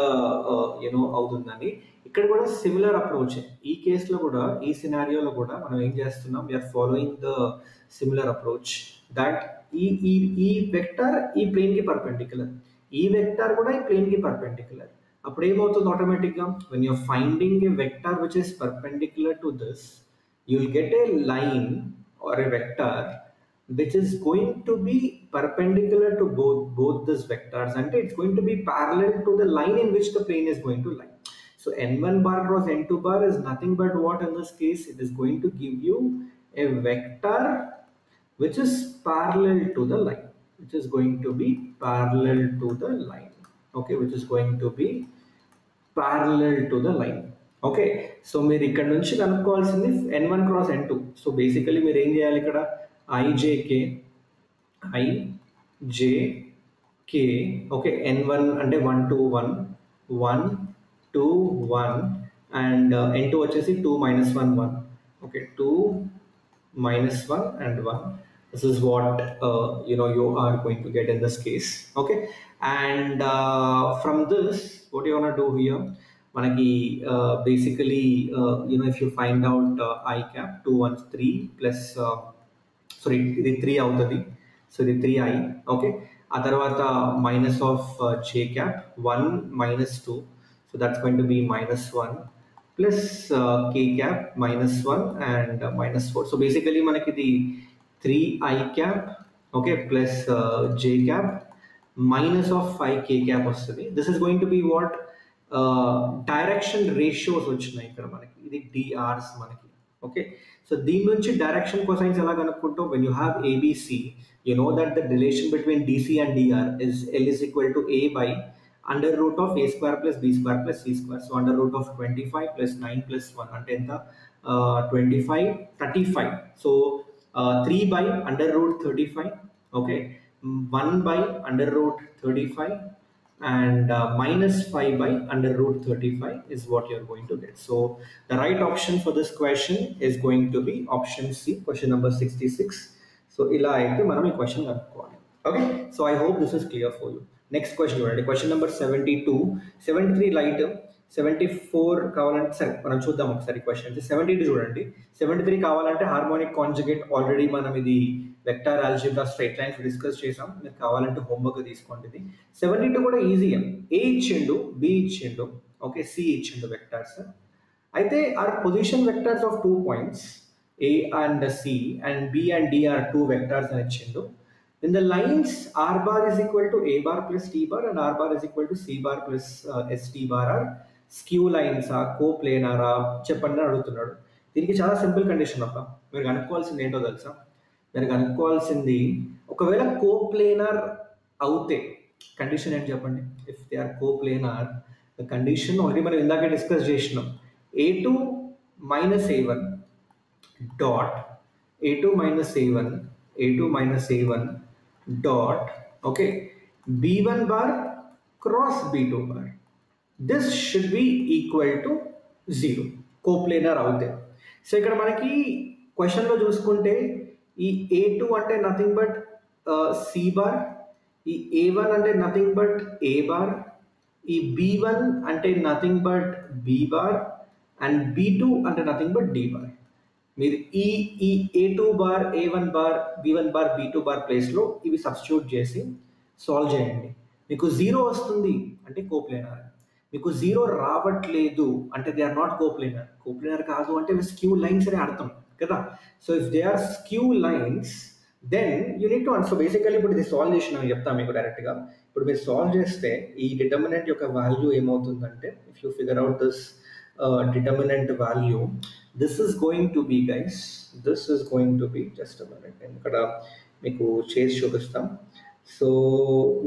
అవుతుందని. ఇక్కడ కూడా సిమిలర్ అప్రోచ్. ఈ కేసులో కూడా ఈ సినారియోలో కూడా మనం ఏం చేస్తున్నాం, we're following the similar approach that ఈ వెక్టర్ ఈ ప్లేన్ కి పర్పెండిక్యులర్, ఈ వెక్టర్ కూడా ఈ ప్లేన్ కి పర్పెండిక్యులర్. అప్పుడు ఏమవుతుంది ఆటోమేటిక్గా, when you're finding a vector which is perpendicular to this, you will get a line or a vector which is going to be perpendicular to both these vectors, and it's going to be parallel to the line in which the plane is going to lie. So n1 bar cross n2 bar is nothing but what in this case? It is going to give you a vector which is parallel to the line, which is going to be parallel to the line, okay, which is going to be parallel to the line. Okay, so మీరు ఇక్కడ నుంచి కనుక్కోవాల్సింది n1 cross n2. So basically మీరు ఏం చేయాలి ఇక్కడ, IJK okay, n1 అంటే 1 2 1 1 2 1 and n2 వచ్చేసి 2 -1 1. Okay, 2 -1 and 1. This is what you are going to get in this case. Okay, and from this what you want to do here, మనకి basically if you find out I cap 2 1 3 plus sorry ఇది 3 అవుతుంది, so ఇది 3i. Okay, ఆ తర్వాత minus of j cap 1 -2, so that's going to be -1 plus k cap -1 and -4. so basically మనకి ఇది 3i cap okay plus j cap minus of 5k cap వస్తుంది. this is going to be what direction ratios వచ్చినాయి ఇక్కడ మనకి, ఇది DRs మనకి. Okay, so దీని నుంచి డైరెక్షన్ కొసైన్స్ ఎలా కనుక్కుంటాం, when you have ABC you know that the relation between DC and DR is L is equal to A by under root of A square plus B square plus C square. So under root of 25 plus 9 plus 1 అంటే ఎంత, 25 35. So 3 by under root 35, okay, 1 by under root 35 and minus 5 by under root 35 is what you're going to get. So the right option for this question is going to be option C, question number 66. So ila aithe manam ee question kanukovali. Okay, so I hope this is clear for you. Next question చూడండి, question number 72 73 light 74 కావాలంటే సరే మనం చూద్దాం ఒకసారి question. 72 చూడండి, 73 కావాలంటే harmonic conjugate already మనం ఇది vector algebra straight lines discuss చేసాం, మీరు కావాలంటే హోంవర్క్ తీసుకోండి. ఇది 72 కూడా ఈజీ. ఏ ఇచ్చిండు, బి ఇచ్చిండు, ఓకే, సి ఇచ్చిండు వెక్టర్స్. అయితే are position vectors of 2 points a and c and b and d are 2 vectors అని ఇచ్చిండు. In the lines r bar is equal to a bar plus t bar and r bar is equal to c bar plus st bar are skew lines ఆ కోప్లేనార్ చెప్పండి అని అడుగుతున్నాడు. దీనికి చాలా simple condition అబ్బా. మీరు కనుక్కోవాల్సింది ఏంటో తెలుసా, మీరు కనుక్కోవాల్సింది ఒకవేళ కోప్లేనార్ అవుతే కండిషన్ ఏంటి చెప్పండి. If they are coplanar the condition already మనం ఇందాకే డిస్కస్ చేసినాం, a2 minus a1 dot a2 minus a1 dot okay b1 bar cross b2 bar, this should be equal to 0 కోప్లేనర్ అవుతే. సో ఇక్కడ మనకి క్వశ్చన్లో చూసుకుంటే ఈ a2 అంటే నథింగ్ బట్ సి బార్, ఈ a1 అంటే నథింగ్ బట్ a బార్, ఈ b1 అంటే nothing but b bar and b2 అంటే నథింగ్ బట్ d బార్. మీరు ఈ a2 bar a1 bar b1 bar b2 bar ప్లేస్లో ఇవి సబ్స్టిట్యూట్ చేసి సాల్వ్ చేయండి. మీకు 0 వస్తుంది అంటే కోప్లేనర్, మీకు 0 రావట్లేదు అంటే they are not coplanar. Coplanar కాదు అంటే స్క్యూ లైన్స్ అనే అర్థం కదా. So if they are skew lines then you need to so basically ఇప్పుడు ఇది సాల్వ్ చేసిన చెప్తాను మీకు డైరెక్ట్గా. ఇప్పుడు మీరు సాల్వ్ చేస్తే ఈ డిటర్మినెంట్ యొక్క వాల్యూ ఏమవుతుందంటే, if you figure out this determinant value, this is going to be guys, this is going to be just a minute, ఇక్కడ మీకు చేసి చూపిస్తాం. సో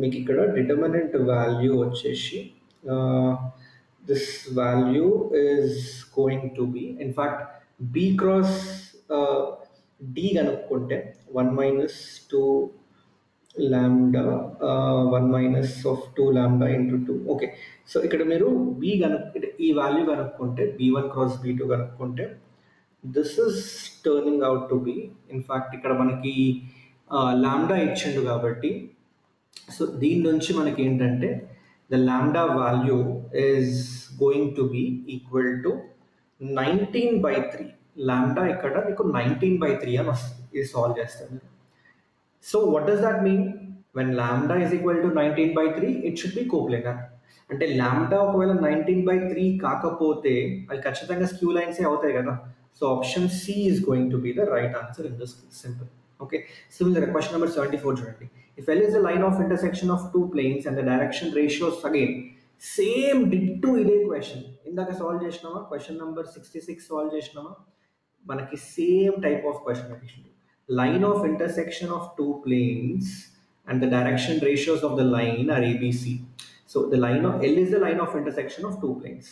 మీకు ఇక్కడ డిటర్మినెంట్ వాల్యూ వచ్చేసి this value is going to be in fact b cross d కనుక్కుంటే 1 minus 2 lambda 1 minus of 2 lambda into 2. Okay, so ఇక్కడ మీరు b ఈ వాల్యూ కనుక్కుంటే b1 cross b2 కనుక్కుంటే this is turning out to be in fact ఇక్కడ మనకి lambda ఇచ్చిండు కాబట్టి సో దీని నుంచి మనకి ఏంటంటే the lambda value is going to be equal to 19/3. Lambda ఇక్కడ మీకు 19/3 అని వస్తుంది. ఇది సాల్వ్ చేస్తాను. So what does that mean? When lambda is equal to 19/3, it should be coplanar. అంటే లాంబ్డా ఒకవేళ 19/3 కాకపోతే అవి ఖచ్చితంగా స్క్యూ లైన్స్ అవుతాయి కదా. So option C is going to be the right answer in this simple. Okay, similar question number 74 చూడండి. If L is the line of intersection of two planes and the direction ratios again same ditto ఇదే question ఇందాక solve చేసినామా, question number 66 solve చేసినామా, మనకి same type of question అడిగింది. Line of intersection of two planes and the direction ratios of the line are ABC. So the line of L is the line of intersection of two planes.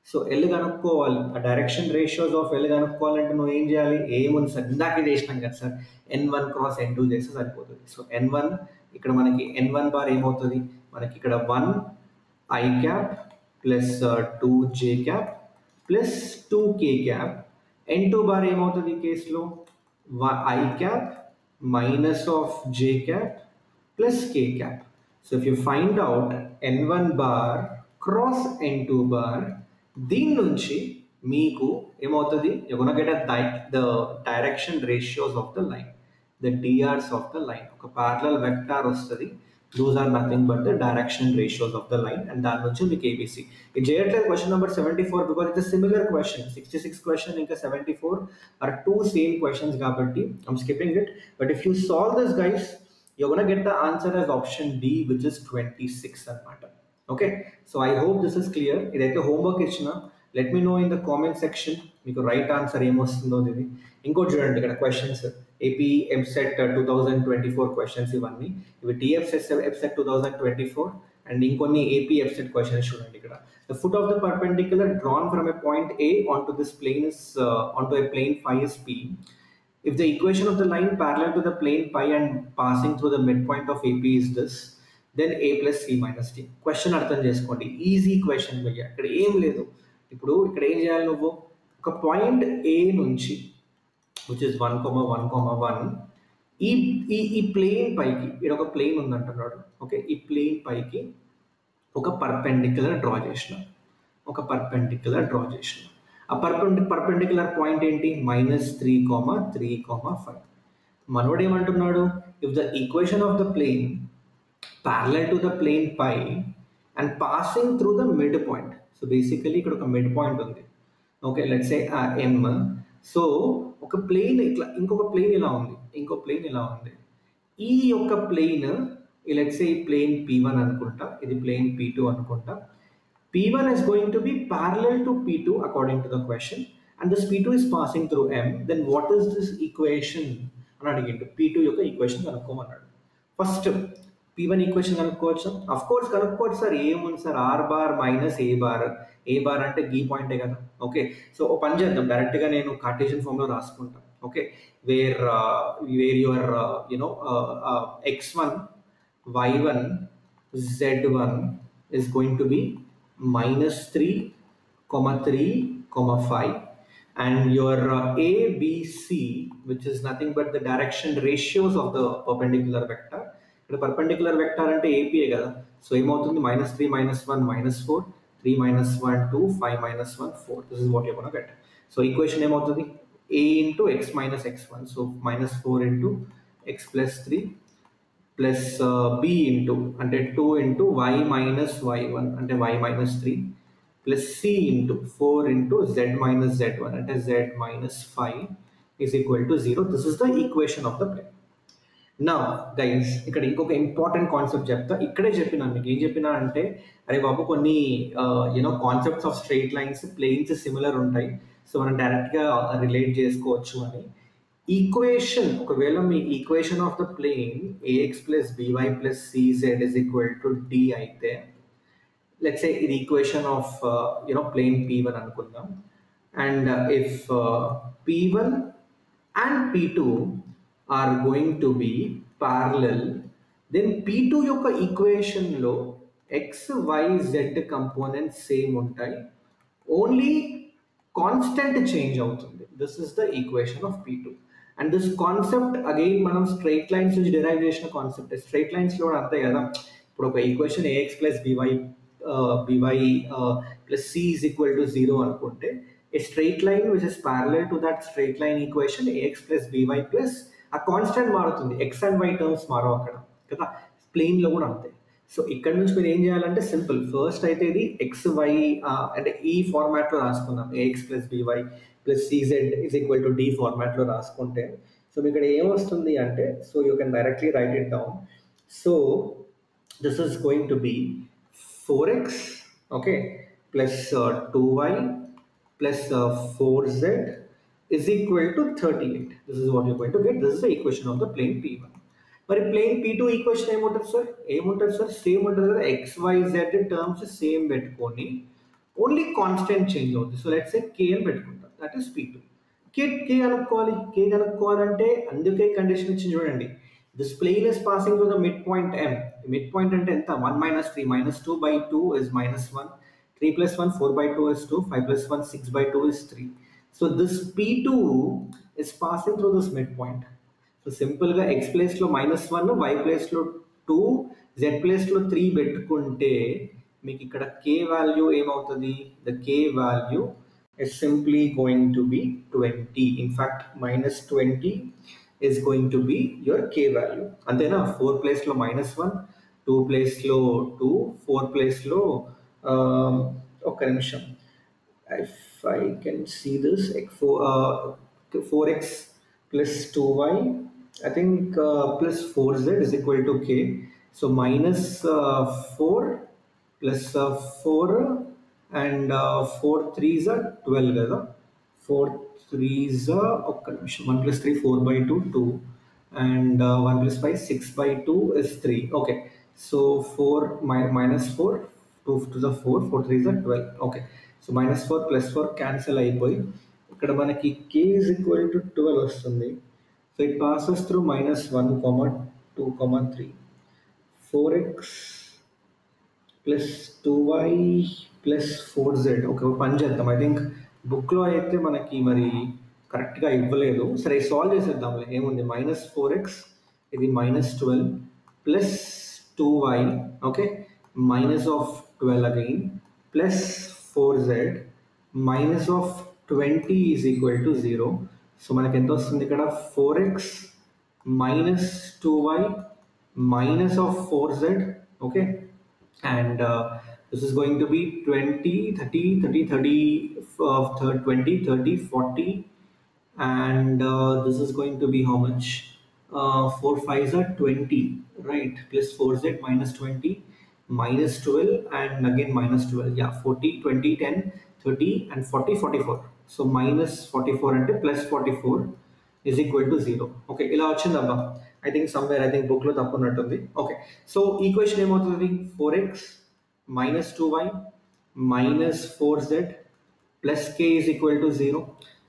So L కనుక్కోవాలి, ఆ direction ratios of L కనుక్కోవాలంటే నువ్వు ఏం చేయాలి, ఏముంది sir ఇందాకే చేసినాం కదా sir, n1 cross n2 చేస్తే సరిపోతుంది. సో n1 ఇక్కడ మనకి n1 బార్ ఏమవుతుంది, మనకి ఇక్కడ 1 i cap plus 2 j cap plus 2 k cap, n2 bar ఏమవుతుంది ఈ కేసులో I cap minus of j cap plus k cap. So if you find out n1 bar cross n2 bar, దీని నుంచి మీకు ఏమవుతుంది, you're gonna get the direction ratios of the line, the DRs of the line. ఒక parallel vector వస్తుంది, those are nothing but the direction ratios of the line, and దాని నుంచి మీకు ABC. ఇది చేయట్లేదు question number 74 because it's a similar question. 66 question ఇంకా 74 are two same questions కాబట్టి I'm skipping it. But if you solve this guys, you're gonna get the answer as option D, which is 26 అన్నమాట. Okay, so I hope this is clear. ఇదైతే homework ఇచ్చిన, let me know in the comment section మీకు right answer ఏమొస్తుందో. ఇది ఇంకోటి చూడండి, ఇక్కడ questions AP EAMCET 2024 questions ఇవన్నీ, ఇవి టీఎఫ్సెట్ 2024 అండ్ ఇంకొన్ని ఏపీ ఎఫ్సెట్ క్వశ్చన్స్ చూడండి. ఇక్కడ the foot of the perpendicular drawn from a point A onto this plane is onto a plane phi is P. If the equation of the line parallel to the plane pi and passing through the midpoint of AP is this, then a plus c minus d. Question అర్థం చేసుకోండి, easy question భయ్యా, ఇక్కడ ఏం లేదు. ఇప్పుడు ఇక్కడ ఏం చేయాలి, నువ్వు ఒక పాయింట్ ఏ నుంచి విచ్ ఇస్ 1,1,1 ఈ ప్లేన్ పైకి, ఇక్కడ ఒక ప్లేన్ ఉందంటున్నాడు. ఓకే, ఈ ప్లేన్ పైకి ఒక పర్పెండిక్యులర్ డ్రా చేసిన, ఆ పర్పెండిక్యులర్ పాయింట్ ఏంటి, -3,3,5. మనోడు ఏమంటున్నాడు, if the equation of the plane parallel to the plane pi and passing through the midpoint. So basically ఇక్కడ ఒక మిడ్ పాయింట్ ఉంది. Okay, let's say m. So ఒక ప్లేన్ ఇట్లా, ఇంకొక ప్లేన్ ఇలా ఉంది, ఈ యొక్క ప్లేన్ లెట్స్ సే ఈ ప్లేన్ p1 అనుకుంటా, ఇది ప్లేన్ p2 అనుకుంటా. p1 is going to be parallel to p2 according to the question and this p2 is passing through m. Then what is this equation అని అడిగిండు, p2 యొక్క equation కనుక్కోమన్నాడు. First p1 equation కనుక్కోవచ్చు, of course కనుక్కోవచ్చు sir, ఏముంది sir, r bar minus ఏ bar అంటే ఈ పాయింటే కదా. ఓకే, సో ఓ పని చేద్దాం, డైరెక్ట్గా నేను కార్టేషియన్ ఫామ్లో రాసుకుంటాను. Okay, where your you know x1 y1 z1 is going to be -3,3,5 and your a b c which is nothing but the direction ratios of the perpendicular vector. ఇక్కడ పర్పెండిక్యులర్ వెక్టర్ అంటే APA కదా, so ఏమవుతుంది, -3 -1 -4, 3 -1 2, 5 -1 4. This is what you gonna get. So equation ఏమవుతుంది, a into x minus x1, so -4 into x plus 3 plus b into అంటే 2 into y minus y1 అంటే y minus 3 plus c into 4 into z minus z1 అంటే z minus 5 is equal to 0. This is the equation of the plane. నా guys ఇక్కడ ఇంకొక important concept చెప్తా, ఇక్కడే చెప్పినా మీకు, ఏం చెప్పినా అంటే అరే బాబు కొన్ని you know concepts of straight lines planes similar ఉంటాయి, సో మనం డైరెక్ట్గా రిలేట్ చేసుకోవచ్చు అని. ఈక్వేషన్ ఒకవేళ మీ equation of the plane ax plus by plus cz is equal to d అయితే let's say the equation of plane p1 అనుకుందాం and if p1 and p2 are going to be parallel then p2 యొక్క equation లో x y z components same ఉంటాయి only constant change అవుతుంది this is the equation of p2 and this concept again మనం straight lines నుంచి derive చేసిన concept straight lines లో కూడా అంతే కదా ఇప్పుడు ఒక equation ax plus by plus c is equal to 0 అనుకుంటే a straight line which is parallel to that straight line equation ax plus by plus ఆ కాన్స్టెంట్ మారుతుంది x and y టర్మ్స్ మారవు అక్కడ కదా ప్లేన్ లో కూడా అంతే సో ఇక్కడ నుంచి మీరు ఏం చేయాలంటే సింపుల్ ఫస్ట్ అయితే ఇది ఎక్స్ వై అంటే ఈ ఫార్మాట్ లో రాసుకుందాం ax plus by plus cz is equal to d format లో రాసుకుంటే సో మీకు ఇక్కడ ఏమొస్తుంది అంటే so you can directly right it down so this is going to B 4x okay plus 2y plus 4z is equal to 38 this is what you're going to get this is the equation of the plane p1 మరి plane p2 equation ఏముంటుంది sir same ఉంటుంది కదా xyz terms same పెట్టుకొని only constant change అవుతుంది so let's say k అని పెట్టుకుంటాం that is p2 k కనుక్కోవాలంటే అందుకే condition ఇచ్చింది చూడండి this plane is passing through the midpoint m midpoint అంటే ఎంత 1 minus 3 minus 2 by 2 is minus 1 3 plus 1 4 by 2 is 2 5 plus 1 6 by 2 is 3 so this p2 is passing through this midpoint so simple గా x place లో -1 y place లో 2 z place లో 3 పెట్టుకుంటే మీకు ఇక్కడ k value ఏమవుతుంది the k value is simply going to be 20 in fact -20 is going to be your k value అంతేనా 4 place లో -1 2 place లో 2 4 place లో ఒక్క నిమిషం if I can see this 4x plus 2y I think plus 4z is equal to k so minus 4 plus 4 and 4 3s are 12 కదా 4 3s are okay, 1 plus 3 4 by 2 2 and 1 plus 5 6 by 2 is 3 okay so 4 minus 4 2 to the 4 4 3s are 12 okay so minus 4 plus 4 cancel అయిపోయి ఇక్కడ మనకి k is equal to 12 వస్తుంది so it passes through minus 1 comma 2 comma 3 4x plus 2y plus 4z okay పని చేద్దాం I think బుక్లో అయితే మనకి మరి కరెక్ట్గా ఇవ్వలేదు సరే సాల్వ్ చేసేద్దాంలే ఏముంది -4x ఇది -12 plus 2y okay minus of 12 again plus 4z minus of 20 is equal to 0 so మనకి ఎంత వస్తుంది ఇక్కడ 4x minus 2y minus of 4z okay and this is going to be 20 30 30 30 20 30 40 and this is going to be how much 4 5s are 20 right plus 4z minus 20 minus 12 and again minus 12 yeah 40 20 10 30 and 40 44 so minus 44 and plus 44 is equal to 0 okay ఇలా వచ్చిందబ్బా I think somewhere I think book లో తప్పు ఉన్నట్టుంది okay so equation ఏమవుతుంది 4x minus 2y minus 4z plus k is equal to 0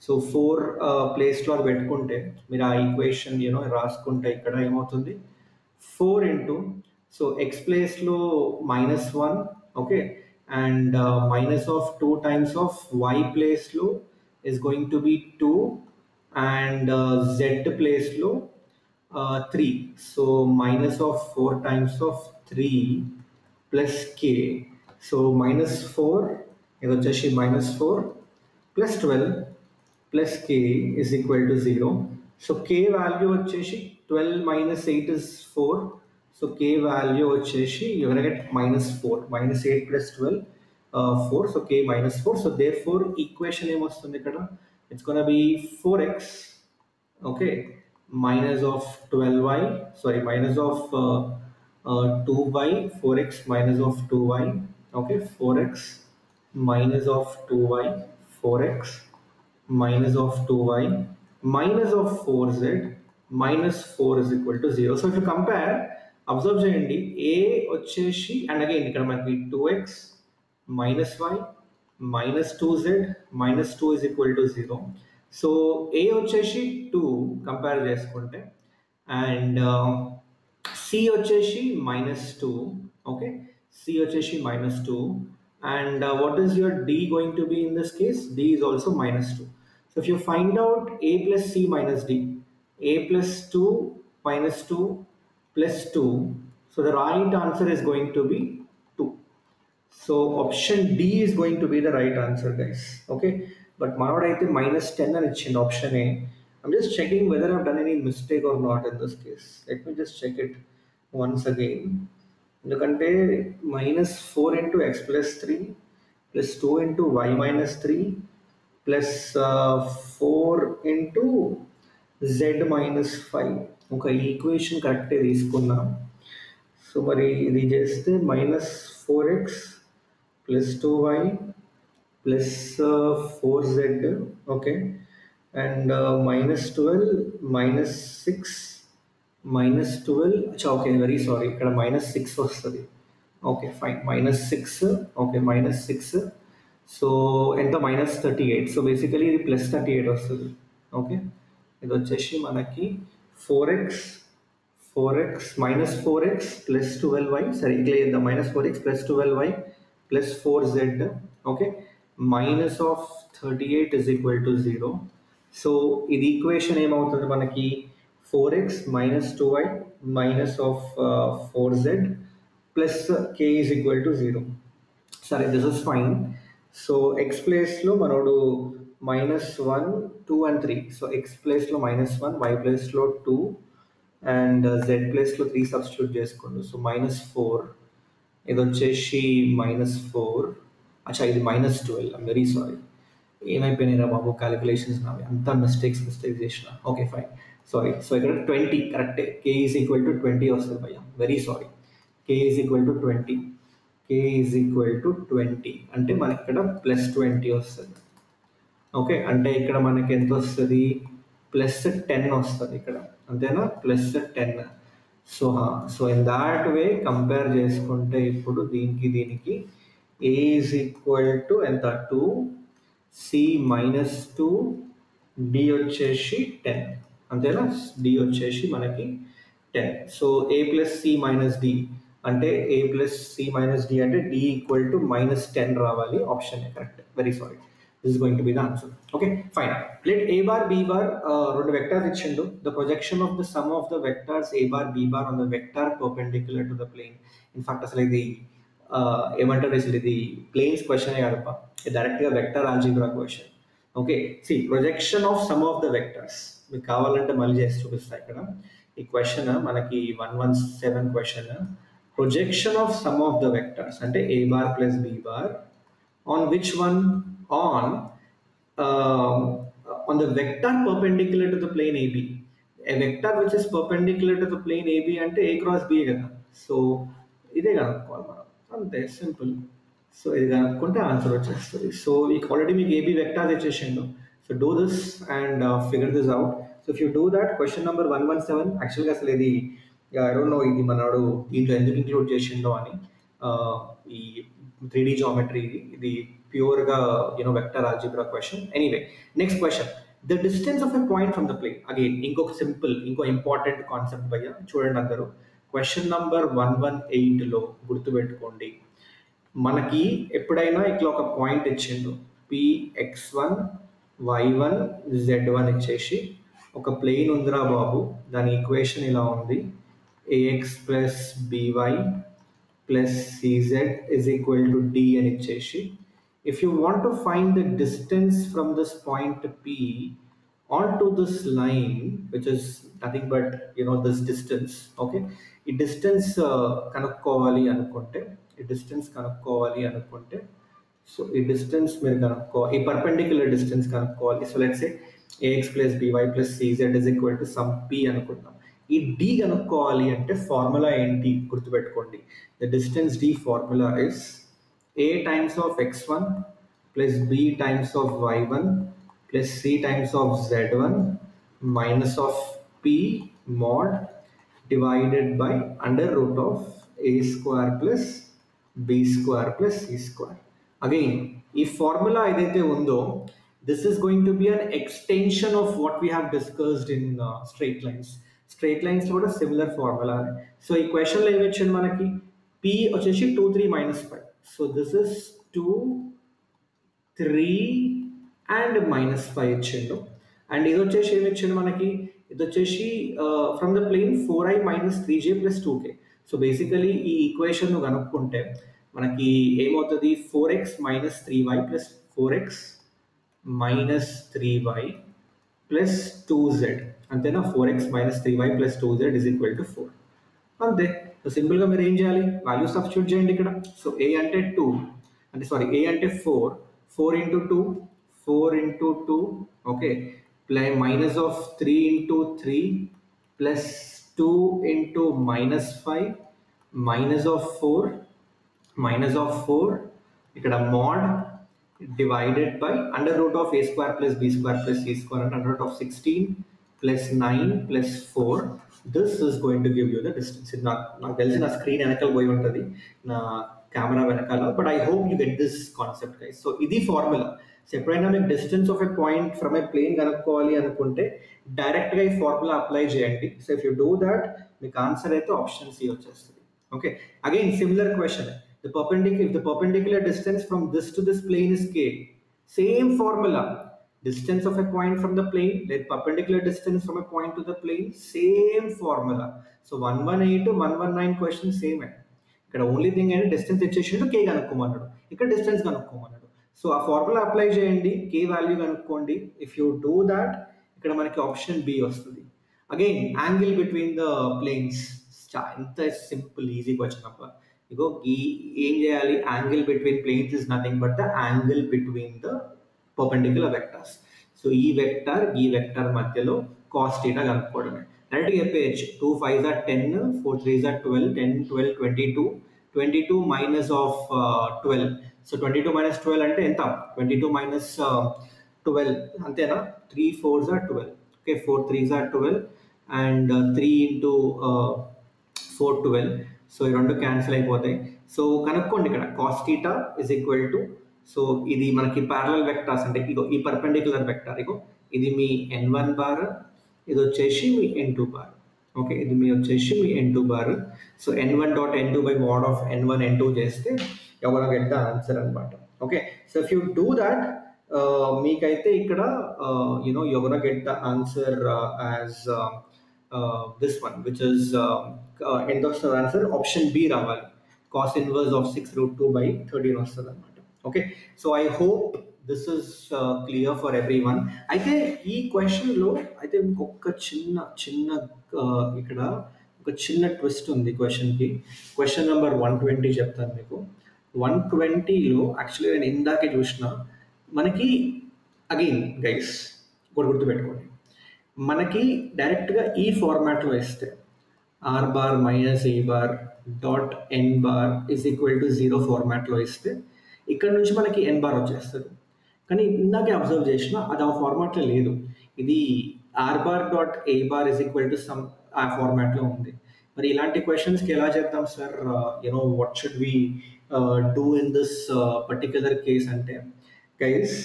so 4 ప్లేస్లో పెట్టుకుంటే మీరు ఆ equation రాసుకుంటే ఇక్కడ ఏమవుతుంది 4 ఇంటూ సో x ప్లేస్లో -1 okay and minus of 2 times of y ప్లేస్లో is going to be 2 and z ప్లేస్లో 3 so minus of 4 times of 3 plus k so minus 4 ఇది వచ్చేసి -4 plus 12 plus k is equal to 0 so k value వచ్చేసి 12 minus 8 is 4 so k value వచ్చేసి you're gonna get -4 -8 plus 12 4 so k -4 so therefore equation ఏమొస్తుంది ఇక్కడ it's gonna be 4x okay minus of 12y sorry minus of 2y 4x minus of 2y okay 4x minus of 2y 4x minus of 2y minus of 4z minus 4 is equal to 0. So if you compare, observe చేయండి, a వచ్చేసి and again ఇక్కడ మనకి 2x minus y minus 2z minus 2 is equal to 0. So a వచ్చేసి 2 compare చేసుకుంటే and C వచ్చేసి minus 2, okay, C వచ్చేసి minus 2 and what is your D going to be in this case? D is also minus 2. So if you find out A plus C minus D, A plus 2 minus 2 plus 2, so the right answer is going to be 2. So option D is going to be the right answer, guys. Okay, but manodaithe minus 10 and it's in option A. I'm just checking whether I've done any mistake or not in this case. Let me just check it once again. ఎందుకంటే minus 4 into x plus 3 plus 2 into y minus 3 plus 4 into z minus 5 ఒక equation కరెక్టే తీసుకున్నాం. So మరి ఇది చేస్తే minus 4x plus 2y plus 4z, okay, and minus 12 minus 6 minus 12, okay, very sorry, ikkada minus 6 vastadi. Okay, fine, minus 6, okay, minus 6, so enta minus 38, so basically ఇది plus 38 వస్తుంది. Okay, ఇది వచ్చేసి మనకి 4x minus 4x plus 12y, sorry ఇట్లా చేద్దాం, minus 4x plus 12y plus 4z, okay, minus of 38 is equal to 0. So ఇది equation ఏమవుతుంది మనకి 4x minus 2y minus of 4z plus k is equal to 0. Sorry, this is fine. So x place లో మనోడు minus 1 2 and 3, so x place లో minus 1, y place లో 2 and z place లో 3 substitute చేసుకోండి. So minus 4, ఇది వచ్చేసి minus 4, అచ్చా ఇది minus 12, ఐమ్ వెరీ సారీ, ఏమైపోయినాయిరా బాబు క్యాలిక్యులేషన్స్ నావి, అంతా మిస్టేక్స్ చేసిన. Okay fine, sorry. సో ఇక్కడ 20 కరెక్టే, k ఈజ్ ఈక్వల్ టు 20 వస్తుంది భయ్యా, very sorry, k is equal to 20, k is equal to 20 అంటే మనకి ఇక్కడ ప్లస్ 20 వస్తుంది. ఓకే, అంటే ఇక్కడ మనకి ఎంత వస్తుంది, ప్లస్ 10 వస్తుంది ఇక్కడ, అంతేనా, plus 10. So in that way compare చేసుకుంటే ఇప్పుడు దీనికి a ఈజ్ ఈక్వల్ టు ఎంత 2, c మైనస్ 2, d వచ్చేసి 10, అంతేనా, d వచ్చేసి మనకి 10. So a plus c minus d అంటే a plus c minus d అంటే d ఈక్వల్ టు minus 10 రావాలి, option correct, very sorry, this is going to be the answer. Okay, fine. Let a bar b bar రెండు vectors ఇచ్చిండు. The projection of the sum of the vectors a bar b bar on the vector perpendicular to the plane. In fact అసలు ఇది ఏమంటారు, అసలు ఇది planes question కాదప్ప, ఇది డైరెక్ట్గా vector algebra question. Okay, C projection of sum of the vectors, మీకు కావాలంటే మళ్ళీ చేసి చూపిస్తా. ఇక్కడ ఈ క్వశ్చన్ మనకి 117 question, projection of sum of the vectors అంటే a bar plus b bar on which one, on the vector perpendicular to the plane AB. A vector which is perpendicular to the plane AB అంటే a cross b కదా, so ఇదే కనుక్కోవాలి మనం, అంతే simple. So ఇది కనుక్కుంటే answer వచ్చేస్తుంది. So already మీకు ఏబీ వెక్టార్స్ ఇచ్చేసిండు, so do this and figure this out. So if you do that, question number 117 యాక్చువల్గా అసలు ఇది ఐ డోంట్ నో ఇది మనోడు దీంట్లో ఎందుకు ఇంక్లూడ్ చేసిండో అని, ఈ 3D జామెట్రీ ఇది ప్యూర్గా vector algebra question. Anyway, next question, the distance of a point from the plane. Again ఇంకొక సింపుల్, ఇంకో ఇంపార్టెంట్ కాన్సెప్ట్ భయ్య, చూడండి అందరూ. క్వశ్చన్ నంబర్ 118లో గుర్తుపెట్టుకోండి, మనకి ఎప్పుడైనా ఇట్లా ఒక పాయింట్ ఇచ్చిండు, px1 y1 z1 ఇచ్చేసి ఒక ప్లేన్ ఉందిరా బాబు, దాని ఈక్వేషన్ ఇలా ఉంది, ax plus by plus cz is equal to d అని ఇచ్చేసి, if you want to find the distance from this point p onto this line, which is nothing but this distance, okay, ఈ distance కనుక్కోవాలి అనుకుంటే, so ఈ distance మీరు కనుక్కోవాలి, ఈ perpendicular distance కనుక్కోవాలి. So let's say ax plus by plus cz is equal to some p అనుకుందాం. ఈ d కనుక్కోవాలి అంటే ఫార్ములా ఏంటి గుర్తుపెట్టుకోండి, the distance d formula is a times of x1 plus b times of y1 plus c times of z1 minus of P mod divided by under root of A square plus B square plus C square. Again, if formula idaithe undo, this is going to be an extension of what we have discussed in straight lines. Straight lines lo kuda similar formula. So ee question lo em ichindi manaki P vacheshi 2 3 minus 5. So this is 2 3 and minus 5 ఇచ్చిండు and ఇది వచ్చేసి ఏమి ఇచ్చిండు మనకి ఇది వచ్చేసి from the plane 4i minus 3j plus 2k. So basically ఈ equation ను కనుక్కుంటే మనకి ఏమవుతుంది 4x minus 3y plus 4x minus 3y plus 2z అంతేనా 4x minus 3y plus 2z is equal to 4 అంతే. సో సింపుల్గా మీరు ఏం చేయాలి వాల్యూ సబ్స్టిట్యూట్ చేయండి ఇక్కడ. సో a అంటే 2 అంటే సారీ a అంటే 4 into 2 4 into 2 okay plus minus of 3 into 3 plus 2 into minus 5 minus of 4 ఇక్కడ mod divided by under root of a square plus b square plus c square and under root of 16 plus 9 plus 4. This is going to give you the distance. నాకు తెలిసి నా screen వెనకాల పోయి ఉంటుంది నా camera వెనకాల, but I hope you get this concept guys. So ఇది formula. So ఎప్పుడైనా మీకు distance of a point from a plane కనుక్కోవాలి అనుకుంటే డైరెక్ట్గా ఈ ఫార్ములా అప్లై చేయండి. So if you do that మీకు ఆన్సర్ అయితే ఆప్షన్ సి వచ్చేస్తుంది. Okay, again similar question. The perpendicular distance from this to this plane is k. Same formula. Distance of a point from the plane, let perpendicular distance from a point to the plane, same formula. So 118 to 119 question same. ఇక్కడ only thing అంటే distance ఇచ్చేసిండు, k కనుక్కోమన్నాడు, ఇక్కడ distance కనుక్కోమన్నాడు. So ఆ formula apply చేయండి, k value కనుక్కోండి. If you do that ఇక్కడ మనకి ఆప్షన్ బి వస్తుంది. Again angle between the planes, ఎంత సింపుల్ ఈజీ క్వశ్చన్ అప్ప. ఇగో ఈ ఏం చేయాలి, angle between planes is nothing but the angle between the perpendicular vectors. So ఈ వెక్టర్ మధ్యలో కాస్ థీటా కనుక్కోవడమే. డైరెక్ట్గా చెప్పేయచ్చు 2 5s are 10 4 3s are 12 10 12 22 minus of 12. So 22 minus 12 అంటే ఎంత, 22 minus 12 అంతేనా, 3 4s are 12 okay 4 3s are 12 and 3 into 4 12. So ఈ రెండు క్యాన్సిల్ అయిపోతాయి. సో కనుక్కోండి ఇక్కడ cos theta is equal to, so ఇది మనకి ప్యారలల్ వెక్టార్స్ అంటే ఇగో ఈ పర్పెండిక్యులర్ వెక్టార్, ఇగో ఇది మీ n1 బార్, ఇది వచ్చేసి మీ n2 బార్. ఓకే, ఇది మీ వచ్చేసి మీ n2 bar. So n1 dot n2 by mod of n1 n2 చేస్తే ఎవరో గెట్ ద ఆన్సర్ అనమాట. Okay, so if you do that మీకైతే ఇక్కడ you know you gonna get the answer as this one, which is end of the answer option B రావాలి. cos inverse of 6 root 2 by 13 వస్తుంది అనమాట. Okay, so I hope this is clear for every one. అయితే ఈ క్వశ్చన్లో అయితే ఇంకొక చిన్న ఇక్కడ ఒక చిన్న ట్విస్ట్ ఉంది క్వశ్చన్కి. క్వశ్చన్ నెంబర్ 120 చెప్తాను మీకు. 120లో యాక్చువల్లీ నేను ఇందాకే చూసిన, మనకి అగైన్ గైస్ ఒకటి గుర్తుపెట్టుకోండి, మనకి డైరెక్ట్గా ఈ ఫార్మాట్లో ఇస్తే r bar minus A bar dot N bar is equal to 0 ఫార్మాట్లో ఇస్తే ఇక్కడ నుంచి మనకి ఎన్ బార్ వచ్చేస్తుంది. కానీ ఇందాకే అబ్జర్వ్ చేసిన అది ఆ ఫార్మాట్లో లేదు, ఇది r bar dot a bar is equal to some ఆ ఫార్మాట్లో ఉంది. మరి ఇలాంటి క్వశ్చన్స్కి ఎలా చేద్దాం sir, you know what should we do in this particular case అంటే గైస్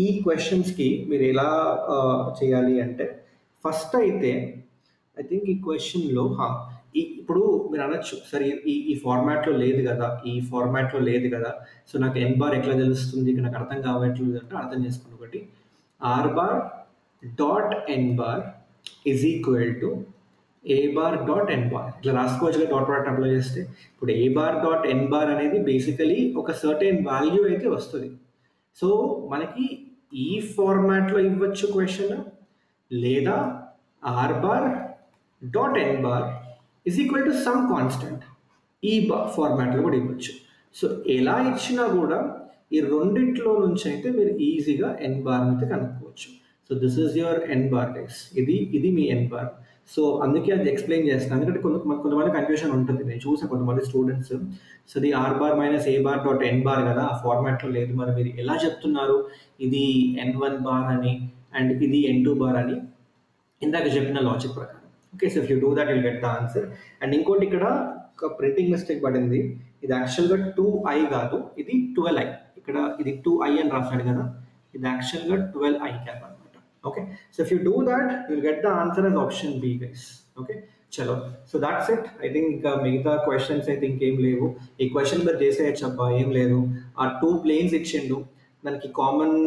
ఈ క్వశ్చన్స్కి మీరు ఎలా చేయాలి అంటే ఫస్ట్ అయితే ఐ థింక్ ఈ క్వశ్చన్లో ఇప్పుడు మీరు అనొచ్చు సార్ ఈ ఫార్మాట్లో లేదు కదా, సో నాకు ఎన్ బార్ ఎట్లా తెలుస్తుంది, ఇక్కడ నాకు అర్థం కావట్లేదు అంటే అర్థం చేసుకోండి. ఒకటి r bar dot N bar is equal to A bar dot N bar, ఇట్లా రాసుకోవచ్చుగా డాట్ ప్రోడక్ట్ అప్లై చేస్తే. ఇప్పుడు a bar dot N bar అనేది బేసికలీ ఒక సర్టెన్ వాల్యూ అయితే వస్తుంది. సో మనకి ఈ ఫార్మాట్లో ఇవ్వచ్చు క్వశ్చన్, లేదా r bar dot N bar is equal to some constant ఈ ఫార్మాట్లో కూడా ఇవ్వచ్చు. సో ఎలా ఇచ్చినా కూడా ఈ రెండిట్లో నుంచి అయితే మీరు ఈజీగా ఎన్ బార్ అయితే కనుక్కోవచ్చు. So this is your n bar guys, ఇది మీ ఎన్ బార్. సో అందుకే అది ఎక్స్ప్లెయిన్ చేస్తాను, ఎందుకంటే కొంతమంది కన్ఫ్యూషన్ ఉంటుంది. నేను చూసాను కొంతమంది స్టూడెంట్స్, సో ఇది ఆర్ బార్ మైనస్ ఏ బార్ డాట్ ఎన్ బార్ కదా, ఆ ఫార్మాట్లో లేదు, మరి మీరు ఎలా చెప్తున్నారు ఇది n1 బార్ అని అండ్ ఇది n2 బార్ అని. ఇందాక చెప్పిన లాజిక్ ప్రకారం. Okay, so if you do that will get the answer. And ఇంకోటి ఇక్కడ ఒక ప్రింటింగ్ మిస్టేక్ పడింది. ఇది యాక్చువల్గా 2i కాదు, ఇది 12i. ఇక్కడ ఇది 2i అని రాశాడు కదా, ఇది యాక్చువల్గా 12i క్యాప్ అనమాట. Okay, so if you do that will get the answer as option B guys. Okay, చలో, so that's it. I think ఇంకా మిగతా క్వశ్చన్స్ అయితే ఇంకేం లేవు. ఈ క్వశ్చన్ మీరు చేసేయచ్చు అబ్బా, ఏం లేదు. ఆ 2 ప్లేన్స్ ఇచ్చిండు, దానికి కామన్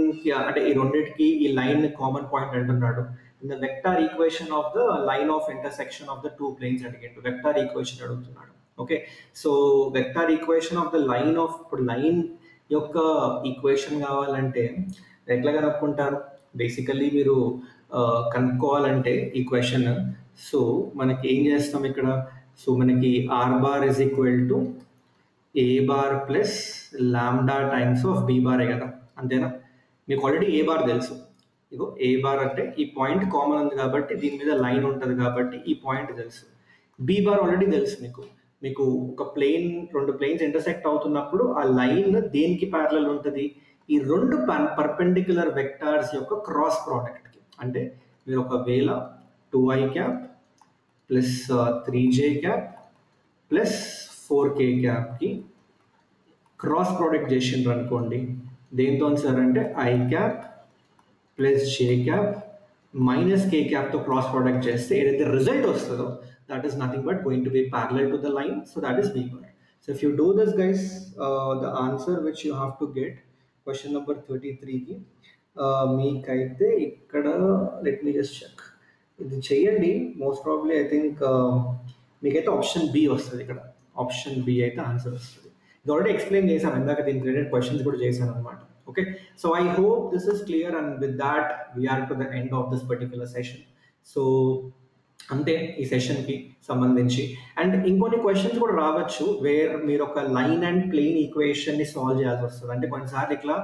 అంటే ఈ రెండింటికి ఈ లైన్ కామన్ పాయింట్ అంటున్నాడు. In the vector equation of the line of intersection of the 2 planes అడిగిండు, వెక్టార్ ఈక్వేషన్ అడుగుతున్నాడు. Okay, so vector equation of the line of, ఇప్పుడు లైన్ యొక్క ఈక్వేషన్ కావాలంటే ఎట్లా కనుక్కుంటారు? బేసికల్లీ మీరు కనుక్కోవాలంటే ఈ క్వశ్చన్, సో మనకి ఏం చేస్తాం ఇక్కడ, సో మనకి R bar is equal to A bar plus lambda times of B బారే కదా, అంతేనా? మీకు ఆల్రెడీ ఏ బార్ తెలుసు. ఇగో ఏ బార్ అంటే ఈ పాయింట్ కామన్ ఉంది కాబట్టి దీని మీద లైన్ ఉంటుంది కాబట్టి ఈ పాయింట్ తెలుసు. బి బార్ ఆల్రెడీ తెలుసు మీకు. మీకు ఒక ప్లేన్, 2 ప్లేన్స్ ఇంటర్సెక్ట్ అవుతున్నప్పుడు ఆ లైన్ దేనికి ప్యారలల్ ఉంటుంది? ఈ 2 పర్పెండిక్యులర్ వెక్టార్స్ యొక్క క్రాస్ ప్రోడక్ట్కి. అంటే మీరు ఒకవేళ 2i cap plus 3j cap plus 4k క్యాప్కి క్రాస్ ప్రోడక్ట్ చేసిండ్రు అనుకోండి, దేంతో సార్ అంటే I cap plus J cap minus K క్యాప్తో క్రాస్ ప్రోడక్ట్ చేస్తే ఏదైతే రిజల్ట్ వస్తుందో that is nothing but going to be parallel to the line, so that is b bar. So if you do this guys, the answer which you have to get, question number 33 ki meekaithe ikkada, let me just check, ఇది చేయండి. Most probably I think మీకైతే option B వస్తుంది. ఇక్కడ option B అయితే answer వస్తుంది. ఇది already explain చేశాను ఇందాక, దీని రిలేటెడ్ క్వశ్చన్స్ కూడా చేశాను అనమాట. Okay, so I hope this is clear, and with that we're to the end of this particular session. So అంతే ఈ సెషన్కి సంబంధించి. అండ్ ఇంకొన్ని క్వశ్చన్స్ కూడా రావచ్చు వేర్ మీరు ఒక లైన్ అండ్ ప్లేన్ ఈక్వేషన్ని సాల్వ్ చేయాల్సి వస్తుంది. అంటే కొన్నిసార్లు ఇట్లా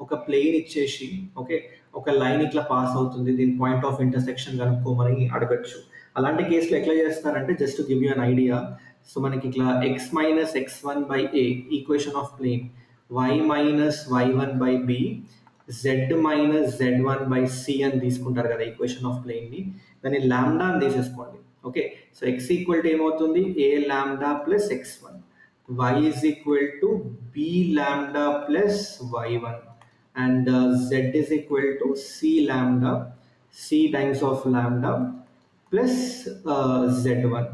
ఒక ప్లేన్ ఇచ్చేసి, ఓకే, ఒక లైన్ ఇట్లా పాస్ అవుతుంది, దీని పాయింట్ ఆఫ్ ఇంటర్సెక్షన్ కనుక్కోమని అడగచ్చు. అలాంటి కేసులో ఎట్లా చేస్తారంటే, just give you an idea. So మనకి ఇట్లా x minus x1 by a equation of plane, y minus y1 by b, z minus z1 by c అని తీసుకుంటారు కదా ఈక్వేషన్ ఆఫ్ ప్లేన్ని. దాన్ని లాంబ్డా అని తీసేసుకోండి. Okay, so X equal to ఏమవుతుంది, A lambda plus x1, y is equal to B lambda plus y1, and z is equal to C lambda, C times of lambda plus z1.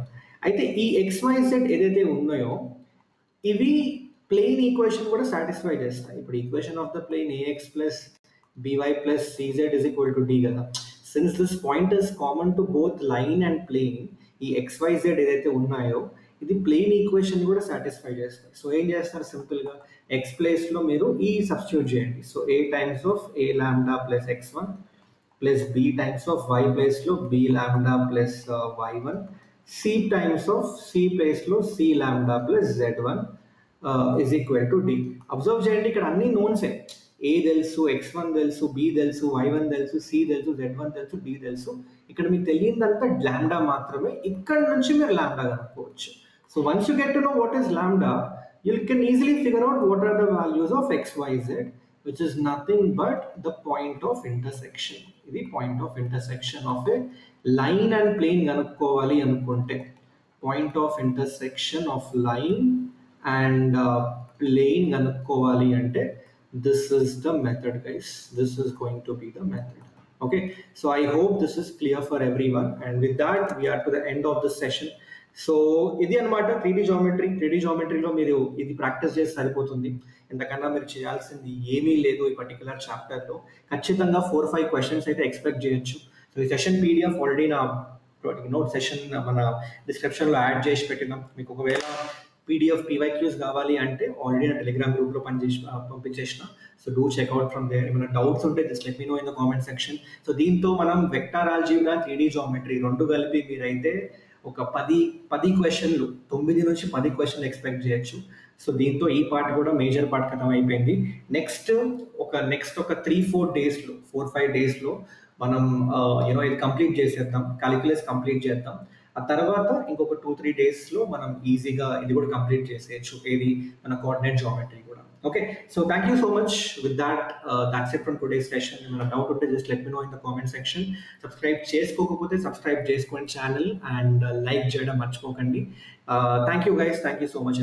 అయితే ఈ XYZ ఏదైతే ఉన్నాయో ఇవి plane equation కూడా satisfy చేస్తాయి. ఇప్పుడు equation of the plane AX plus by plus CZ is equal to D కదా. Since this point is common to both line and plane, ఈ XYZ ఏదైతే ఉన్నాయో ఇది ప్లేన్ ఈక్వేషన్ కూడా సాటిస్ఫై చేస్తాయి. సో ఏం చేస్తారు, సింపుల్గా ఎక్స్ ప్లేస్లో మీరు ఈ సబ్స్టిట్యూట్ చేయండి. So A times of A lambda plus x1 plus B times of y ప్లేస్లో B lambda plus y1, C times of C ప్లేస్లో c lambda plus z1 is equal to d. Observe చేయండి, ఇక్కడ అన్ని నోన్సే. ఏ తెలుసు, x1 తెలుసు, B తెలుసు, y1 తెలుసు, C తెలుసు, z1 తెలుసు, డి తెలుసు. ఇక్కడ మీకు తెలియదంతా లాంబ్డా మాత్రమే. ఇక్కడ నుంచి మీరు లాంబ్డా కనుక్కోవచ్చు. So once you get to know what is lambda, you can easily figure out what are the values of xyz, which is nothing but the point of intersection. ఇది point of intersection of a line and plane కనుక్కోవాలి అనుకుంటే, point of intersection of line and plane కనుక్కోవాలి అంటే this is the method guys, this is going to be the method. Okay, so I hope this is clear for everyone, and with that we are to the end of this session. So ఇది అనమాట 3D geometry. 3D జామెట్రీలో మీరు ఇది practice చేసి సరిపోతుంది. ఎంతకన్నా మీరు చేయాల్సింది ఏమీ లేదు ఈ పర్టికులర్ చాప్టర్లో. ఖచ్చితంగా 4-5 క్వశ్చన్స్ అయితే ఎక్స్పెక్ట్ చేయొచ్చు. సో ఈ సెషన్ పీడిఎఫ్ ఆల్రెడీ నా నోట్ సెషన్ మన డిస్క్రిప్షన్లో యాడ్ చేసి పెట్టినాం. మీకు ఒకవేళ పీడిఎఫ్ PYQs కావాలి అంటే ఆల్రెడీ నా టెలిగ్రామ్ గ్రూప్లో పంపించేసిన. So do check out from there. ఏమైనా డౌట్స్ ఉంటే just let me know in the comment section. So దీంతో మనం వెక్టార్ ఆల్జీబ్రా, 3D జామెట్రీ రెండు కలిపి మీరైతే ఒక 10 క్వశ్చన్లు, 9 నుంచి 10 క్వశ్చన్లు ఎక్స్పెక్ట్ చేయొచ్చు. సో దీంతో ఈ పార్ట్ కూడా మేజర్ పార్ట్ ఖతం అయిపోయింది. నెక్స్ట్ ఒక 3-4 డేస్లో, 4-5 డేస్లో మనం ఇది కంప్లీట్ చేసేద్దాం, క్యాలిక్యులస్ కంప్లీట్ చేద్దాం. ఆ తర్వాత ఇంకొక 2-3 డేస్లో మనం ఈజీగా ఇది కూడా కంప్లీట్ చేసేయచ్చు, ఏది మన కోఆర్డినేట్ జామెట్రీ కూడా. Okay, so thank you so much. With that's it from today's session. ఏమైనా డౌట్ ఉంటే just let me know in the comment section. Subscribe చేసుకోకపోతే సబ్స్క్రైబ్ చేసుకోండి ఛానల్, అండ్ లైక్ చేయడం మర్చిపోకండి. Thank you guys, thank you so much.